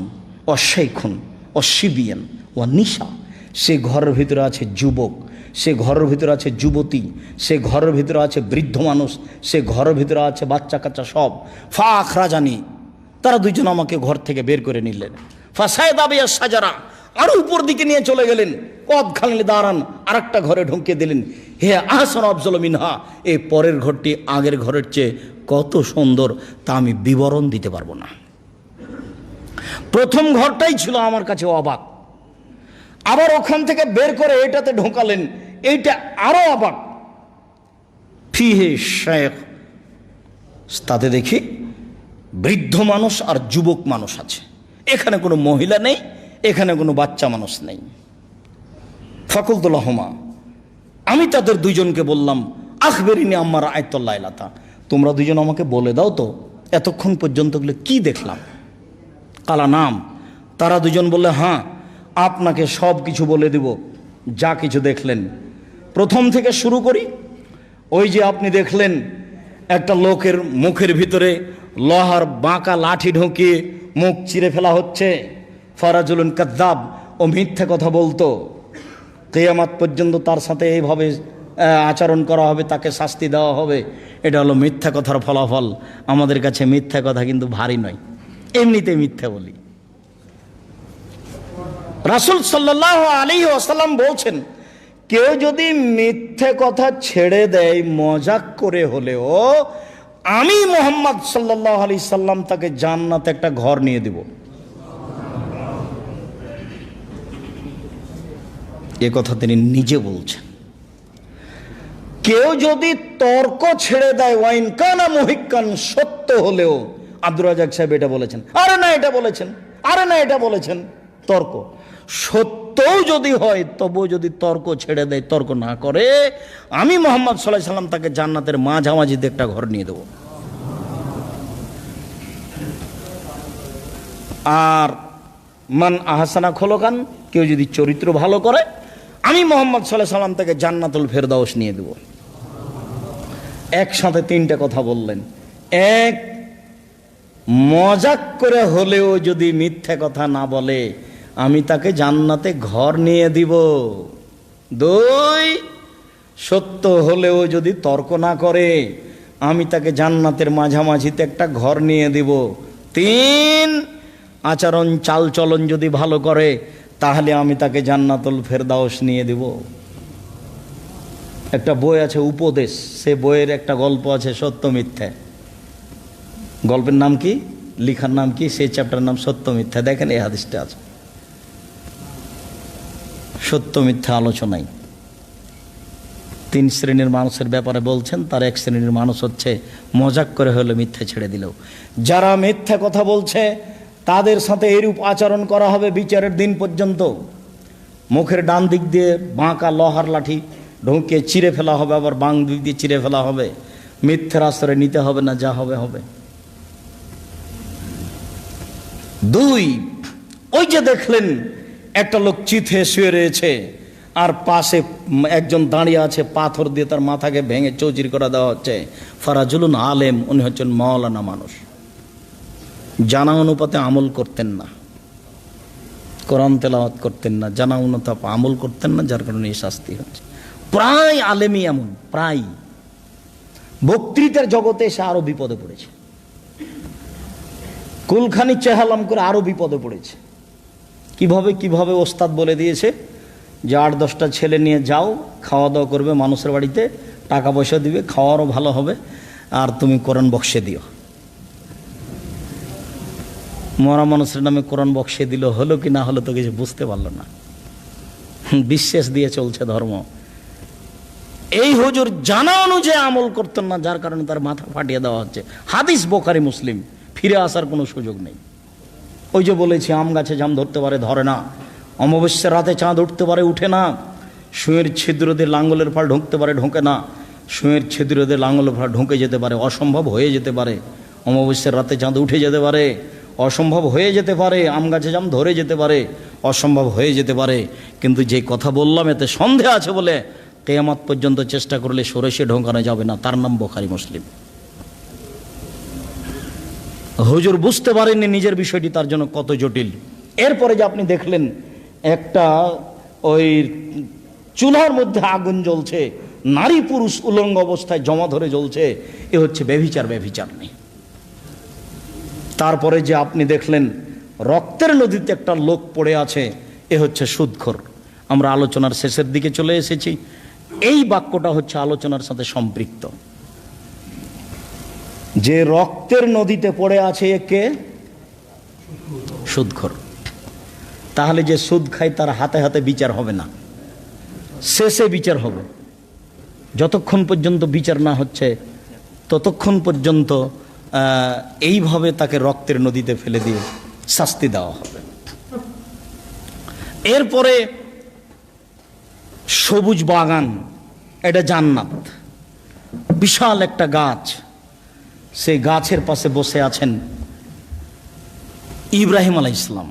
ও শেখুন ও শিবিয়ান ও নিশা, সে ঘরের ভিতরে আছে যুবক, সে ঘরের ভিতরে আছে যুবতী, সে ঘরের ভিতরে আছে বৃদ্ধ মানুষ, সে ঘরের ভিতরে আছে বাচ্চা কাচ্চা সব। ফা আখরাজানি, তারা দুইজন আমাকে ঘর থেকে বের করে নিলেন। ফা সায়দাবিয়া সাজারা, আরো উপর দিকে নিয়ে চলে গেলেন। কদ খালি দাঁড়ান, আর একটা ঘরে ঢুকিয়ে দিলেন। হে আহসান আফজল মিনহা, এই পরের ঘরটি আগের ঘরের চেয়ে কত সুন্দর তা আমি বিবরণ দিতে পারবো না। প্রথম ঘরটাই ছিল আমার কাছে অবাক। আবার ওখান থেকে বের করে এটাতে ঢোকালেন, এইটা আরো অবাক। ফিহে শেখ, তাতে দেখি বৃদ্ধ মানুষ আর যুবক মানুষ আছে। এখানে কোনো মহিলা নেই, এখানে কোনো বাচ্চা মানুষ নেই। ফাকুলতুল্লাহমা, আমি তাদের দুইজনকে বললাম আখবেরিনি আম্মার আয়তুল্লাহ লাতা, তোমরা দুইজন আমাকে বলে দাও তো এতক্ষণ পর্যন্ত কি দেখলাম। কালা নাম, তারা দুজন বললে হ্যাঁ, আপনাকে সব কিছু বলে দেব যা কিছু দেখলেন। প্রথম থেকে শুরু করি। ওই যে আপনি দেখলেন একটা লোকের মুখের ভিতরে লোহার বাঁকা লাঠি ঢুকিয়ে মুখ চিরে ফেলা হচ্ছে। ফারাজুলুন কাদ্দাব, ও মিথ্যা কথা বলতো। কিয়ামত পর্যন্ত তার সাথে এইভাবে আচরণ করা হবে, তাকে শাস্তি দেওয়া হবে। এটা হলো মিথ্যা কথার ফলাফল। আমাদের কাছে মিথ্যা কথা কিন্তু ভারী নয়, এমনিতে মিথ্যা বলি। রাসূল সাল্লাল্লাহু আলাইহি ওয়াসাল্লাম বলছেন, কেউ যদি মিথ্যে কথা ছেড়ে দেয় মজাক করে হলেও, আমি মুহাম্মদ সাল্লাল্লাহু আলাইহি সাল্লাম তাকে জান্নাতে একটা ঘর নিয়ে দেব। এ কথা তিনি নিজে বলছেন। কেউ যদি তর্ক ছেড়ে দেয়, ওয়াইন কানা মুহিক্কান, সত্য হলেও, আব্দুর রাজ্জাক সাহেব এটা বলেছেন, আরে না এটা বলেছেন, আরে না এটা বলেছেন, তর্ক সত্যও যদি হয় তবুও যদি তর্ক ছেড়ে দেয়, তর্ক না করে, আমি মুহাম্মদ সাল্লাল্লাহু আলাইহি সাল্লাম তাকে জান্নাতের মাঝামাঝিতে একটা ঘর নিয়ে দেব। আর মান আহসানা খোলকান, কেউ যদি চরিত্র ভালো করে, আমি মুহাম্মদ সাল্লাল্লাহু আলাইহি সাল্লাম তাকে জান্নাতুল ফেরদাউস নিয়ে দেব। একসাথে তিনটা কথা বললেন। এক, মজাক করে হলেও যদি মিথ্যা কথা না বলে আমি তাকে জান্নাতে ঘর নিয়ে দিব। দুই, সত্য হলেও যদি তর্ক না করে আমি তাকে জান্নাতের মাঝামাঝিতে একটা ঘর নিয়ে দিব। তিন, আচরণ চালচলন যদি ভালো করে তাহলে আমি তাকে জান্নাতুল ফেরদাউস নিয়ে দিব। একটা বই আছে উপদেশ, সে বইয়ের একটা গল্প আছে সত্য মিথ্যা। গল্পের নাম কি, লেখার নাম কি, সেই চ্যাপ্টার নাম সত্য মিথ্যা। দেখেন এই হাদিসটা আছে, সত্য মিথ্যা আলোচনায় তিন শ্রেণীর মানুষের ব্যাপারে বলছেন। তার এক শ্রেণীর মানুষ হচ্ছে মজাক করে হলে মিথ্যা ছেড়ে দিল। যারা মিথ্যা কথা বলছে তাদের সাথে এরূপ আচরণ করা হবে বিচারের দিন পর্যন্ত। মুখের ডান দিক দিয়ে বাঁকা লোহার লাঠি ঢুকে চিরে ফেলা হবে, আবার বাং দিক দিয়ে চিরে ফেলা হবে। মিথ্যার আশ্রয় নিতে হবে না, যা হবে হবে। দুই, ওই যে দেখলেন একটা লোক চিথে শুয়ে রয়েছে আর পাশে একজন দাঁড়িয়ে আছে, পাথর দিয়ে তার মাথাকে ভেঙে চৌচির করে দেওয়া হচ্ছে। ফারাজুলুন আলেম, উনি হচ্ছেন মাওলানা মানুষ, জানা অনুপাতে আমল করতেন না। কোরআন তেলাওয়াত করতেন না, জানা উন্নত আমল করতেন না, যার কারণে এই শাস্তি হচ্ছে। প্রায় আলেমই এমন, প্রায় বক্তৃতার জগতে এসে আরো বিপদে পড়েছে, কুলখানি চেহালাম করে আরো বিপদে পড়েছে। কিভাবে ওস্তাদ বলে দিয়েছে যে 8-10টা ছেলে নিয়ে যাও, খাওয়া দাওয়া করবে মানুষের বাড়িতে, টাকা পয়সা দিবে, খাওয়ারও ভালো হবে, আর তুমি কোরআন বক্সে দিও। মরা মানুষের নামে কোরআন বক্সে দিল, হলো কি না হলো তো কিছু বুঝতে পারলো না, বিশ্বাস দিয়ে চলছে ধর্ম। এই হুজুর জানা অনুযায়ী আমল করতেন না, যার কারণে তার মাথা ফাটিয়ে দেওয়া হচ্ছে। হাদিস বুখারী মুসলিম, ফিরে আসার কোনো সুযোগ নেই। ওই যে বলেছি, আম গাছে জাম ধরতে পারে, ধরে না, অমাবস্যার রাতে চাঁদ উঠতে পারে, উঠে না, সুঁয়ের ছিদ্র দিয়ে লাঙ্গলের ফাল ঢুকতে পারে, ঢোকে না, সুঁয়ের ছিদ্র দিয়ে লাঙ্গলের ফাল ঢুকে যেতে পারে, অসম্ভব হয়ে যেতে পারে। অমাবস্যার রাতে চাঁদ উঠে যেতে পারে, অসম্ভব হয়ে যেতে পারে। আম গাছে জাম ধরে যেতে পারে, অসম্ভব হয়ে যেতে পারে। কিন্তু যে কথা বললাম এতে সন্দেহ আছে বলে কিয়ামত পর্যন্ত চেষ্টা করলে সরে ঢোকানো যাবে না, তার নাম বুখারী মুসলিম। হুজুর বুঝতে পারেননি নিজের বিষয়টি, তার জন্য কত জটিল। এরপরে যে আপনি দেখলেন একটা ওই চুলার মধ্যে আগুন জ্বলছে, নারী পুরুষ উলঙ্গ অবস্থায় জমা ধরে জ্বলছে, এ হচ্ছে ব্যভিচার নেই। তারপরে যে আপনি দেখলেন রক্তের নদীতে একটা লোক পড়ে আছে, এ হচ্ছে সুদখোর। আমরা আলোচনার শেষের দিকে চলে এসেছি। এই বাক্যটা হচ্ছে আলোচনার সাথে সম্পৃক্ত। যে রক্তের নদীতে পড়ে আছে একে সুদখোর। তাহলে যে সুদ খায় তার হাতে হাতে বিচার হবে না, শেষে বিচার হবে। যতক্ষণ পর্যন্ত বিচার না হচ্ছে ততক্ষণ পর্যন্ত এইভাবে তাকে রক্তের নদীতে ফেলে দিয়ে শাস্তি দেওয়া হবে। এরপরে সবুজ বাগান, এটা জান্নাত, বিশাল একটা গাছ, সেই গাছের পাশে বসে আছেন ইব্রাহিম আলাইহিস সালাম।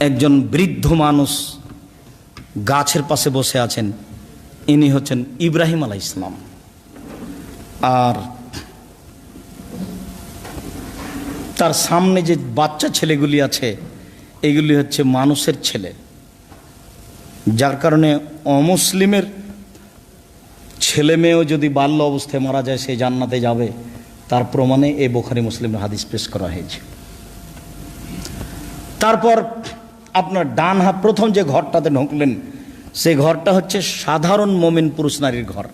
একজন বৃদ্ধ মানুষ গাছের পাশে বসে আছেন, ইনি হচ্ছেন ইব্রাহিম আলাইহিস সালাম। আর তার সামনে যে বাচ্চা ছেলেগুলি আছে, এগুলি হচ্ছে মানুষের ছেলে, যার কারণে অমুসলিমের ছেলে মেয়েও যদি বাল্য অবস্থায় মারা যায় সে জান্নাতে যাবে, তার প্রমাণে এই বুখারী মুসলিমের হাদিস পেশ করা হয়েছে। তারপর আপনার ডান হাত প্রথম যে ঘরটাতে ঢুকলেন, সেই ঘরটা হচ্ছে সাধারণ মুমিন পুরুষ নারীর ঘর।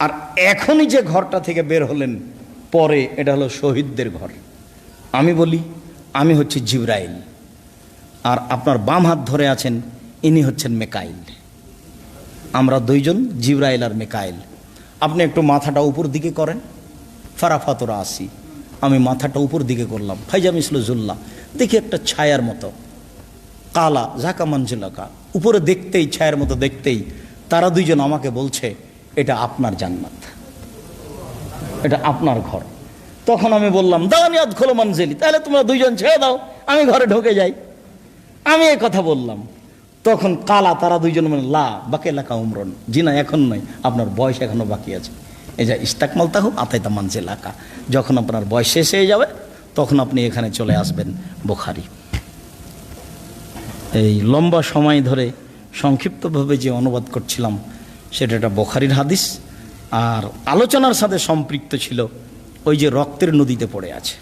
আর এখনই যে ঘরটা থেকে বের হলেন পরে, এটা হলো শহীদদের ঘর। আমি বলি আমি হচ্ছে জিবরাইল, আর আপনার বাম হাত ধরে আছেন ইনি হচ্ছেন মেকাইল। আমরা দুইজন জিবরাইল আর মেকাইল। আপনি একটু মাথাটা উপর দিকে করেন, ফারাফাতরা আসি, আমি মাথাটা উপর দিকে করলাম, ফাইজা মিসলু জুল্লাহ, দেখি একটা ছায়ার মতো, কালা ঝাঁকা মানজিলাকা, উপরে দেখতেই ছায়ার মতো দেখতেই তারা দুইজন আমাকে বলছে এটা আপনার জান্নাত, এটা আপনার ঘর। তখন আমি বললাম দাওয়ানিয়াত খোলো মানজিলি, তাহলে তোমরা দুইজন ছেড়ে দাও, আমি ঘরে ঢুকে যাই। আমি এই কথা বললাম, তখন কালা তারা দুইজন মানে লা বাকি এলাকা উমরন, জি না এখন নয়, আপনার বয়স এখনো বাকি আছে। এই যে ইস্তাকমাল তাহু আতাইতা মানজিলাকা, যখন আপনার বয়স শেষ হয়ে যাবে তখন আপনি এখানে চলে আসবেন। বুখারী। এই লম্বা সময় ধরে সংক্ষিপ্তভাবে যে অনুবাদ করছিলাম সেটা একটা বুখারীর হাদিস, আর আলোচনার সাথে সম্পৃক্ত ছিল ওই যে রক্তের নদীতে পড়ে আছে।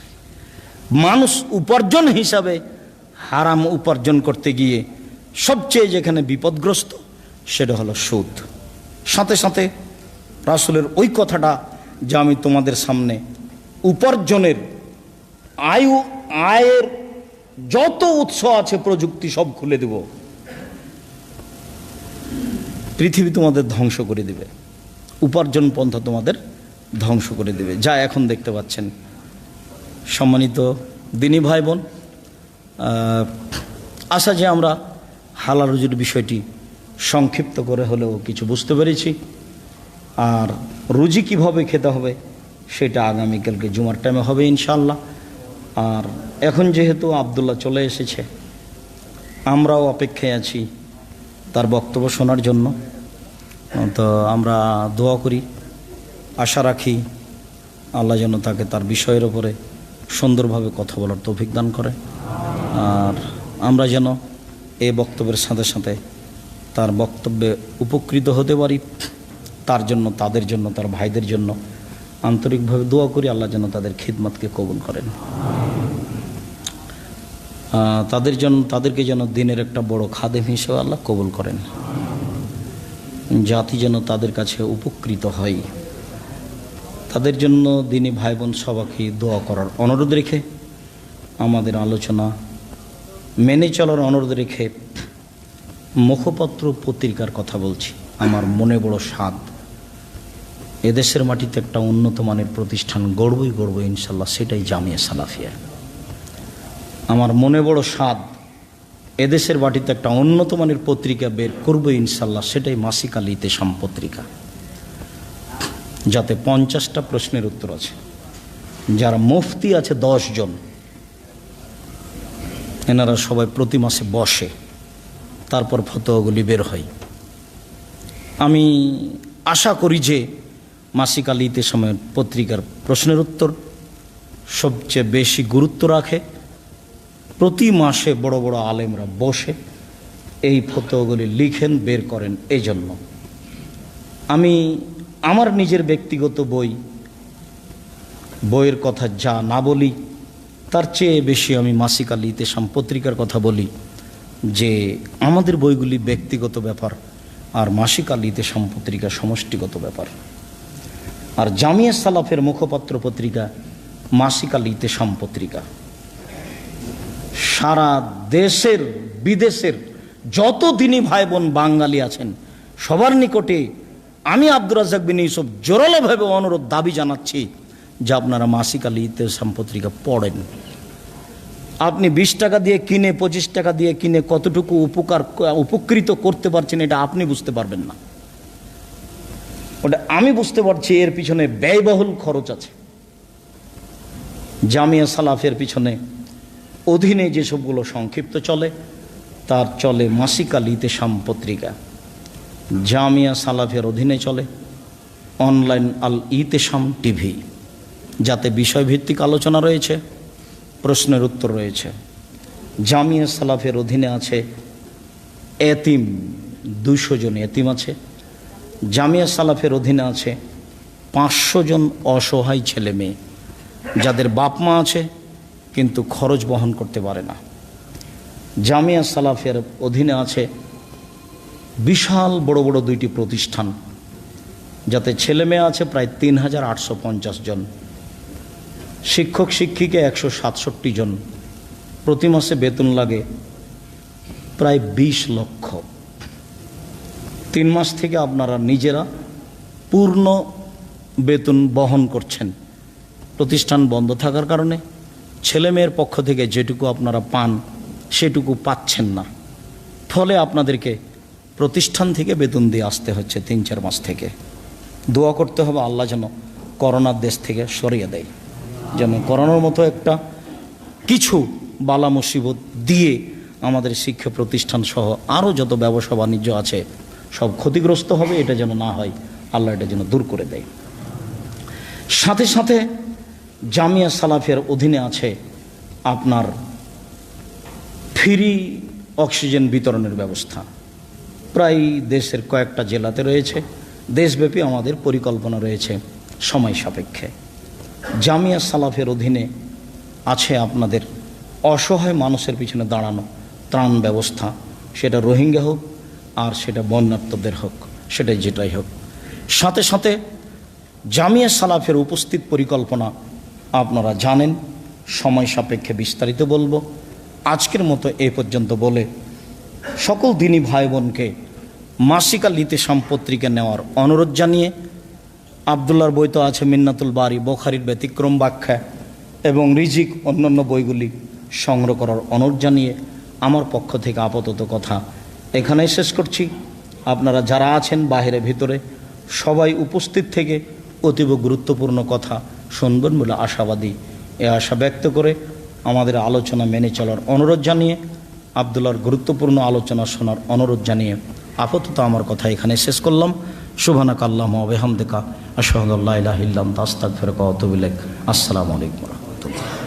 মানুষ উপার্জন হিসাবে হারাম উপার্জন করতে গিয়ে সবচেয়ে যেখানে বিপদগ্রস্ত সেটা হলো সুদ। সাথে সাথে রাসূলের ওই কথাটা যে আমি তোমাদের সামনে উপার্জনের আয়ের যত উৎস আছে প্রযুক্তি সব খুলে দেব, পৃথিবী তোমাদের ধ্বংস করে দেবে, উপার্জন পন্থা তোমাদের ধ্বংস করে দেবে, যা এখন দেখতে পাচ্ছেন। সম্মানিত দিনী ভাই বোন, আশা যে আমরা হালাল রুজির বিষয়টি সংক্ষিপ্ত করে হলেও কিছু বুঝতে পেরেছি, আর রুজি কিভাবে খেতে হবে সেটা আগামীকালকে জুমার টাইমে হবে ইনশাআল্লাহ। আর এখন যেহেতু আবদুল্লাহ চলে এসেছে, আমরাও অপেক্ষায় আছি তার বক্তব্য শোনার জন্য। তো আমরা দোয়া করি, আশা রাখি আল্লাহ যেন তাকে তার বিষয়ের ওপরে সুন্দরভাবে কথা বলার তৌফিক দান করে। আর আমরা যেন এই বক্তব্যের সাথে সাথে তার বক্তব্যে উপকৃত হতে পারি, তার জন্য, তাদের জন্য, তার ভাইদের জন্য আন্তরিকভাবে দোয়া করি। আল্লাহ যেন তাদের খিদমতকে কবুল করেন, তাদেরকে যেন দিনের একটা বড় খাদেম হিসেবে আল্লাহ কবুল করেন। জাতি যেন তাদের কাছে উপকৃত হয়। তাদের জন্য দিনী ভাই বোন সবাইকে দোয়া করার অনুরোধ রেখে, আমাদের আলোচনা মেনে চলার অনুরোধ রেখে মুখপত্র পত্রিকার কথা বলছি। আমার মনে বড় স্বাদ, এদেশের মাটিতে একটা উন্নত মানের প্রতিষ্ঠান গড়ব ইনশাল্লাহ, সেটাই জামিয়া সালাফিয়া। আমার মনে বড় স্বাদ, এদেশের মাটিতে একটা উন্নত মানের পত্রিকা বের করব ইনশাল্লাহ, সেটাই মাসিক আল ইতেসাম পত্রিকা, যাতে 50টা প্রশ্নের উত্তর আছে। যারা মুফতি আছে 10 জন, এনারা সবাই প্রতি মাসে বসে, তারপর ফতোয়াগুলি বের হয়। আমি আশা করি যে মাসিক আল ইতেসামের পত্রিকার প্রশ্নের উত্তর সবচেয়ে বেশি গুরুত্ব রাখে। প্রতি মাসে বড় বড় আলেমরা বসে এই ফতোয়াগুলি লিখেন, বের করেন। এই জন্য আমি আমার নিজের ব্যক্তিগত বইয়ের কথা যা না বলি, তার চেয়ে বেশি আমি মাসিক আল ইতেসাম পত্রিকার কথা বলি, যে আমাদের বইগুলি ব্যক্তিগত ব্যাপার আর মাসিক আল ইতেসাম পত্রিকা সমষ্টিগত ব্যাপার। আর জামিয়া সালাফের মুখপাত্র পত্রিকা মাসিক আল ইতেসাম পত্রিকা। সারা দেশের বিদেশের যত দিনী ভাই বোন বাঙালি আছেন, সবার নিকটে আমি আব্দুর রাজ্জাক বিন ইউসুফ জোরালোভাবে অনুরোধ, দাবি জানাচ্ছি যে আপনারা মাসিক আল ইতেসাম পত্রিকা পড়েন। আপনি 20 টাকা দিয়ে কিনে, 25 টাকা দিয়ে কিনে কতটুকু উপকৃত করতে পারছেন এটা আপনি বুঝতে পারবেন না, ওটা আমি বুঝতে পারছি। এর পিছনে ব্যয়বহুল খরচ আছে। জামিয়া সালাফের পিছনে অধীনে যেসবগুলো সংক্ষিপ্ত চলে, তার চলে মাসিক আল ইতেসাম পত্রিকা। জামিয়া সালাফের অধীনে চলে অনলাইন আল ইতেসাম টিভি, যাতে বিষয়ভিত্তিক আলোচনা রয়েছে, প্রশ্নের উত্তর রয়েছে। জামিয়া সালাফের অধীনে আছে এতিম, 200 জন এতিম আছে। জামিয়া সালাফের অধীনে আছে 500 জন অসহায় ছেলে মেয়ে, যাদের বাপ মা আছে কিন্তু খরচ বহন করতে পারে না। জামিয়া সালাফের অধীনে আছে বিশাল বড় বড় 2টি প্রতিষ্ঠান, যাতে ছেলে মেয়ে আছে প্রায় 3850 জন, শিক্ষক শিক্ষিকা 167 জন, প্রতি মাসে বেতন লাগে প্রায় 20 লক্ষ। 3 মাস থেকে আপনারা নিজেরা পূর্ণ বেতন বহন করছেন। প্রতিষ্ঠান বন্ধ থাকার কারণে ছেলেমেয়ের পক্ষ থেকে যেটুকু আপনারা পান সেটুকু পাচ্ছেন না, ফলে আপনাদেরকে প্রতিষ্ঠান থেকে বেতন দিয়ে আসতে হচ্ছে 3-4 মাস থেকে। দোয়া করতে হবে আল্লাহ যেন করোনার দেশ থেকে সরিয়ে দেয়, যেন করোনার মতো একটা কিছু বালা মুসিবত দিয়ে আমাদের শিক্ষা প্রতিষ্ঠান সহ আরও যত ব্যবসা বাণিজ্য আছে সব ক্ষতিগ্রস্ত হবে। এটা যেন না হয়, আল্লাহ এটা যেন দূর করে দেয়। সাথে সাথে জামিয়া সালাফের অধীনে আছে আপনার ফ্রি অক্সিজেন বিতরণের ব্যবস্থা, প্রায় দেশের কয়েকটা জেলাতে রয়েছে। দেশব্যাপী আমাদের পরিকল্পনা রয়েছে সময় সাপেক্ষে। জামিয়া সালাফের অধীনে আছে আপনাদের অসহায় মানুষের পিছনে দাঁড়ানো ত্রাণ ব্যবস্থা, সেটা রোহিঙ্গা হোক আর সেটা বন্যার্তদের হোক, সেটাই যেটাই হোক। সাথে সাথে জামিয়া সালাফের উপস্থিত পরিকল্পনা আপনারা জানেন, সময় সাপেক্ষে বিস্তারিত বলবো। আজকের মতো এই পর্যন্ত বলে সকল দিনী ভাই বোনকে মাসিক আল ইতেসাম পত্রিকা নেওয়ার অনুরোধ জানিয়ে, আবদুল্লাহর বই তো আছে মিন্নাতুল বারি, বুখারীর ব্যতিক্রম ব্যাখ্যা এবং রিজিক, অন্যান্য বইগুলি সংগ্রহ করার অনুরোধ জানিয়ে আমার পক্ষ থেকে আপাতত কথা এখানেই শেষ করছি। আপনারা যারা আছেন বাইরে ভিতরে সবাই উপস্থিত থেকে অতীব গুরুত্বপূর্ণ কথা শুনবেন বলে আশাবাদী। এ আশা ব্যক্ত করে আমাদের আলোচনা মেনে চলার অনুরোধ জানিয়ে, আবদুল্লাহর গুরুত্বপূর্ণ আলোচনা শোনার অনুরোধ জানিয়ে আপাতত আমার কথা এখানে শেষ করলাম। সুবহানাকা আল্লাহুম্মা ওয়া বিহামদিকা আশহাদু আল্লা ইলাহা ইল্লা আনতা আস্তাগফিরুকা ওয়া আতুবু ইলাইক। আসসালামু আলাইকুম ওয়া রাহমাতুল্লাহ।